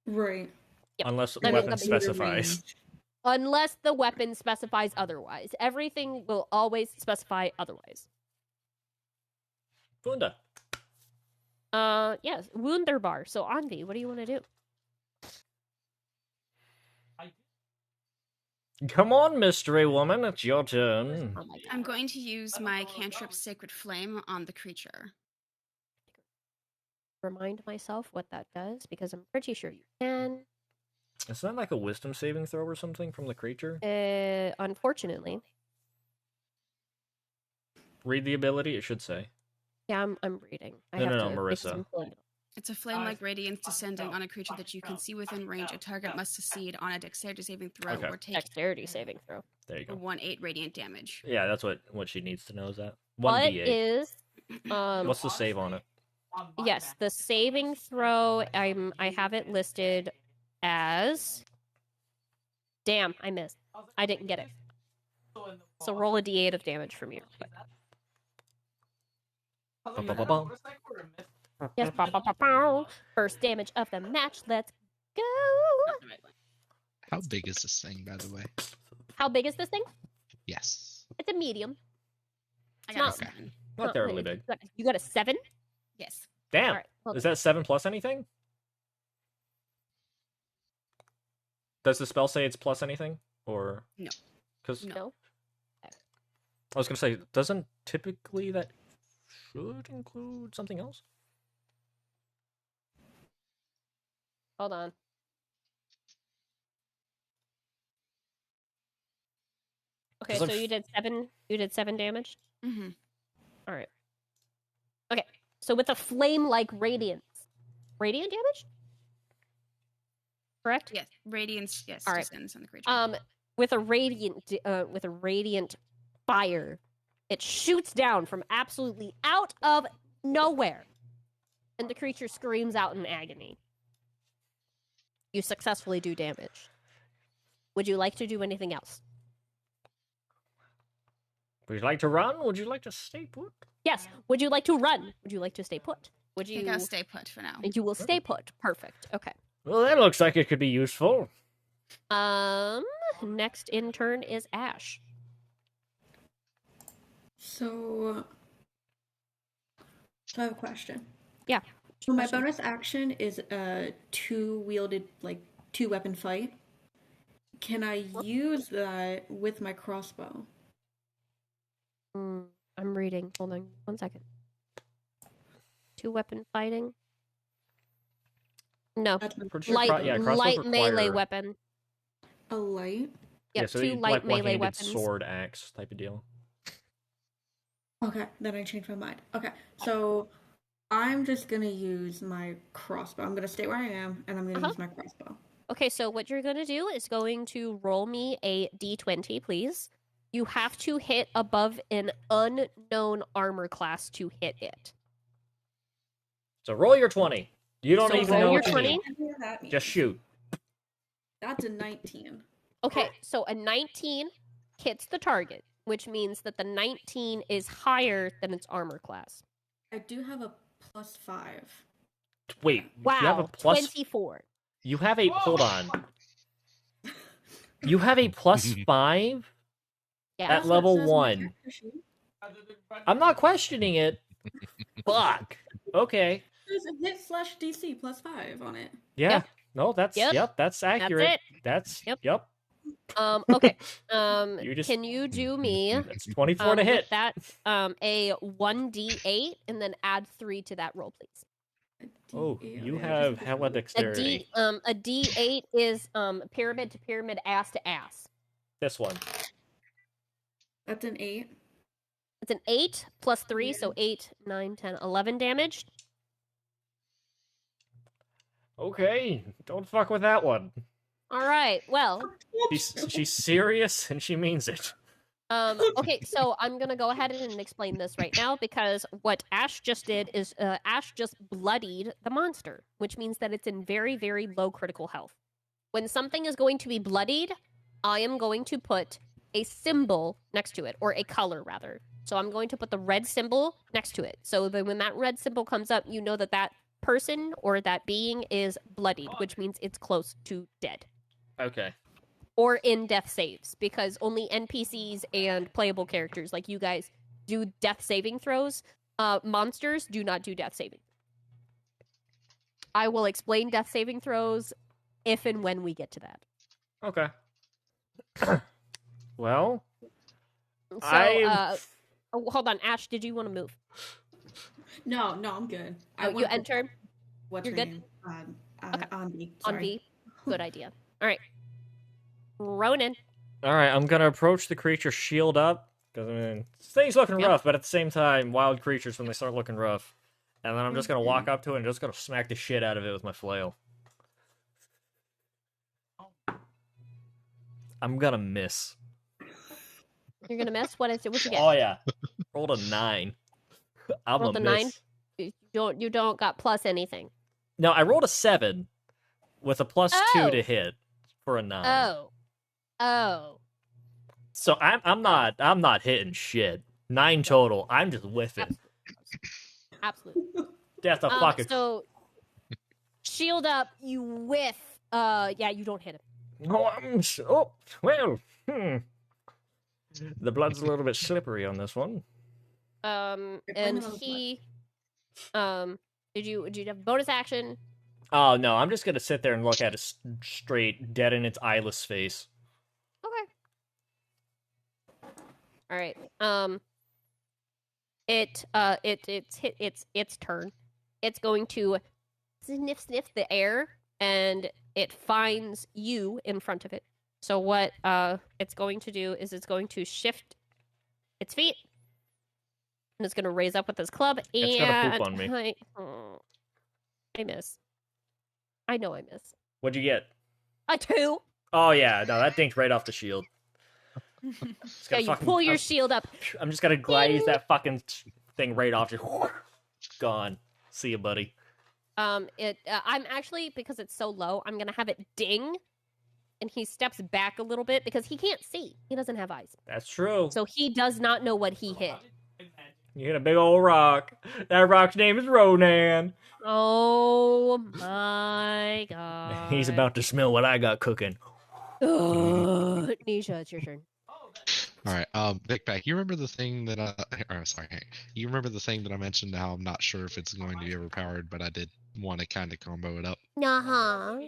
Right. Yep. Unless the I mean, weapon that's specifies. Unless the weapon specifies otherwise. Everything will always specify otherwise. Funda. Yes, Wunderbar. So, Anvi, what do you want to do? Come on, mystery woman, it's your turn. Oh my God. I'm going to use my cantrip Sacred Flame on the creature. Remind myself what that does, because I'm pretty sure you can. Is that like a wisdom saving throw or something from the creature? Unfortunately. Read the ability, it should say. Yeah, I'm reading. No, Marissa. It's a flame-like radiance descending on a creature that you can see within range. A target must succeed on a dexterity saving throw Okay. or take Dexterity saving throw. There you go. 1d8 radiant damage. Yeah, that's what she needs to know is that. What 1d8. is What's the save on it? yes, the saving throw, I have it listed as... Damn, I missed. I didn't get it. So roll a d8 of damage from you. Ba-ba-ba-ba. Yes, first damage of the match. Let's go. How big is this thing, by the way? How big is this thing? Yes. It's a medium. I It's got not- a 7. Not terribly big. You got a 7? Yes. Damn. All right. Hold Is that 7 plus anything? Does the spell say it's plus anything? Or No. Because No. I was gonna say, doesn't typically that should include something else? Hold on. Okay, 'Cause so I'm you did 7. You did 7 damage. Mm-hmm. All right. Okay, so with a flame-like radiance, radiant damage, correct? Yes, radiance. Yes, All right. descends on the creature. With a radiant fire, it shoots down from absolutely out of nowhere, and the creature screams out in agony. You successfully do damage. Would you like to do anything else? Would you like to run? Would you like to stay put? Yes. Would you like to run? Would you like to stay put? Would I think you? I'll stay put for now. You will stay put. Perfect. Okay. Well, that looks like it could be useful. Next in turn is Ash. So I have a question. Yeah. So my Question. bonus action is a two-wielded, like, two-weapon fight. Can I use that with my crossbow? I'm reading. Hold on 1 second. 2-weapon fighting? No. That's my Pretty sure Light, crossbows light melee require- weapon. a light. Yep, Yeah, so 2 you light like melee one-handed weapons. sword axe type of deal. Okay, then I changed my mind. Okay, so I'm just gonna use my crossbow. I'm gonna stay where I am, and I'm gonna use my crossbow. Okay, so what you're going to do is going to roll me a d20, please. You have to hit above an unknown armor class to hit it. So roll your 20. You don't So even roll know your what you 20? need. What does that mean? Just shoot. That's a 19. Okay, so a 19 hits the target, which means that the 19 is higher than its armor class. I do have a +5. Wait, Wow, you have a plus. 24. You have a. Hold on. You have a +5 Yeah. at That's what it level says on my 1. character sheet. I'm not questioning it. Fuck. Okay. There's a hit/DC +5 on it. Yeah. Yep. No, that's Yep. that's accurate. it. That's Yep. Okay. You just- Can you do me That's 24 to with hit. that a 1d8 and then add 3 to that roll, please. A Oh, D8, you okay, have just- hella dexterity. A d8 is pyramid to pyramid, ass to ass. This one. That's an 8. It's an 8 plus 3, Yeah. so 8, 9, 10, 11 damage. Okay, don't fuck with that one. All right. Well, She's serious and she means it. okay, so I'm gonna go ahead and explain this right now because what Ash just did is Ash just bloodied the monster, which means that it's in very, very low critical health. When something is going to be bloodied, I am going to put a symbol next to it, or a color rather. So I'm going to put the red symbol next to it. So that when that red symbol comes up, you know that that person or that being is bloodied, which means it's close to dead. Okay. Or in death saves, because only NPCs and playable characters like you guys do death saving throws. Monsters do not do death saving. I will explain death saving throws if and when we get to that. Okay. Well, So, hold on, Ash, did you want to move? No, I'm good. Oh, you enter What's you're her good? name? Okay. Andy. on Sorry. B. Good idea. All right. Ronan. all right, I'm gonna approach the creature shield up because I mean things looking Yep. rough, but at the same time, wild creatures when they start looking rough. And then I'm just gonna walk up to it and just gonna smack the shit out of it with my flail. I'm gonna miss. You're gonna miss. What is it? What you get? Oh yeah, rolled a 9. I'm Rolled a a miss. 9? You don't got plus anything. No, I rolled a 7 with a +2 Oh. to hit for a 9. Oh. So I'm not hitting shit. 9 total. I'm just whiffing. Absolutely. That's a fucking. So shield up, you whiff. Yeah, you don't hit him. Oh, well. The blood's a little bit slippery on this one. And blaming on the he did you have bonus action? Oh no, I'm just gonna sit there and look at it straight, dead in its eyeless face. Okay. All right. It's turn. It's going to sniff the air, and it finds you in front of it. So what it's going to do is it's going to shift its feet, and it's going to raise up with this club. It's and gonna poop on me. I miss. I know I miss. What'd you get? A 2. Oh yeah, no, that dinked right off the shield. Just Yeah, gonna you fucking- pull your shield up. I'm just gonna glaze that fucking thing right off. Just gone. See you, buddy. I'm actually, because it's so low, I'm gonna have it ding, and he steps back a little bit because he can't see. He doesn't have eyes, That's true. so he does not know what he hit. You hit a big old rock. That rock's name is Ronan. Oh my god! He's about to smell what I got cooking. Ugh. Nisha, it's your turn. All right, Big Pack, you remember the thing that sorry, Hank. You remember the thing that I mentioned? How I'm not sure if it's going to be overpowered, but I did want to kind of combo it up. Uh-huh.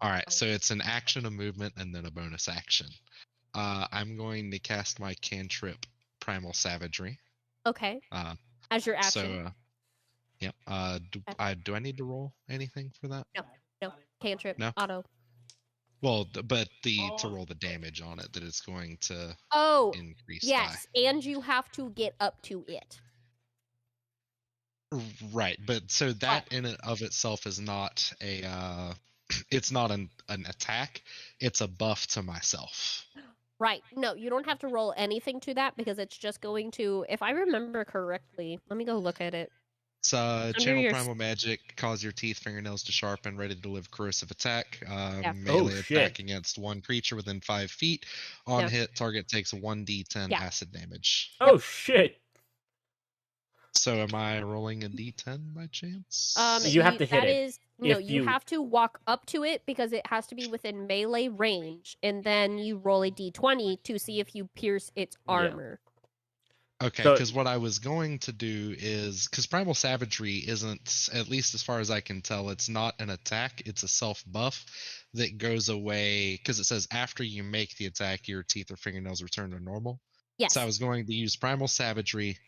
All right, so it's an action, a movement, and then a bonus action. I'm going to cast my cantrip, Primal Savagery. Okay. As your action. So, yep. Do I need to roll anything for that? No. Cantrip. No? Auto. Well, but to roll the damage on it that it's going to Oh, increase yes. And you have to get up to it. by. Right, but so that in and of itself is not a it's not an attack, it's a buff to myself. Right. No, you don't have to roll anything to that because it's just going to, if I remember correctly, let me go look at it. It's Under channel your primal magic, cause your teeth, fingernails to sharpen, ready to deliver corrosive attack. Yeah. Melee Oh, shit. attack against one creature within 5 feet. On Yeah. hit, target takes 1d10 Yeah. acid damage. Oh shit! So am I rolling a d10 by chance? You have to hit that it. is no, If you you- have to walk up to it because it has to be within melee range, and then you roll a d20 to see if you pierce its Yeah. armor. Okay, So- because what I was going to do is because Primal Savagery isn't, at least as far as I can tell, it's not an attack, it's a self buff that goes away because it says after you make the attack, your teeth or fingernails return to normal. Yes. So I was going to use Primal Savagery,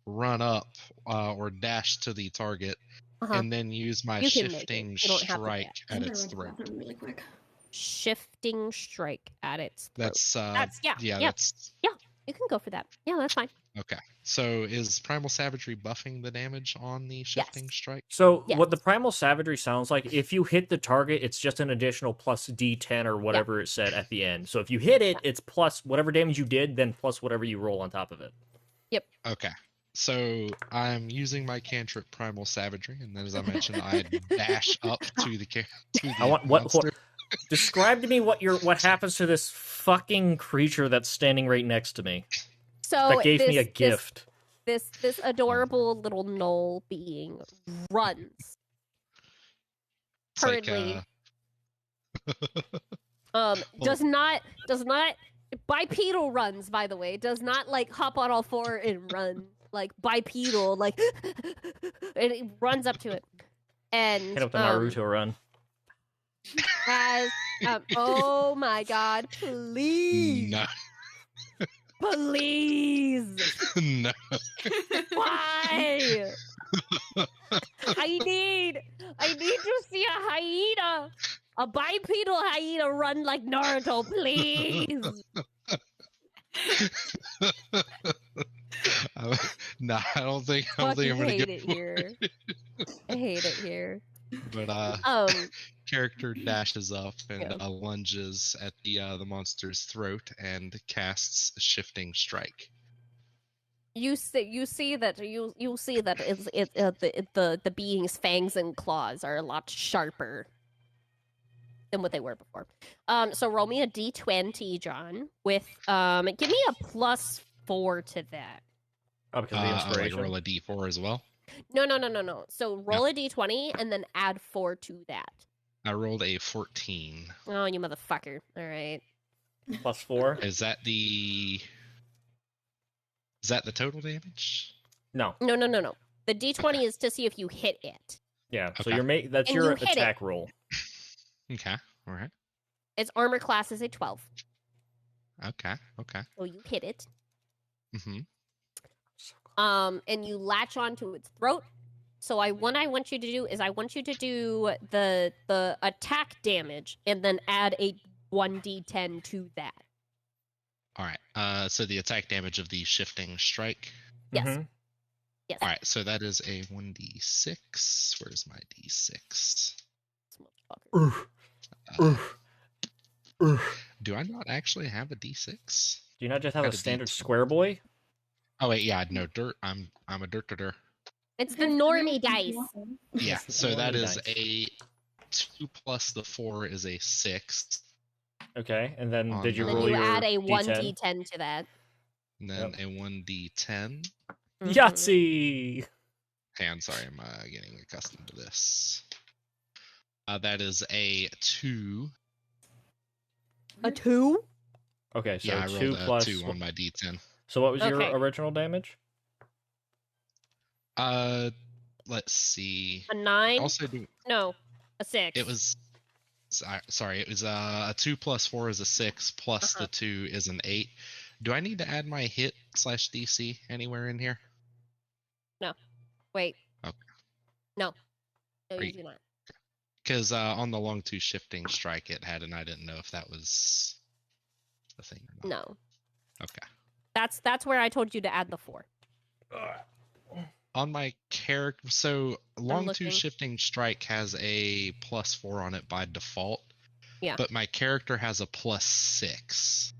run up or dash to the target, Uh-huh. and then use my You can make it. shifting You don't have to do strike that. at I'm its gonna run to throat. the bathroom really quick. Shifting strike at its throat. That's yeah. that's You can go for that. Yeah, that's fine. okay. So is Primal Savagery buffing the damage on the shifting strike? So Yes. what the primal savagery sounds like, if you hit the target, it's just an additional plus D10 or whatever it said at the end. So if you hit it, it's plus whatever damage you did, then plus whatever you roll on top of it. Okay. So I'm using my cantrip Primal Savagery, and then as I mentioned, I dash up to the I want what monster. describe to me what happens to this fucking creature that's standing right next to me. So That gave me a this- gift. This adorable little gnoll being runs. It's like, Currently, does not bipedal runs, by the way, does not like hop on all four and run like bipedal, like and it runs up to it and Hit up the Naruto run. has oh my god, please, no, please, no. why? I need to see a hyena, a bipedal hyena run like Naruto, please. No, I don't think I'm Fucking gonna hate go. it here. I hate it here. But Um, character dashes up and Yeah. lunges at the monster's throat and casts shifting strike. you see that the being's fangs and claws are a lot sharper than what they were before. So roll me a d20, John, with give me a +4 to that. Oh, because of the I like inspiration. roll a d4 as well. No. So roll a d20 and then add 4 to that. I rolled a 14. Oh, you motherfucker! All right. +4. Is that the total damage? No. No. The d20 is to see if you hit it. Yeah. So Okay. that's And your you hit it. attack roll. Okay. All right. Its armor class is a 12, Okay. so you hit it. Mm-hmm. And you latch onto its throat. So what I want you to do is I want you to do the attack damage and then add a 1d10 to that. All right. So the attack damage of the shifting strike. Yes. Mhm. Yes. All right. So that is a 1d6. Where's my d6? Motherfucker. Do I not actually have a d6? Do you not just have Got a a standard D12. square boy? Oh wait, yeah, no dirt. I'm a dirt. It's the normie dice. Yeah. It's So that normie is dice. a 2 plus the 4 is a 6. Okay, and then On did you the- Then roll you your add a D10? 1d10 to that. And then Yep. a 1d10. Mhm. Yahtzee! Okay, I'm sorry, I'm getting accustomed to this. That is a 2. A 2? Okay, so Yeah, I 2 rolled a plus. 2 on my d10. So what was your Okay. original damage? Let's see. A 9? Also, No, a 6. it was. Sorry, it was a 2 plus 4 is a 6, plus Uh-huh. the 2 is an 8. Do I need to add my hit / DC anywhere in here? Wait. Okay. No. No, you Great. do not. Because on the long 2 shifting strike it had, and I didn't know if that was a thing or not. No. Okay. That's where I told you to add the 4. On my character, so long 2 looking. shifting strike has a +4 on it by default. Yeah. But my character has a +6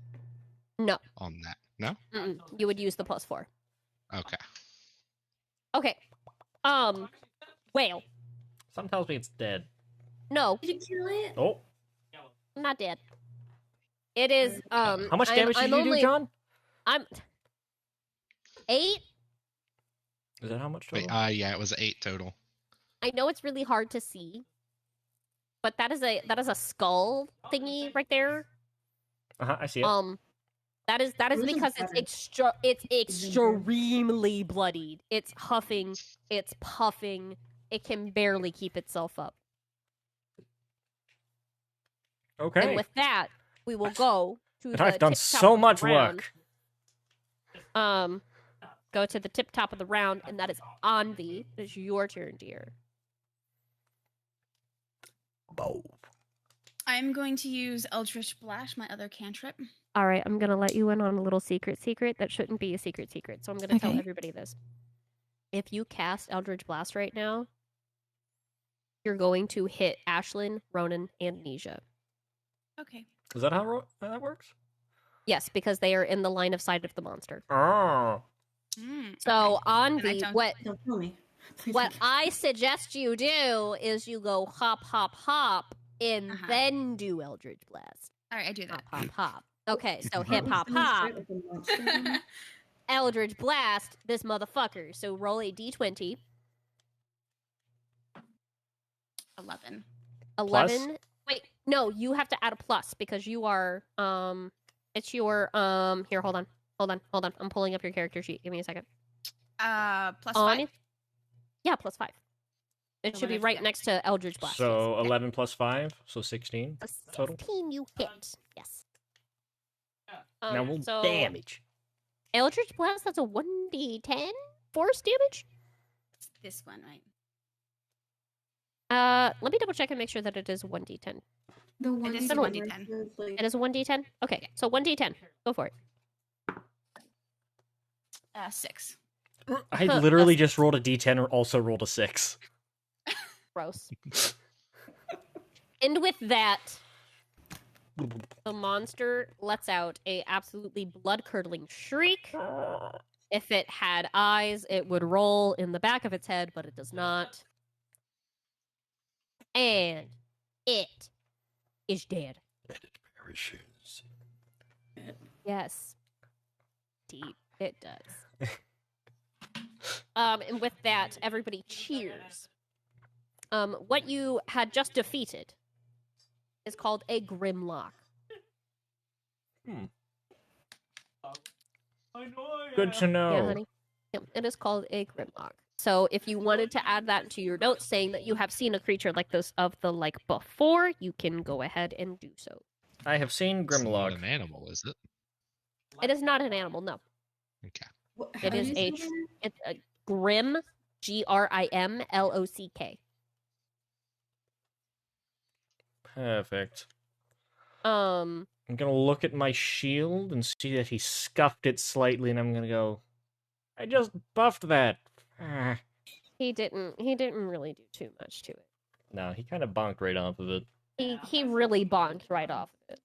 No. on that. No? Mm-mm. You would use the +4. Okay. Okay. Whale. Something tells me it's dead. No, Did you kill it? Oh, I'm not dead. It is, how much damage did you do, John? I'm 8. Is that how much total? Wait, yeah, it was 8 total. I know it's really hard to see, but that is a skull thingy right there. I see it. That is Where's the because better? it's extremely bloodied. It's huffing, it's puffing. It can barely keep itself up. Okay. And with that, we will go to And the I've done tip-top so of the much round. work. Go to the tip top of the round, and that is Anvi. It's your turn, dear. I'm going to use Eldritch Blast, my other cantrip. All right, I'm gonna let you in on a little secret that shouldn't be a secret, so I'm gonna tell Okay. everybody this. If you cast Eldritch Blast right now, you're going to hit Ashlyn, Ronan, and Nisha. Okay. Is that how that works? Yes, because they are in the line of sight of the monster. Oh. So Then I Anvi, don't- what Don't kill me. Please what don't. I suggest you do is you go hop, hop, hop, and Uh-huh. then do Eldritch Blast. All right, I do Hop, that. hop, hop. Okay, so Aren't hip we hop still hop, straight with the monster one? Eldritch Blast this motherfucker. So roll a d20. 11. 11. Wait, no, you have to add a plus because you are it's your here, hold on. I'm pulling up your character sheet. Give me a second. Plus On 5. Yeah, plus 5. It So should what be if- right yeah. next to Eldritch Blast. So yes. 11 plus 5, so 16 A total. 16 you hit. Yes. Now roll so damage. Eldritch Blast, that's a 1d10 force damage? It's this one, right? Let me double check and make sure that it is 1d10. The one is that 1d10. was like- It is a 1d10? Okay, so 1d10. Go for it. 6. I literally just rolled a d10 or also rolled a 6. Gross. And with that, the monster lets out a absolutely blood-curdling shriek. If it had eyes, it would roll in the back of its head, but it does not. And it is dead. Perishes. Yes. Deep. It does. And with that, everybody cheers. What you had just defeated is called a Grimlock. Good to know. Yeah, honey. Yep, it is called a Grimlock. So if you wanted to add that to your notes saying that you have seen a creature like this of the like before, you can go ahead and do so. I have seen It's not Grimlock. an animal, is it? It is not an animal, no. Okay. What- It how is do you say a that? it's a Grim, Grimlock. Perfect. Um, I'm gonna look at my shield and see that he scuffed it slightly, and I'm gonna go, I just buffed that. Ah. he didn't really do too much to it. No, he kind of bonked right off of it. He really bonked right off of it.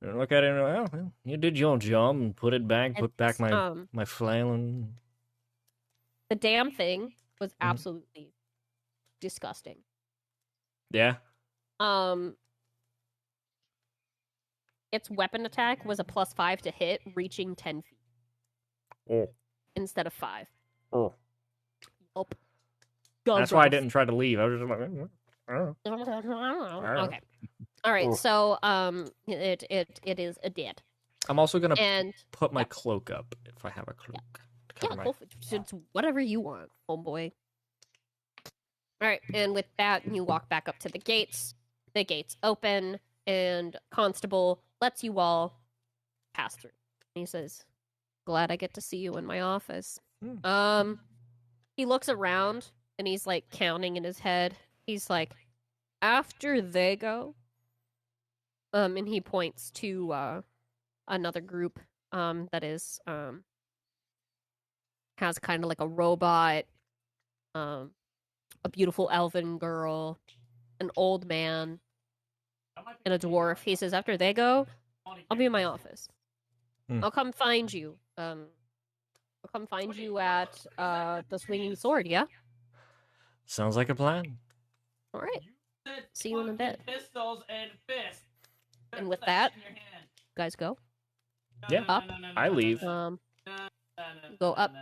And look at it and well, you did your job and put it back, put back It's, my flail and... The damn thing was absolutely disgusting. Yeah? Its weapon attack was a +5 to hit, reaching 10 feet Oh. instead of 5. Oh. Nope. That's why I didn't try to leave. I was just like, oh. Okay. All right. Oh. So it is a dead. I'm also gonna And put my cloak up if I have a cloak. to cover my- go for it. It's whatever you want, homeboy. All right, and with that, you walk back up to the gates. The gates open, and Constable lets you all pass through. He says, "Glad I get to see you in my office." He looks around and he's like counting in his head. He's like, "After they go," and he points to another group that is has kind of like a robot, a beautiful elven girl, an old man, and a dwarf. He says, "After they go, I'll be in my office. I'll come find you. I'll come find you at the Swinging Sword. Yeah. Sounds like a plan. All right. See you in a bit." Pistols and fists. And with that, you guys go. Yeah, Up. I leave. Go up.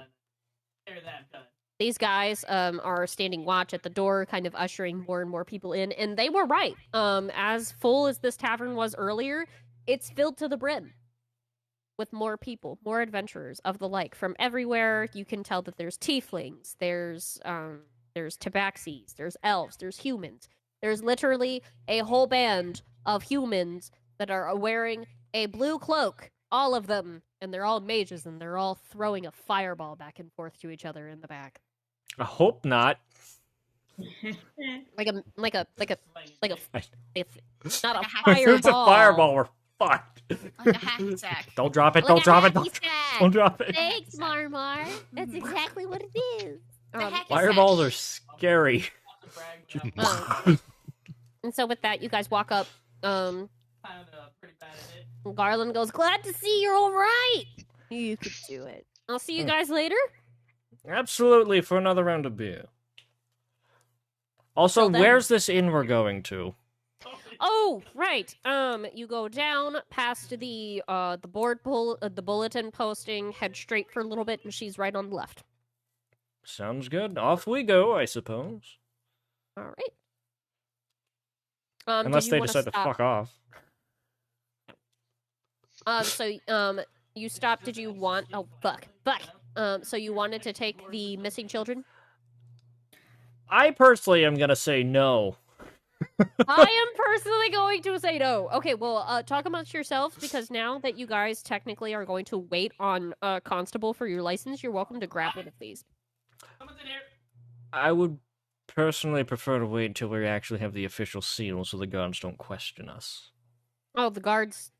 These guys are standing watch at the door, kind of ushering more and more people in, and they were right. As full as this tavern was earlier, it's filled to the brim with more people, more adventurers of the like from everywhere. You can tell that there's tieflings, there's tabaxis, there's elves, there's humans. There's literally a whole band of humans that are wearing a blue cloak, all of them, and they're all mages, and they're all throwing a fireball back and forth to each other in the back. I hope not. Like a not a If it's a fireball. fireball, we're fucked. Like a hacky sack. Don't drop it, Like don't a drop it, hacky don't sack. don't drop it. Thanks, Marmar. That's exactly what it is. The hacky Fireballs sack. are scary. And so with that, you guys walk up. Garland goes, "Glad to see you're all right. You could do it. I'll see you guys later." Absolutely, for another round of beer. Also, Well, then- where's this inn we're going to? Oh, right. You go down past the the bulletin posting, head straight for a little bit, and she's right on the left. Sounds good. Off we go, I suppose. All right. Unless did you they wanna decide to stop? fuck off. You stopped. Did you want? Oh, fuck. So you wanted to take the missing children? I personally am gonna say no. I am personally going to say no. Okay, well, talk amongst yourselves, because now that you guys technically are going to wait on Constable for your license, you're welcome to grab one of these. Someone's in here. I would personally prefer to wait until we actually have the official seal so the guards don't question us. Oh, the guards.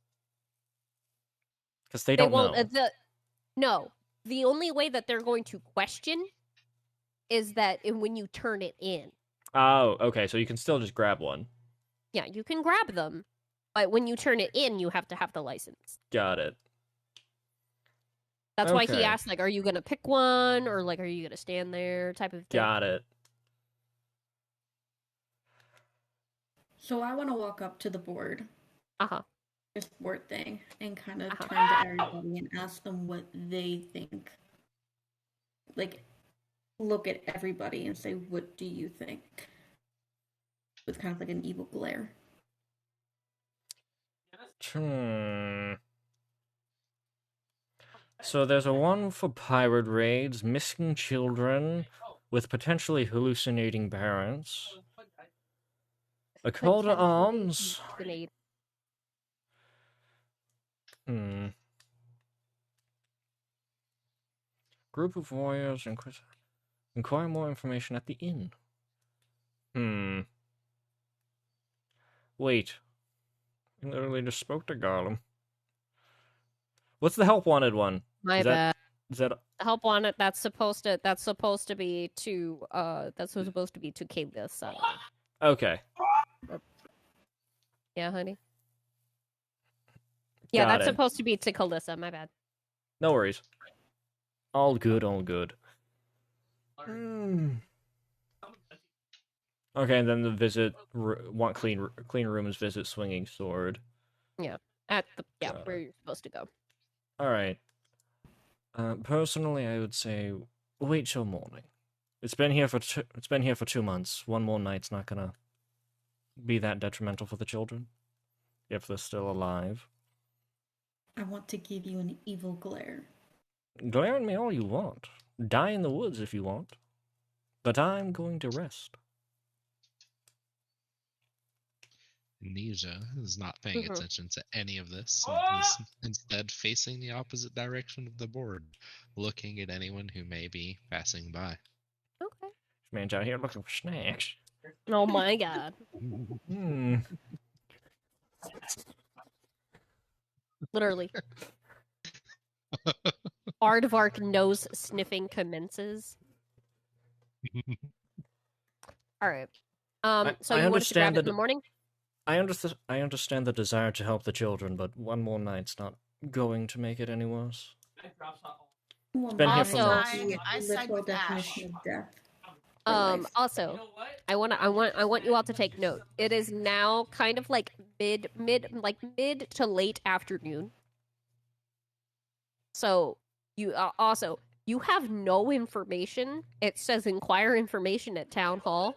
Because they don't won't. know. No, the only way that they're going to question is that when you turn it in. Oh, okay, so you can still just grab one. Yeah, you can grab them, but when you turn it in, you have to have the license. Got it. That's why he Okay. asked, like, are you going to pick one, or, like, are you going to stand there, type of thing. Got it. So I want to walk up to the board, Uh-huh. this board thing, and kind of Uh-huh. turn to everybody and ask them what they think. Like, look at everybody and say, "What do you think?" With kind of like an evil glare. So there's a one for pirate raids, missing children with potentially hallucinating parents, a call to arms. Grenade. Group of warriors inquire more information at the inn. Wait. I literally just spoke to Garlem. What's the help wanted one? My Is bad. Is that Help on it. That's supposed to be to Kayla's. okay? Yeah, honey. Yeah, Got that's it. supposed to be to Kalissa. My bad. No worries. All good, all good. Okay, and then the visit, want clean rooms, visit swinging sword. At the Got where it. you're supposed to go. All right. Personally, I would say wait till morning. It's been here for 2 months. One more night's not gonna be that detrimental for the children if they're still alive. I want to give you an evil glare. Glare at me all you want. Die in the woods if you want. But I'm going to rest. Nisha is not paying Mhm. attention to any of this and is instead facing the opposite direction of the board, looking at anyone who may be passing by. Okay. This man's out here looking for snacks. Oh my god. Literally. Aardvark nose sniffing commences. All right. So I you want us to grab understand it in that- the morning? I understand the desire to help the children, but one more night's not going to make it any worse. Well, been here mine for is months. the I side literal with Ash. definition of death. for life. Also, I want you all to take note. It is now kind of like mid to late afternoon. So you also you have no information. It says inquire information at town hall.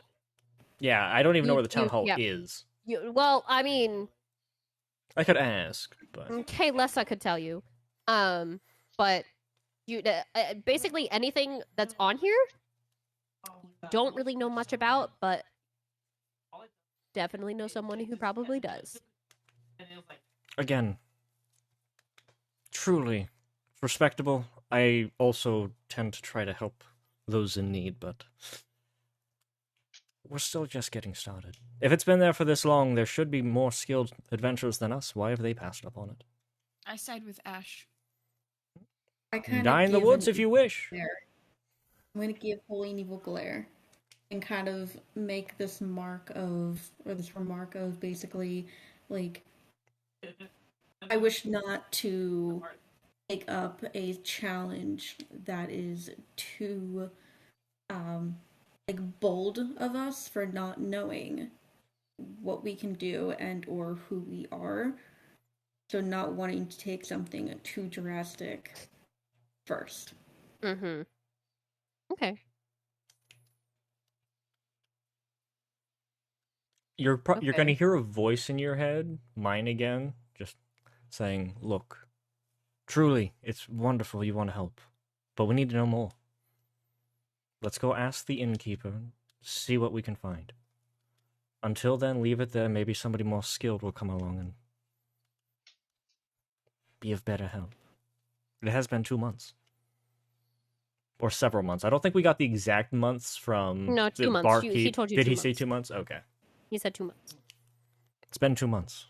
Yeah, I don't even know where the town hall yeah. is. Well, I mean, I could ask, but okay, less I could tell you. But you basically anything that's on here, you don't really know much about, but definitely know someone who probably does. again, truly respectable. I also tend to try to help those in need, but we're still just getting started. If it's been there for this long, there should be more skilled adventurers than us. Why have they passed up on it? I side with Ash. I kind Die of in the woods if you wish. I'm going to give Holy and Evil Glare and kind of make this remark of basically, like, I wish not to take up a challenge that is too, bold of us for not knowing what we can do and or who we are. So not wanting to take something too drastic first. Mm-hmm. Okay. You're going to Okay. hear a voice in your head, mine again, just saying, "Look, truly, it's wonderful you want to help, but we need to know more. Let's go ask the innkeeper, see what we can find. Until then, leave it there. Maybe somebody more skilled will come along and be of better help." It has been 2 months. Or several months. I don't think we got the exact months from No, 2 the months. barkeep. He told you Did 2 he say months. 2 months? Okay. He said 2 months. It's been 2 months.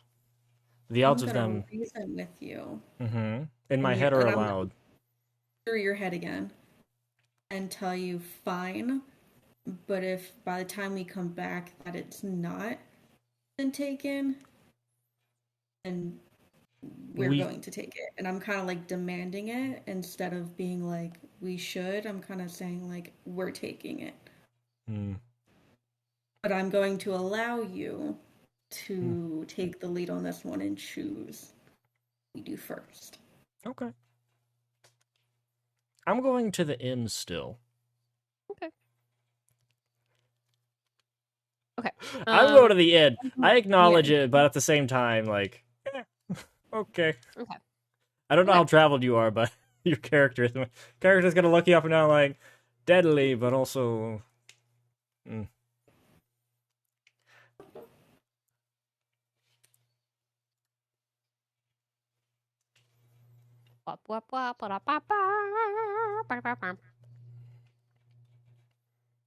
The odds I'm of gonna them reason with you in my head are and I'm allowed. through your head again and tell you fine, but if by the time we come back that it's not been taken, then we're going to take it. And I'm kind of like demanding it instead of being like we should. I'm kind of saying like we're taking it. But I'm going to allow you to take the lead on this one and choose we do first. Okay. I'm going to the inn still. Okay. I'm going to the inn. I acknowledge yeah. it, but at the same time, like, okay. Okay. I don't know how traveled you are, but your character's gonna look you up and down like deadly, but also. Let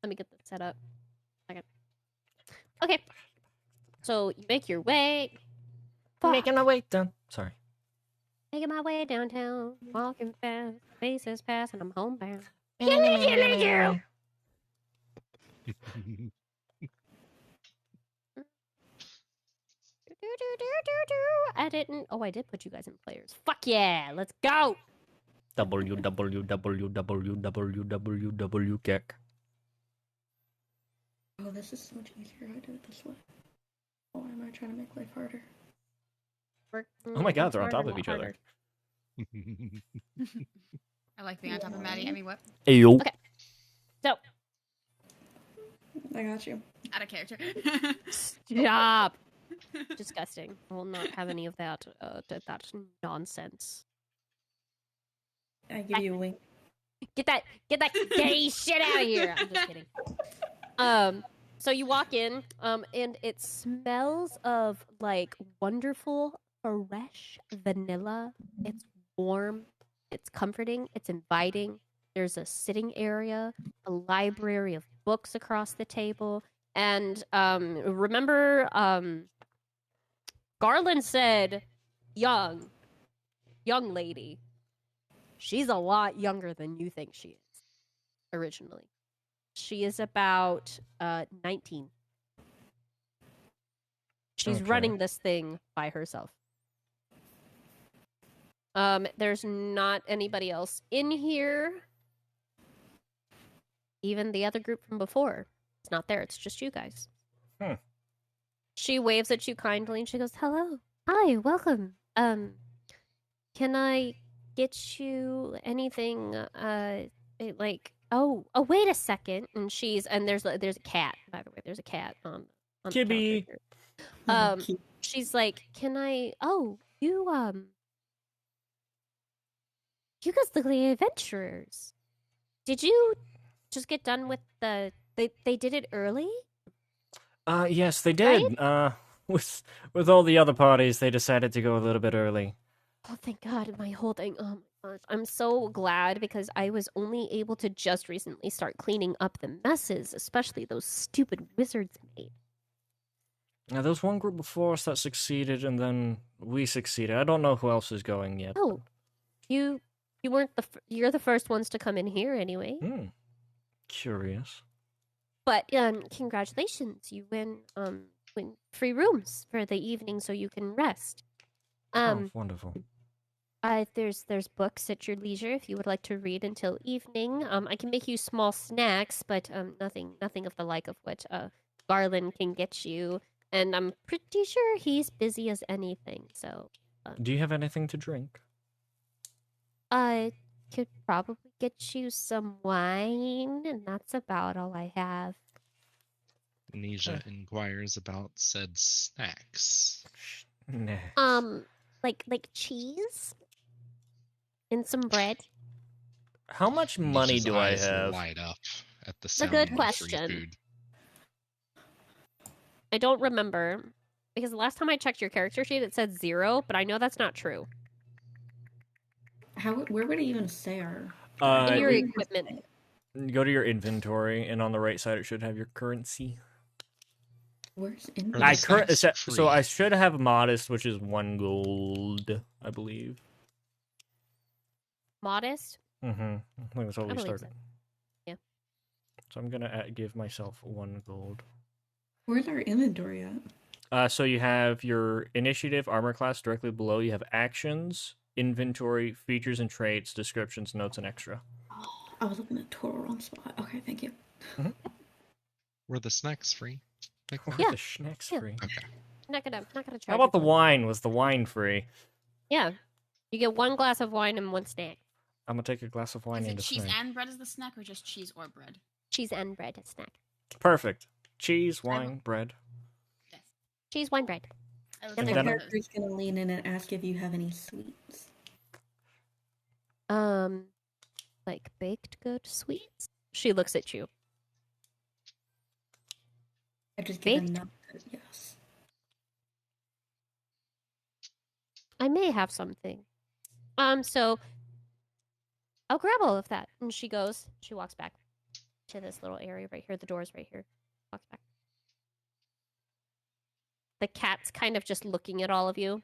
me get this set up. Okay. So you make your way. Fuck. Making my way down. Sorry. Making my way downtown, walking fast, faces pass, and I'm homebound. I didn't. Oh, I did put you guys in players. Fuck yeah, let's go. www kick. Oh, this is so much easier. I did it this way. Why am I trying to make life harder? Oh my god, they're on top of each other. I like being on top of Maddie. I mean, what? Ayo. Okay. So, I got you. Out of character. stop. Disgusting. I will not have any of that. That nonsense. I give you a wink. Get that gay shit out of here. I'm just kidding. So you walk in, and it smells of like wonderful, fresh vanilla. It's warm, it's comforting, it's inviting. There's a sitting area, a library of books across the table. And remember, Garland said, young lady. She's a lot younger than you think she is, originally. She is about 19. She's Okay. running this thing by herself. There's not anybody else in here. Even the other group from before. It's not there. It's just you guys. She waves at you kindly and she goes, "Hello. Hi, welcome. Can I get you anything like wait a second." And there's a cat, by the way. There's a cat on the Kibby. counter here. She's like, "Can I you guys look like adventurers. Did you just get done with they did it early?" Yes, they did. With all the other parties, they decided to go a little bit early. Oh, thank God, my whole thing. Oh my gosh. I'm so glad because I was only able to just recently start cleaning up the messes, especially those stupid wizards made. Now, there was one group before us that succeeded, and then we succeeded. I don't know who else is going yet. Oh, you weren't you're the first ones to come in here anyway. Curious. But congratulations, you win free rooms for the evening so you can rest. Oh, wonderful. There's books at your leisure if you would like to read until evening. I can make you small snacks, but nothing of the like of what Garland can get you. And I'm pretty sure he's busy as anything. So, Do you have anything to drink? I could probably get you some wine, and that's about all I have. Nisha inquires about said snacks. Nah. Like cheese and some bread. How much money Nisha's do I eyes have? light up at the a sound good of free question. food. I don't remember because the last time I checked your character sheet, it said 0, but I know that's not true. Where would it even say our? In your Uh, equipment. Go to your inventory, and on the right side, it should have your currency. Where's in? Or the snacks So I free. should have modest, which is 1 gold, I believe. Modest? Mm-hmm. I think that's what I we believe so. started. Yeah. So I'm gonna give myself 1 gold. Where's our inventory at? So you have your initiative, armor class directly below. You have actions, inventory, features and traits, descriptions, notes, and extra. Oh, I was looking at total wrong spot. Okay, thank you. Were the snacks free? Like that? Yeah. The snacks Yeah. free. Okay. Not gonna charge. How about the you for it. wine? Was the wine free? Yeah. You get 1 glass of wine and 1 snack. I'm gonna take a glass of wine Is and it a cheese snack. and bread as the snack, or just cheese or bread? Cheese and bread snack. Perfect. Cheese, wine, bread. Yes. Cheese, wine, bread. I was And My then- character's gonna lean in and ask if you have any sweets. Like baked good sweets. She looks at you. I just give a Baked? nod. Yes. I may have something. So I'll grab all of that. And she walks back to this little area right here. The door's right here. Walks back. the cat's kind of just looking at all of you,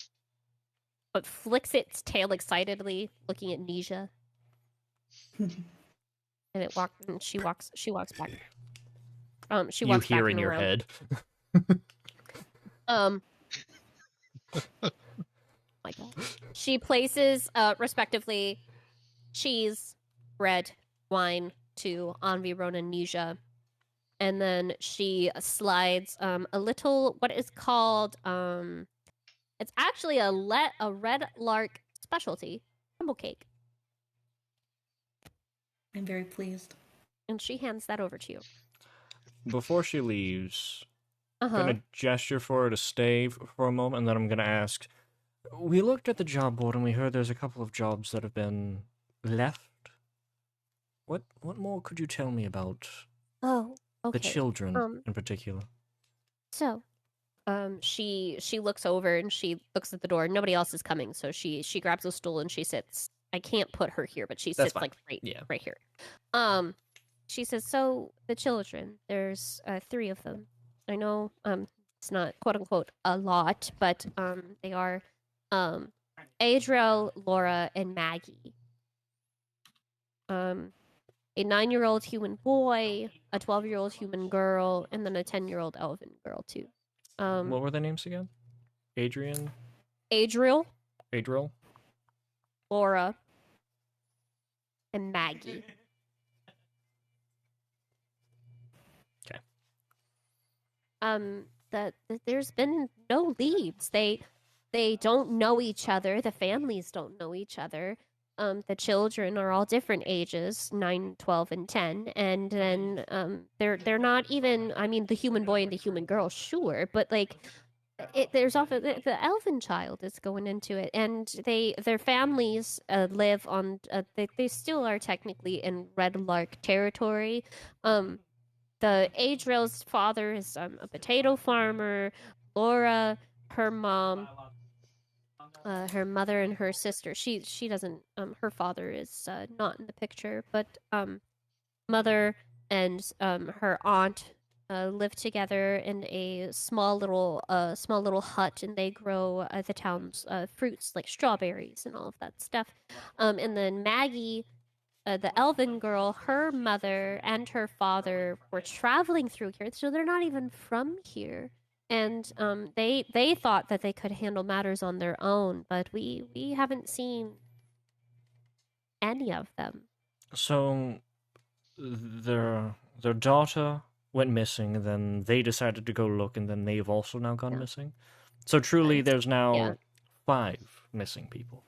but flicks its tail excitedly, looking at Nisha. And she walks back. She You walks hear back in and your around. head. My God. She places, respectively, cheese, bread, wine to Anvi, Rona, and Nisha. And then she slides a little, what is called, it's actually a red lark specialty, crumble cake. I'm very pleased. And she hands that over to you. Before she leaves, Uh-huh. I'm gonna gesture for her to stay for a moment, and then I'm gonna ask. We looked at the job board and we heard there's a couple of jobs that have been left. What more could you tell me about Oh, okay. the children in particular? So, she looks over and she looks at the door. Nobody else is coming, so she grabs a stool and she sits. I can't put her here, but she That's sits fine. like Yeah. right here. She says, "So the children, there's 3 of them. I know it's not quote unquote a lot, but they are Adriel, Laura, and Maggie. A 9-year-old human boy, a 12-year-old human girl, and then a 10-year-old elven girl too. What were their names again? Adriel, Adriel, Laura, and Maggie." Okay. That there's been no leads. They don't know each other. The families don't know each other. The children are all different ages, 9, 12, and 10, and then they're not even. I mean, the human boy and the human girl, sure, but like. There's often the elven child is going into it, and their families live on. They still are technically in Red Lark territory. The Adriel's father is a potato farmer. Laura, her mom, her mother, and her sister. She doesn't. Her father is not in the picture, but mother and her aunt live together in a small little hut, and they grow the town's fruits like strawberries and all of that stuff. And then Maggie, the elven girl, her mother and her father were traveling through here, so they're not even from here. And they thought that they could handle matters on their own, but we haven't seen any of them. So their daughter went missing, and then they decided to go look, and then they've also now gone missing. So truly, there's now 5 missing people.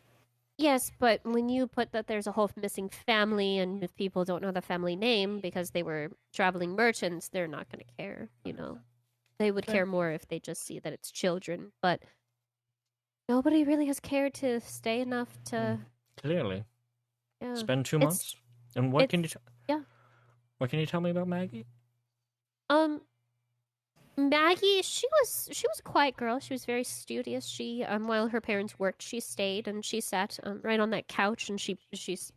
Yes, but when you put that there's a whole missing family, and if people don't know the family name because they were traveling merchants, they're not going to care, you know. They would care more if they just see that it's children, but nobody really has cared to stay enough to... Clearly. Yeah. Spend 2 months? And what can you yeah. What can you tell me about Maggie? Maggie, she was a quiet girl. She was very studious. She while her parents worked, she stayed and she sat right on that couch, and she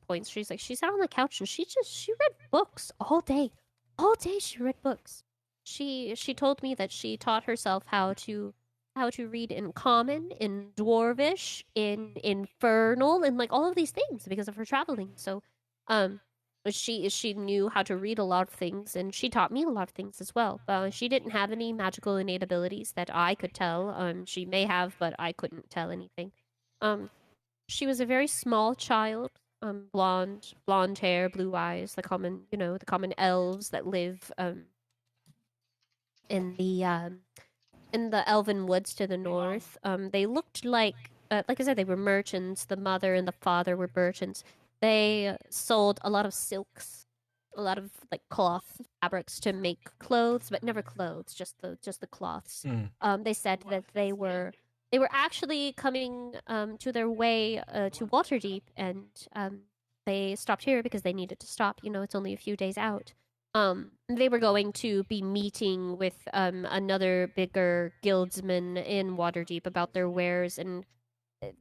points. She's like, she sat on the couch and she read books all day. All day she read books. She told me that she taught herself how to read in Common, in Dwarvish, in Infernal, and like all of these things because of her traveling. So she knew how to read a lot of things, and she taught me a lot of things as well. She didn't have any magical innate abilities that I could tell. She may have, but I couldn't tell anything. She was a very small child. Blonde hair, blue eyes, the common elves that live in the elven woods to the north. They looked like I said, they were merchants. The mother and the father were merchants. They sold a lot of silks, a lot of like cloth fabrics to make clothes, but never clothes, just the cloths. They said that they were actually coming to their way to Waterdeep, and they stopped here because they needed to stop. You know, it's only a few days out. They were going to be meeting with another bigger guildsman in Waterdeep about their wares, and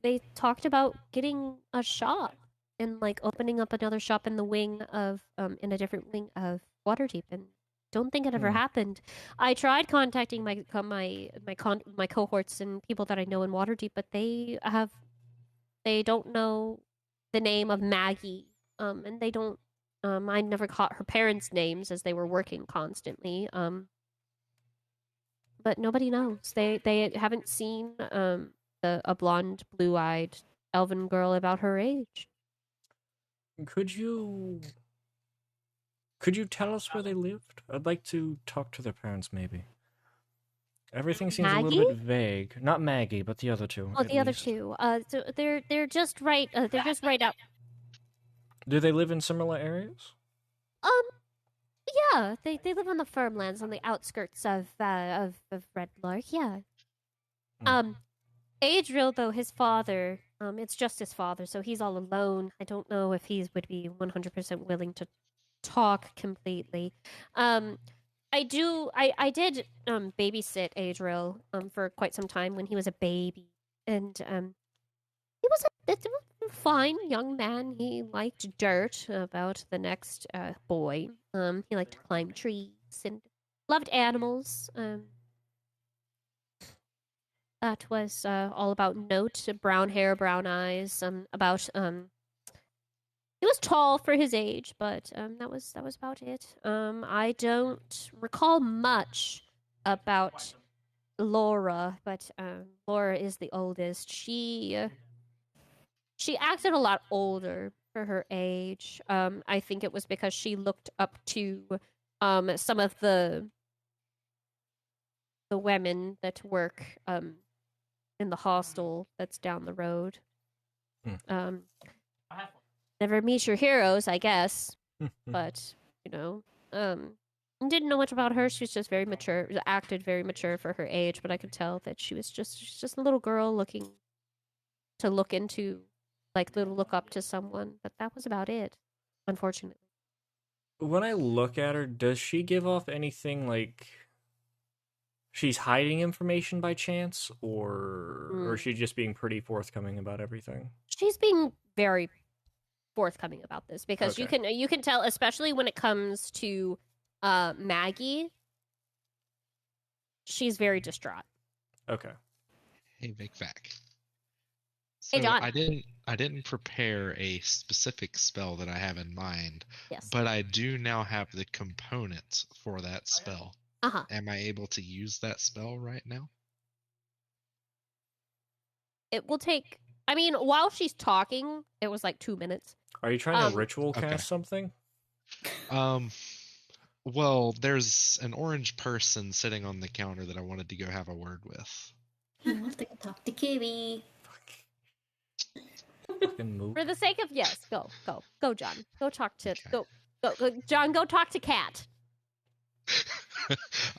they talked about getting a shop and like opening up another shop in the wing of in a different wing of Waterdeep, and don't think it ever happened. I tried contacting my cohorts and people that I know in Waterdeep, but they don't know the name of Maggie. And they don't. I never caught her parents' names as they were working constantly. But nobody knows. They haven't seen a blonde, blue-eyed elven girl about her age. Could you tell us where they lived? I'd like to talk to their parents, maybe. Everything seems a little bit vague. Not Maggie, but the other two. Oh, at the other least. two. So they're just right. They're just right out. Do they live in similar areas? Yeah. They live on the farmlands on the outskirts of Red Lark. Yeah. Hmm. Adriel, though, his father, it's just his father, so he's all alone. I don't know if he would be 100% willing to talk completely. I did babysit Adriel for quite some time when he was a baby, and he was a fine young man. He liked dirt about the next boy. He liked to climb trees and loved animals. That was all about Note, brown hair, brown eyes. He was tall for his age, but that was about it. I don't recall much about Laura, but Laura is the oldest. She acted a lot older for her age. I think it was because she looked up to some of the women that work in the hostel that's down the road. Hmm. Never meet your heroes, I guess. But, didn't know much about her. She was just very mature, acted very mature for her age, but I could tell that she's just a little girl looking to look into, like, look up to someone. But that was about it, unfortunately. When I look at her, does she give off anything like she's hiding information by chance, or is she just being pretty forthcoming about everything? She's being very forthcoming about this because Okay. you can tell, especially when it comes to Maggie. She's very distraught. Okay. Hey, Vic Vac. Hey, So John. I didn't prepare a specific spell that I have in mind, Yes. but I do now have the component for that spell. Uh-huh. Am I able to use that spell right now? It will take. I mean, while she's talking, it was like 2 minutes. Are you trying to ritual Okay. cast something? Well, there's an orange person sitting on the counter that I wanted to go have a word with. He wants to talk to Kitty. Fucking move. For the sake of yes, go, John. Go talk to Okay. go, John. Go talk to Kat.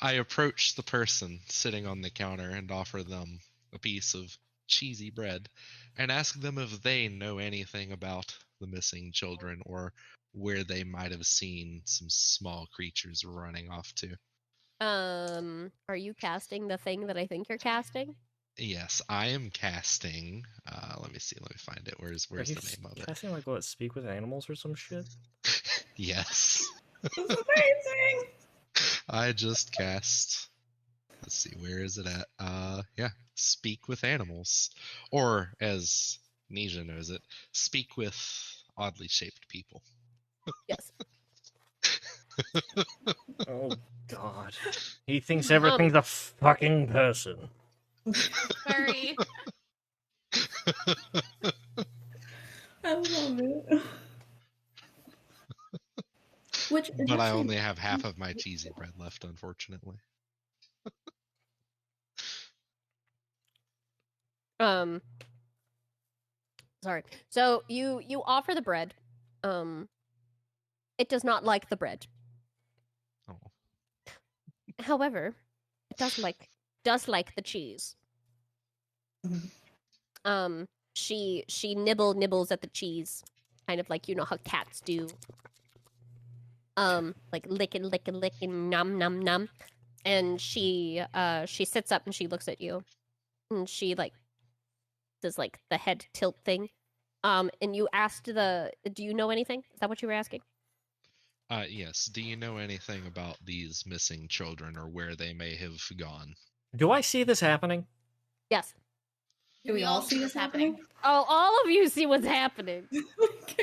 I approach the person sitting on the counter and offer them a piece of cheesy bread and ask them if they know anything about the missing children or where they might have seen some small creatures running off to. Are you casting the thing that I think you're casting? Yes, I am casting. Let me see. Let me find it. Where's the name of it? Casting like what? Speak with animals or some shit? Yes. That's amazing! I just cast. Let's see, where is it at? Yeah, speak with animals, or as Nisha knows it, speak with oddly shaped people. Yes. Oh God. He thinks everything's a fucking person. Very. I love it. Which is But I actually- only have half of my cheesy bread left, unfortunately. Sorry. So you offer the bread. It does not like the bread. Oh. However, it does like the cheese. She nibbles at the cheese, kind of like how cats do. Like licking, nom nom nom, and she sits up and she looks at you, and she does the head tilt thing. And you asked do you know anything? Is that what you were asking? Yes. Do you know anything about these missing children or where they may have gone? Do I see this happening? Yes. Do we all see this happening? Oh, all of you see what's happening.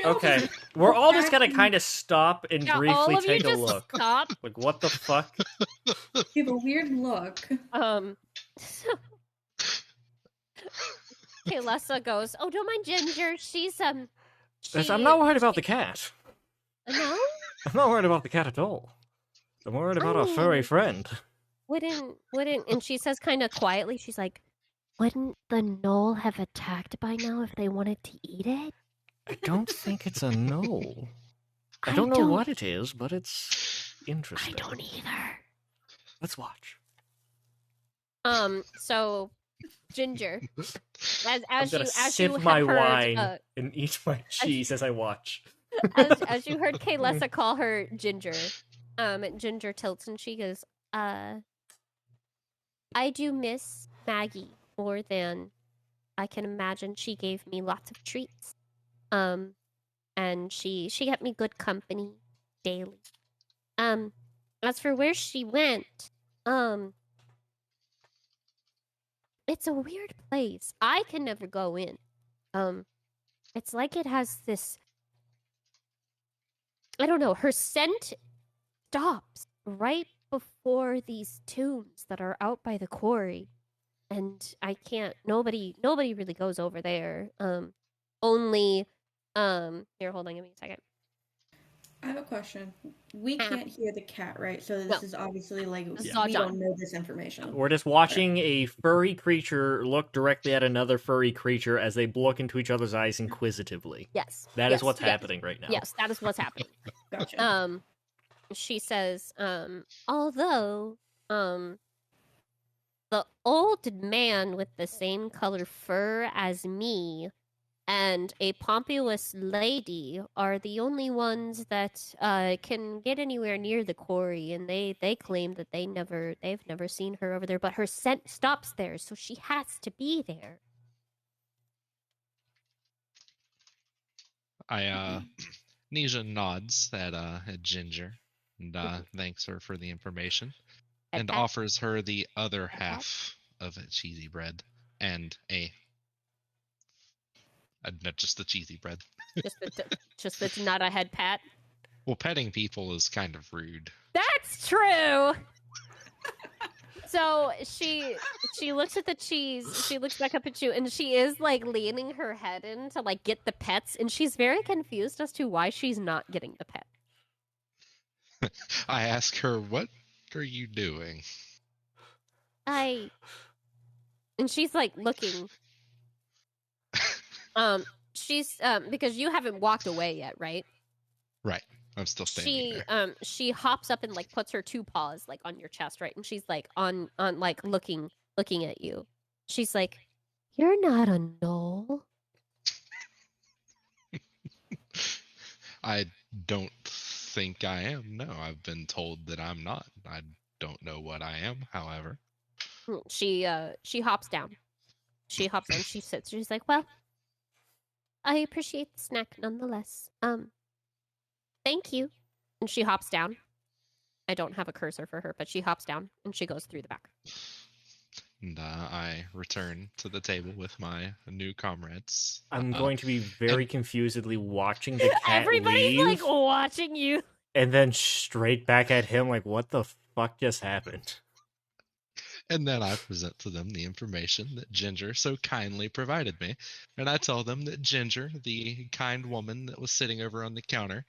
Okay, we're all just gonna kind of stop and Now, briefly all of you take a just look. stop. Like, what the fuck? Give a weird look. Kaylessa goes, "Oh, don't mind Ginger. She's I'm not worried about the she- cat. No, I'm not worried about the cat at all. I'm worried about our furry mean- friend. wouldn't." And she says kind of quietly, she's like, "Wouldn't the knoll have attacked by now if they wanted to eat it?" I don't think it's a knoll. I don't know what it is, but it's I interesting. don't either. Let's watch. So Ginger, I'm as gonna you sip had my heard, wine and eat my cheese as I watch. as you heard Kaylessa call her Ginger, Ginger tilts and she goes, I do miss Maggie more than I can imagine. She gave me lots of treats. And she kept me good company daily. As for where she went, it's a weird place. I can never go in. It's like it has this, I don't know, her scent stops right before these tombs that are out by the quarry. And I can't, nobody really goes over there. Only, here, hold on, give me a second. I have a question. We can't hear the cat, right? So this No. is obviously like This is we all don't John. know this information. We're just watching a furry creature look directly at another furry creature as they look into each other's eyes inquisitively. Yes. That is yes, what's yes. happening right now. Yes, that is what's happening. Gotcha. She says, although, the old man with the same color fur as me and a pompous lady are the only ones that can get anywhere near the quarry, and they claim that they've never seen her over there, but her scent stops there, so she has to be there. Nisha nods at Ginger and thanks her for the information and Pat? offers her the other half of a cheesy bread and not just the cheesy bread. Just the nod ahead, Pat. Well, petting people is kind of rude. That's true. So she looks at the cheese. She looks back up at you, and she is like leaning her head in to like get the pets, and she's very confused as to why she's not getting the pet. I ask her, "What are you doing?" And she's like looking. She's because you haven't walked away yet, right? Right. I'm still standing there. She hops up and like puts her two paws like on your chest, right? And she's like on like looking at you. She's like, "You're not a knoll." I don't think I am. No, I've been told that I'm not. I don't know what I am, however. She hops down. She hops down. She sits. She's like, "Well, I appreciate the snack nonetheless. Thank you." And she hops down. I don't have a cursor for her, but she hops down and she goes through the back. And I return to the table with my new comrades. I'm going to be very confusedly watching the cat Everybody's leave, like watching you. and then straight back at him like, what the fuck just happened? And then I present to them the information that Ginger so kindly provided me. And I tell them that Ginger, the kind woman that was sitting over on the counter,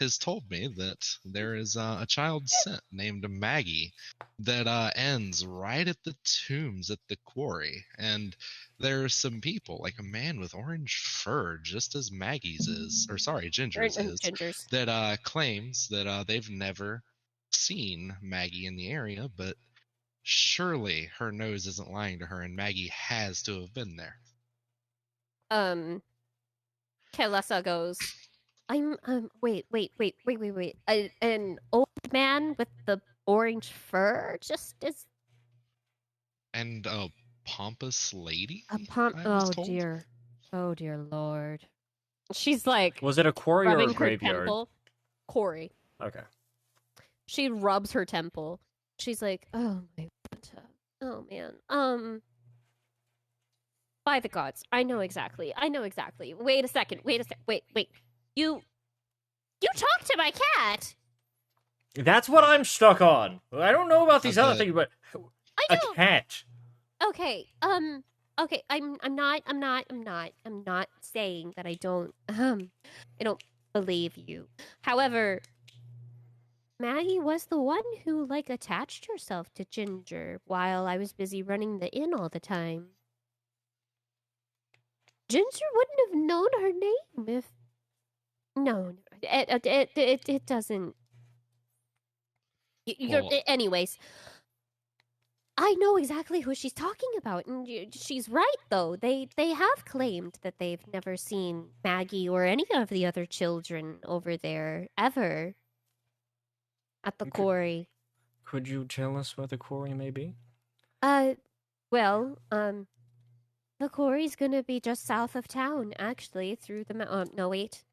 has told me that there is a child sent named Maggie that ends right at the tombs at the quarry. And there are some people, like a man with orange fur, just as Maggie's is, or sorry, Ginger's is, Ginger's. that claims that they've never seen Maggie in the area, but surely her nose isn't lying to her, and Maggie has to have been there. Kaylessa goes, I'm wait. An old man with the orange fur just is And a pompous lady? a I was told? dear. Oh dear Lord. She's like Was it a quarry or rubbing a her graveyard? temple. Corey. Okay. She rubs her temple. She's like, oh my god. Oh man. By the gods, I know exactly. Wait a second. Wait. You talk to my cat. That's what I'm stuck on. I don't know about these other bet. things, but I a don't. cat. Okay. Okay. I'm not saying that I don't believe you. However, Maggie was the one who like attached herself to Ginger while I was busy running the inn all the time. Ginger wouldn't have known her name if no, it doesn't. Well, Anyways. I know exactly who she's talking about, and she's right. Though they have claimed that they've never seen Maggie or any of the other children over there ever at the Okay. quarry. Could you tell us where the quarry may be? Well, the quarry's gonna be just south of town, actually, through the no, wait,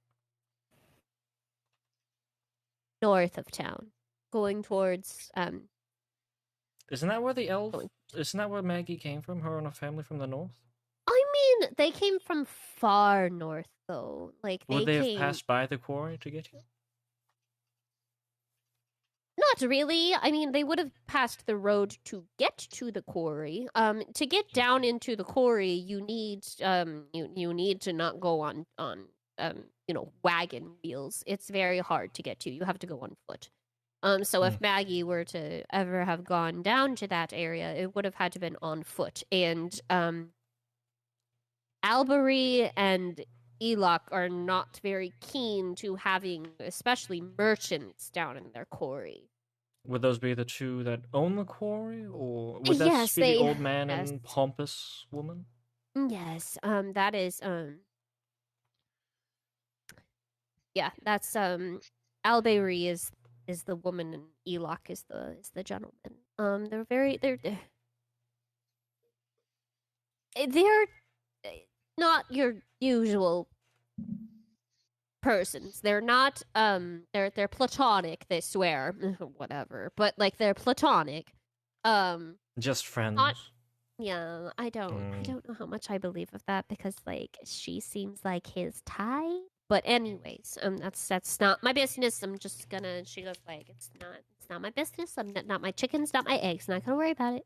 north of town, going towards Isn't that where the elf? Going- Isn't that where Maggie came from? Her and her family from the north. I mean, they came from far north, though. Like Would they have came. passed by the quarry to get here? Not really. I mean, they would have passed the road to get to the quarry. To get down into the quarry, you need you need to not go on wagon wheels. It's very hard to get to. You have to go on foot. So if Maggie were to ever have gone down to that area, it would have had to been on foot. And Albury and Eloch are not very keen to having, especially merchants, down in their quarry. Would those be the two that own the quarry, or would that Yes, be they- the old man yes. and pompous woman? Yes, that is yeah, that's Albury is the woman and Eloch is the gentleman. They're not your usual persons. They're not they're platonic, they swear. Whatever. But like they're platonic. Just friends. Yeah, I don't know how much I believe of that because like she seems like his type. But anyways, that's not my business. I'm just gonna. She goes like, it's not my business. I'm not my chickens, not my eggs. Not gonna worry about it.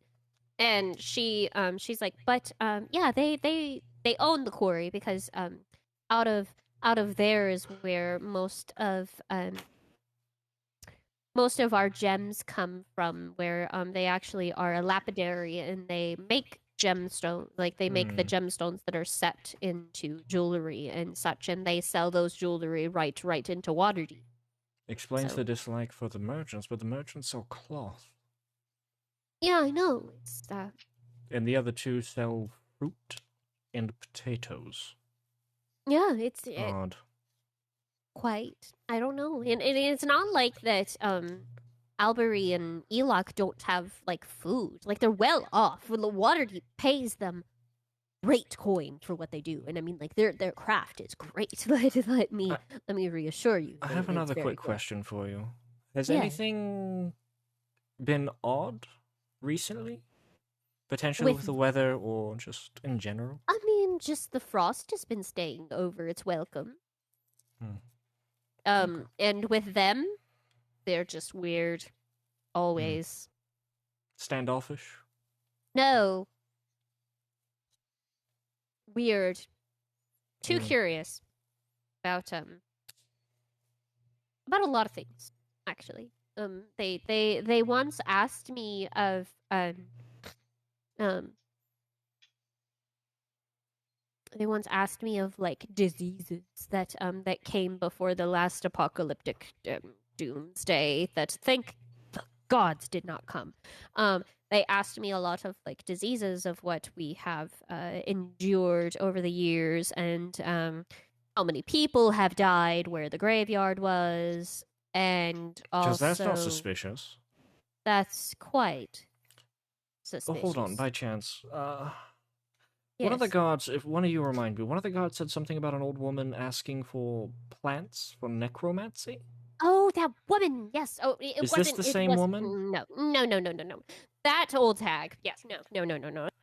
And she's like, but yeah, they own the quarry because out of there is where most of our gems come from. Where they actually are a lapidary and they make gemstones, like they make the gemstones that are set into jewelry and such, and they sell those jewelry right into Waterdeep. Explains So- the dislike for the merchants, but the merchants sell cloth. Yeah, I know. It's And the other two sell fruit and potatoes. yeah, it's Odd. quite. I don't know, and it's not like that. Albury and Eloch don't have like food. Like they're well off. The Waterdeep pays them great coin for what they do, and I mean, like their craft is great. let me reassure you. I that have it's another very quick good. question for you. Has Yeah. anything been odd recently? Potentially with the weather or just in general? I mean, just the frost has been staying over its welcome. And with them, they're just weird. Always. Standoffish? No. Weird. Too curious about a lot of things, actually. They once asked me of they once asked me of like diseases that came before the last apocalyptic doomsday that thank the gods did not come. They asked me a lot of like diseases of what we have endured over the years and how many people have died, where the graveyard was, and also Because that's not suspicious. that's quite Oh, suspicious. hold on, by chance. Yes. One of the gods, if one of you remind me, one of the gods said something about an old woman asking for plants for necromancy? Oh, that woman. Yes. Oh, it Is wasn't. this the It same was woman? no. That old hag. Yes. No.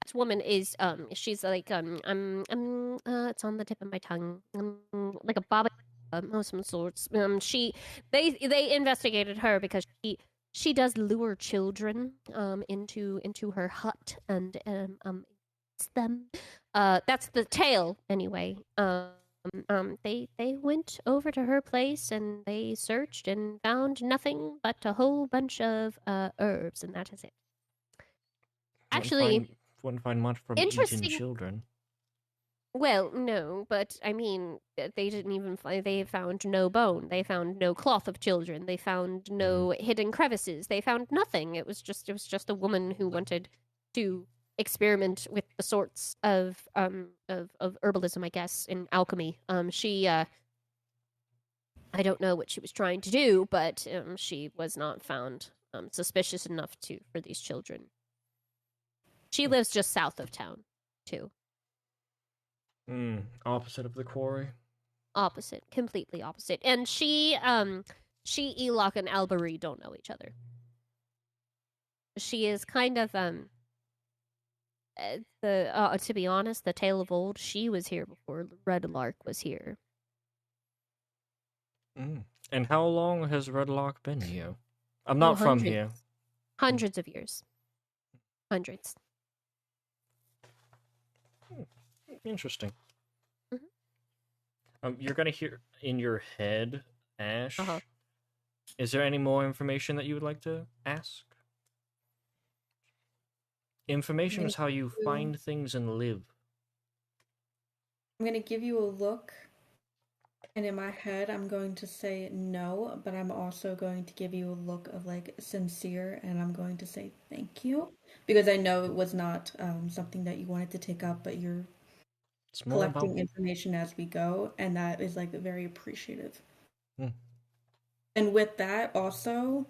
This woman is She's like it's on the tip of my tongue. Like a baba of some sorts. They investigated her because she does lure children into her hut and eats them. That's the tale anyway. They went over to her place and they searched and found nothing but a whole bunch of herbs, and that is it. Actually, Wouldn't find much from eating interesting. children. Well, no, but I mean, they didn't even find. They found no bone. They found no cloth of children. They found no hidden crevices. They found nothing. It was just a woman who wanted to experiment with the sorts of herbalism, I guess, in alchemy. I don't know what she was trying to do, but she was not found suspicious enough for these children. She lives just south of town, too. Opposite of the quarry. Opposite, completely opposite. And Elok and Albery don't know each other. She is kind of to be honest, the tale of old. She was here before Red Lark was here. And how long has Redlock been here? I'm not from hundreds. here. Hundreds of years. Hundreds. Interesting. You're gonna hear in your head, Ash. Uh-huh. Is there any more information that you would like to ask? Information is how you find things and live. I'm going to give you a look, and in my head, I'm going to say no, but I'm also going to give you a look of like sincere, and I'm going to say thank you because I know it was not something that you wanted to take up, but you're It's more collecting about... information as we go, and that is like very appreciative. Hmm. And with that, also,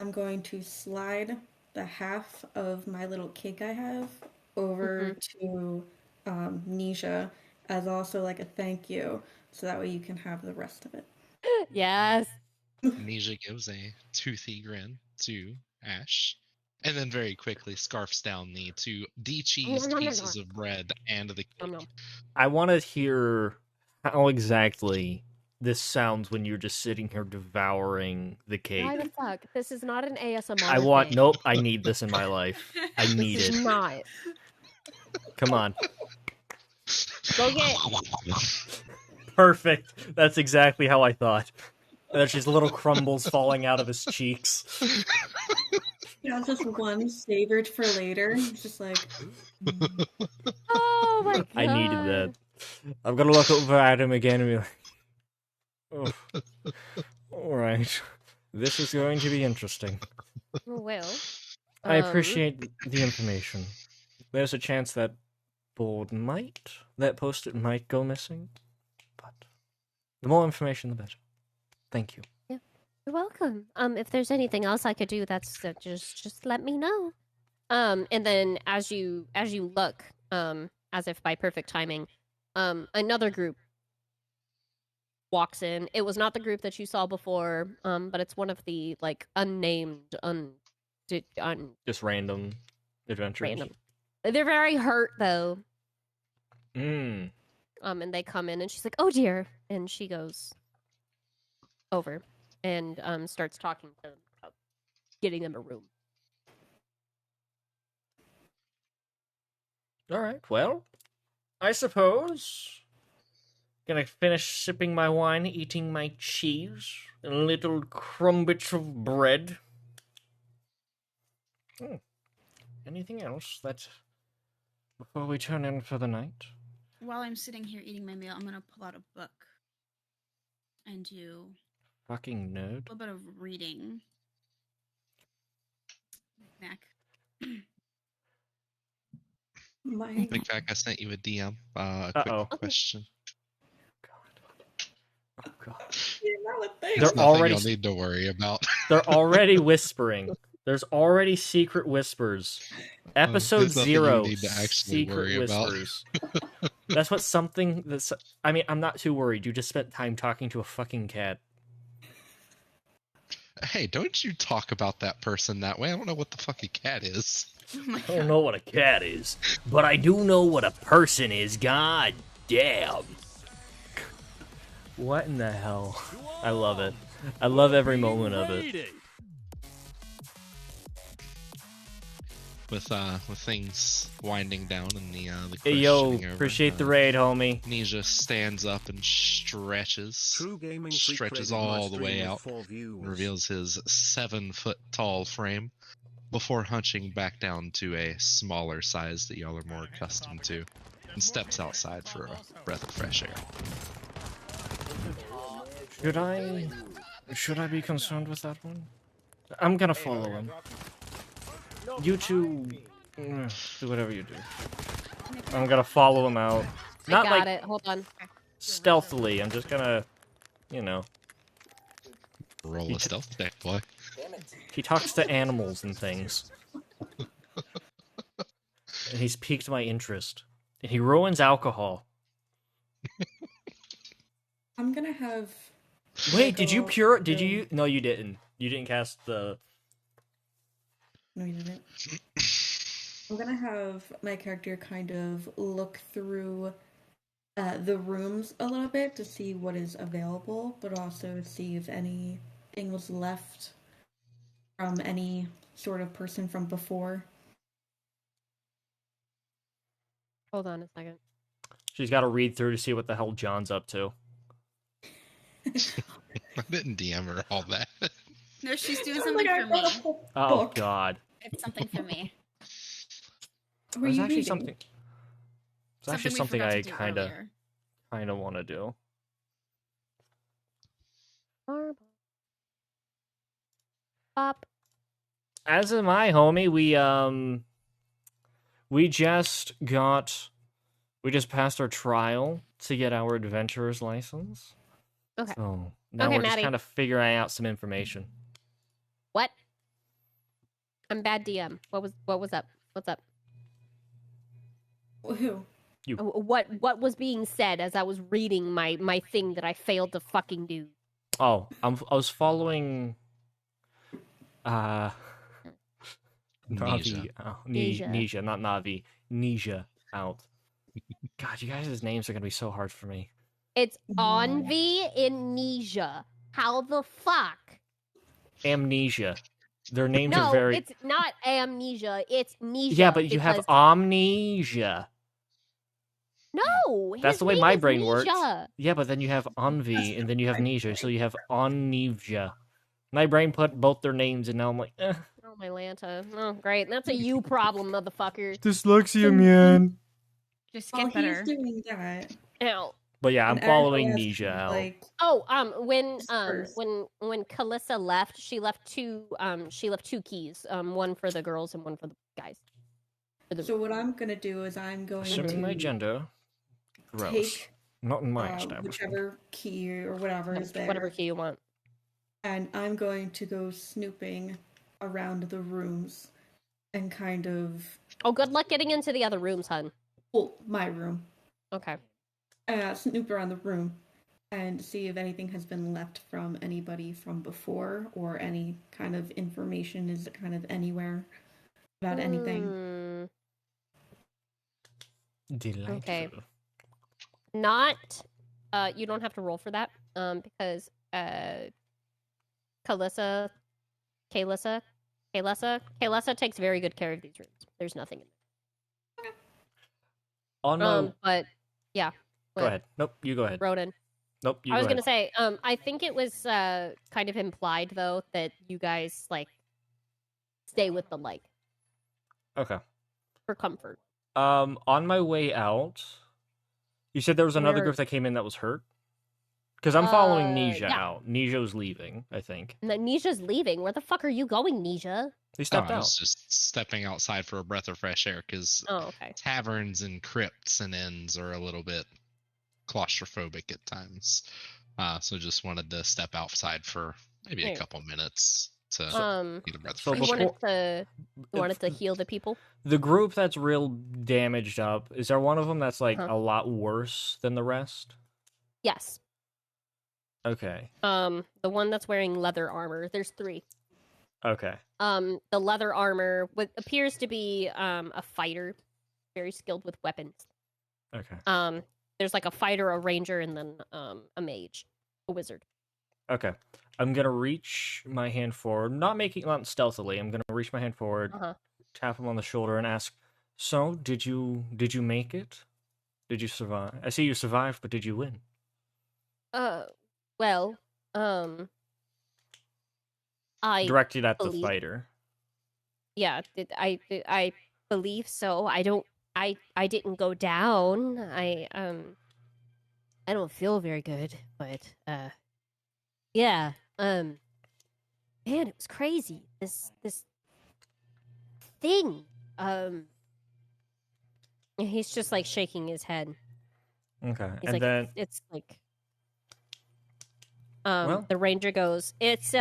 I'm going to slide the half of my little cake I have over to Nisha as also like a thank you, so that way you can have the rest of it. Yes. Nisha gives a toothy grin to Ash, and then very quickly scarfs down the two de-cheesed pieces of bread and the cake. I want to hear how exactly this sounds when you're just sitting here devouring the cake. Why the fuck? This is not an ASMR I want... thing. Nope, I need this in my life. I need This it. is not. Come on. Go get... Perfect. That's exactly how I thought. There's just little crumbles falling out of his cheeks. Yeah, just one savored for later. It's just like... Oh my god. I needed that. I'm gonna look over at him again and be like, oh. Alright. This is going to be interesting. Well, I appreciate the information. There's a chance that that post-it might go missing, but the more information, the better. Thank you. Yeah, you're welcome. If there's anything else I could do, just let me know. And then as you look, as if by perfect timing, another group walks in. It was not the group that you saw before, but it's one of the like unnamed, Just random adventures. random. They're very hurt though. Mm. And they come in, and she's like, "Oh dear," and she goes over and starts talking to them about getting them a room. All right. Well, I suppose gonna finish sipping my wine, eating my cheese, and little crumbits of bread. Anything else that before we turn in for the night? While I'm sitting here eating my meal, I'm gonna pull out a book and do Fucking nerd. a little bit of reading. Knack. Big Fact, I sent you a DM. Uh-oh. Quick question. Oh god. It's They're nothing already you'll need to worry about. They're already whispering. There's already secret whispers. Episode It's nothing you 0. need to actually Secret worry about. whispers. That's what something that's... I mean, I'm not too worried. You just spent time talking to a fucking cat. Hey, don't you talk about that person that way. I don't know what the fuck a cat is. Oh my I don't god. know what a cat is, but I do know what a person is. God damn. What in the hell? I love it. I love every moment of it. With things winding down and the Hey, yo, questioning over. appreciate the raid, homie. Nisha stands up and stretches. True Gaming Freak Stretches created my all the way stream with out. 4 views. And reveals his 7-foot tall frame before hunching back down to a smaller size that y'all are more accustomed to, and steps outside for a breath of fresh air. Should I be concerned with that one? I'm gonna follow him. You two, do whatever you do. I'm gonna follow him out. Not I got like it. Hold on. stealthily. I'm just gonna, you know. Roll a stealth check, boy. He talks to animals and things. And he's piqued my interest. And he ruins alcohol. I'm gonna have. Wait, did you pure? Did go- you? No, you didn't. You didn't cast the. No, you didn't. I'm gonna have my character kind of look through the rooms a little bit to see what is available, but also see if anything was left from any sort of person from before. Hold on a second. She's got to read through to see what the hell John's up to. I didn't DM her all that. No, she's doing I'm something like, I for wrote a me. whole Oh book. God, It's something for me. What are it's you actually reading? something. It's actually we something forgot I to do kind of earlier. want to do. Bop. As am I, homie. We just passed our trial to get our adventurer's license. Okay. So now Okay, we're just Maddie. kind of figuring out some information. What? I'm bad DM. What was up? What's up? Who? What was being said as I was reading my thing that I failed to fucking do? Oh, I was following. Nisha. Navi. Nisha. Nisha, not Navi. Nisha out. God, you guys' names are gonna be so hard for me. It's No. Envy Amnesia. How the fuck? Amnesia. Their names are No, very. it's not amnesia. It's Nisha. Yeah, but you have because- amnesia. No, That's his the way name my is brain works. Nisha. Yeah, but then you have Envy, and then you have Nisha, so you have Onivja. My brain put both their names, and now I'm like, eh. Oh my Lanta. Oh great, that's a you problem, motherfucker. Dyslexia, man. Just While get better. he's doing that, Ow. But yeah, I'm and following Erica has Nisha out. like, Oh, when First. when Kalissa left, she left two keys, one for the girls and one for the guys. For the so what I'm gonna do is I'm going Assuming my to gender. Gross. take Not in my establishment. whichever key or whatever is there, whatever key you want. and I'm going to go snooping around the rooms and kind of, Oh, good luck getting into the other rooms, hun. well, my room, Okay. snoop around the room and see if anything has been left from anybody from before or any kind of information is kind of anywhere about anything. Hmm. Delightful. Okay. Not you don't have to roll for that because Kalissa takes very good care of these rooms. There's nothing in On there. my... But yeah. Go ahead. Nope, you go ahead. Roden. Nope, you I was go gonna ahead. say, I think it was kind of implied though that you guys like stay with the light Okay. for comfort. On my way out, you said there was another Where- group that came in that was hurt? Because I'm following Nisha yeah. out. Nisha's leaving, I think. And then Nisha's leaving. Where the fuck are you going, Nisha? He Oh, stepped I out. was just stepping outside for a breath of fresh air because Oh, okay. taverns and crypts and inns are a little bit claustrophobic at times. So just wanted to step outside for maybe a Right. couple minutes to get a breath of so fresh You air. wanted to heal the people. The group that's real damaged up, is there one of them that's like Uh-huh. a lot worse than the rest? Yes. Okay. The one that's wearing leather armor. There's 3. Okay. The leather armor appears to be a fighter, very skilled with weapons. Okay. There's like a fighter, a ranger, and then a mage, a wizard. Okay. I'm gonna reach my hand forward, not stealthily. I'm gonna reach my hand forward, tap him on the shoulder, and ask, "So, did you make it? Did you survive? I see you survived, but did you win?" Well, I Directed at the believe- fighter. yeah, I believe so. I didn't go down. I don't feel very good, but yeah, man, it was crazy. This thing. And he's just like shaking his head. Okay. He's And like, then it's like, Well- the ranger goes, it's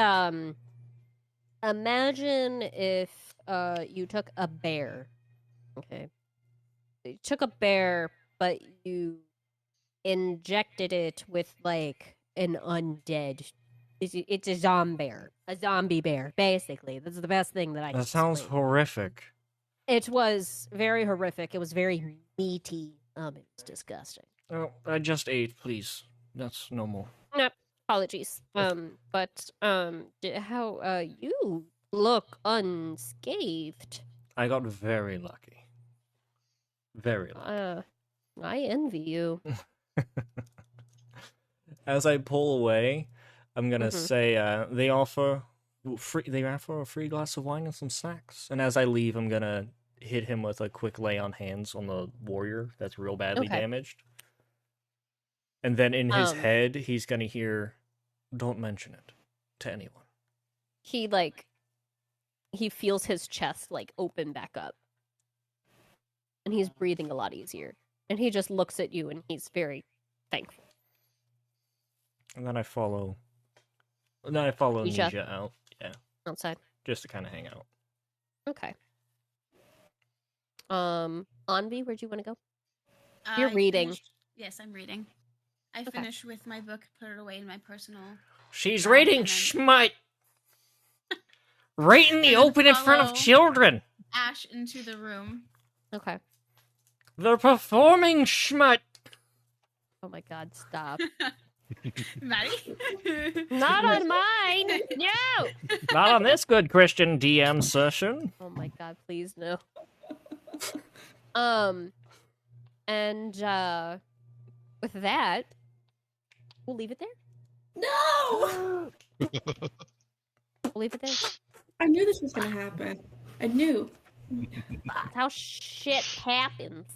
imagine if you took a bear, okay, you took a bear, but you injected it with like an undead. It's a zombie bear, basically. That's the best thing that I can that sounds explain. horrific. It was very horrific. It was very meaty. It was disgusting. Oh, I just ate, please. That's no more. Apologies. But how you look unscathed. I got very lucky. Very lucky. I envy you. As I pull away, I'm gonna Mhm. say they offer a free glass of wine and some snacks. And as I leave, I'm gonna hit him with a quick lay on hands on the warrior that's real badly Okay. damaged. And then in his Um, head, he's gonna hear, "Don't mention it to anyone." He feels his chest like open back up. And he's breathing a lot easier. And he just looks at you and he's very thankful. And then I follow. Nisha. Nisha out. Yeah, Outside. just to kind of hang out. Okay. Anvi, where'd you want to go? You're reading. Yes, I'm reading. I Okay. finished with my book, put it away in my personal. She's Yeah, reading and then- Schmut. Right in the And then open in front of follow- children. Ash into the room. Okay. They're performing Schmut. Oh my god, stop. Maddie? Not on mine! No! Not on this good Christian DM session. Oh my god, please no. And with that, we'll leave it there. No! We'll leave it there. I knew this was gonna happen. I knew. That's how shit happens.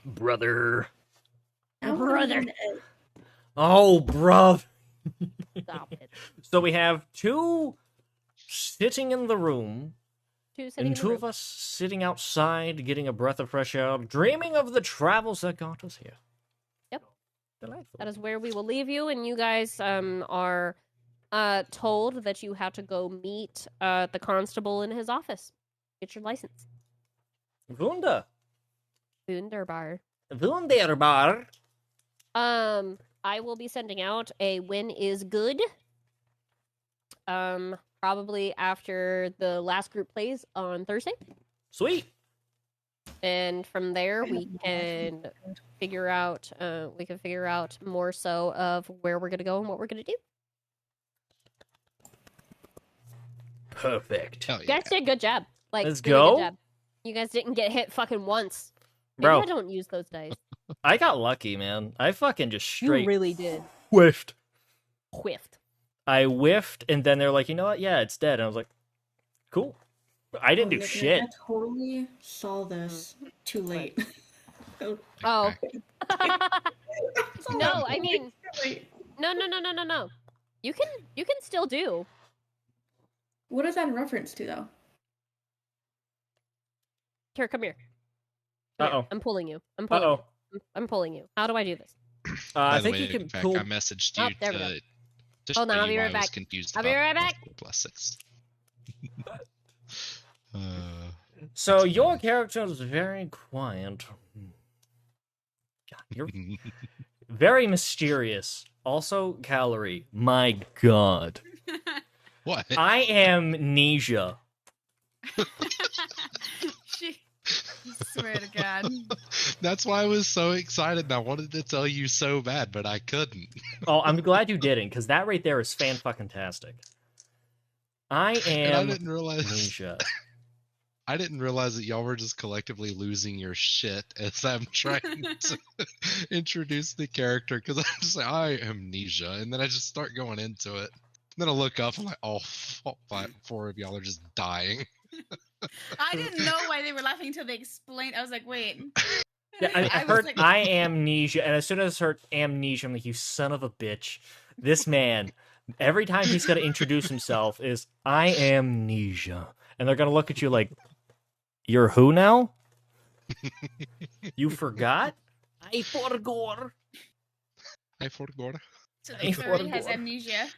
Brother. Brother. Oh, bruv. Stop it. So we have 2 sitting in the room, Two sitting and in the 2 room. of us sitting outside, getting a breath of fresh air, dreaming of the travels that got us here. Yep. Delightful. That is where we will leave you, and you guys are told that you have to go meet the constable in his office. Get your license. Wunder. Wunderbar. Wunderbar. I will be sending out a win is good. Probably after the last group plays on Thursday. Sweet. And from there we can figure out more so of where we're gonna go and what we're gonna do. Perfect. Hell You yeah. guys did a good job. Like, Let's really go. good job. You guys didn't get hit fucking once. Maybe Bro, I don't use those dice. I got lucky, man. I fucking just straight You really did. whiffed. Whiffed. I whiffed, and then they're like, "You know what? Yeah, it's dead." And I was like, "Cool." I didn't do yeah, shit. I totally saw this too late. Oh. Saw No, that I mean, too late. no. You can still do. What is that in reference to, though? Here, come here. Come here. Uh-oh. I'm pulling you. I'm pulling Uh-oh. you. I'm pulling you. How do I do this? I By the think way, you can Beck, pull. I messaged Oh, you there we go. to Hold on, show I'll be you right why I was back. confused I'll be about right back. multiple plus 6. So your character is very quiet. You're very mysterious. Also, Calorie. My God. What? I am Nisha. She, swear to God. That's why I was so excited and I wanted to tell you so bad, but I couldn't. Oh, I'm glad you didn't, because that right there is fan-fucking-tastic. I And I am didn't realize Nisha. I didn't realize that y'all were just collectively losing your shit as I'm trying to introduce the character because I'm just like, I am Nisha, and then I just start going into it. And then I look up, I'm like, oh, four of y'all are just dying. I didn't know why they were laughing until they explained. I was like, wait. Yeah, I was heard like- I am Nisha, and as soon as I heard amnesia, I'm like, you son of a bitch. This man, every time he's going to introduce himself is, I am Nisha. And they're going to look at you like, you're who now? You forgot? I forgot. I forgot. So I the furry has forgot. amnesia.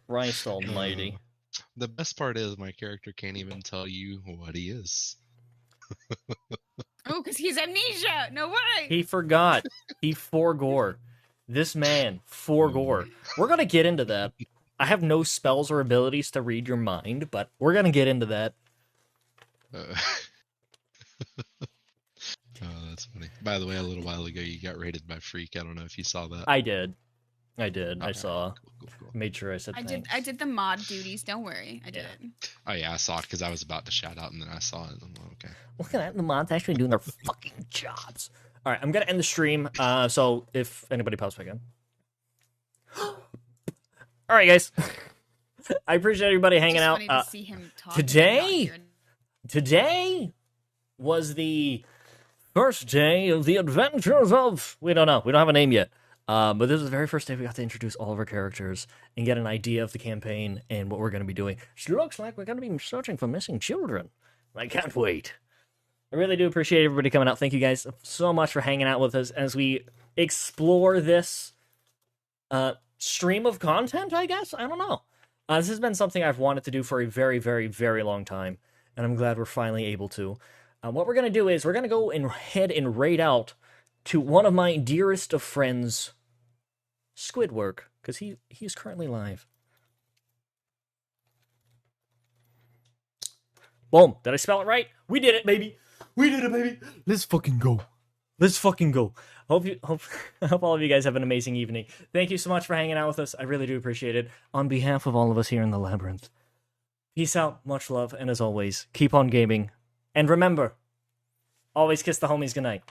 Christ almighty. The best part is my character can't even tell you what he is. Oh, because he's amnesia. No way. He forgot. He forgore. This man, forgore. We're going to get into that. I have no spells or abilities to read your mind, but we're going to get into that. Oh, that's funny. By the way, a little while ago, you got rated by Freak. I don't know if you saw that. I did. I Okay, saw. Cool. Made sure I said I thanks. did the mod duties. Don't worry. I did Yeah. it. Oh, yeah, I saw it because I was about to shout out, and then I saw it. And I'm like, okay. Look at that. The mods actually doing their fucking jobs. All right, I'm going to end the stream. So if anybody pops back in. All right, guys. I appreciate everybody hanging Just out. funny to see him talking and not today- hear it. Today was the first day of the adventures of... We don't know. We don't have a name yet. But this is the very first day we got to introduce all of our characters and get an idea of the campaign and what we're going to be doing. It looks like we're going to be searching for missing children. I can't wait. I really do appreciate everybody coming out. Thank you guys so much for hanging out with us as we explore this stream of content, I guess? I don't know. This has been something I've wanted to do for a very, very, very long time, and I'm glad we're finally able to. What we're going to do is we're going to go and head and raid out to one of my dearest of friends, Squidwork, because he's currently live. Boom. Did I spell it right? We did it, baby. We did it, baby. Let's fucking go. Let's fucking go. I hope all of you guys have an amazing evening. Thank you so much for hanging out with us. I really do appreciate it. On behalf of all of us here in the Labyrinth, peace out, much love, and as always, keep on gaming. And remember, always kiss the homies goodnight.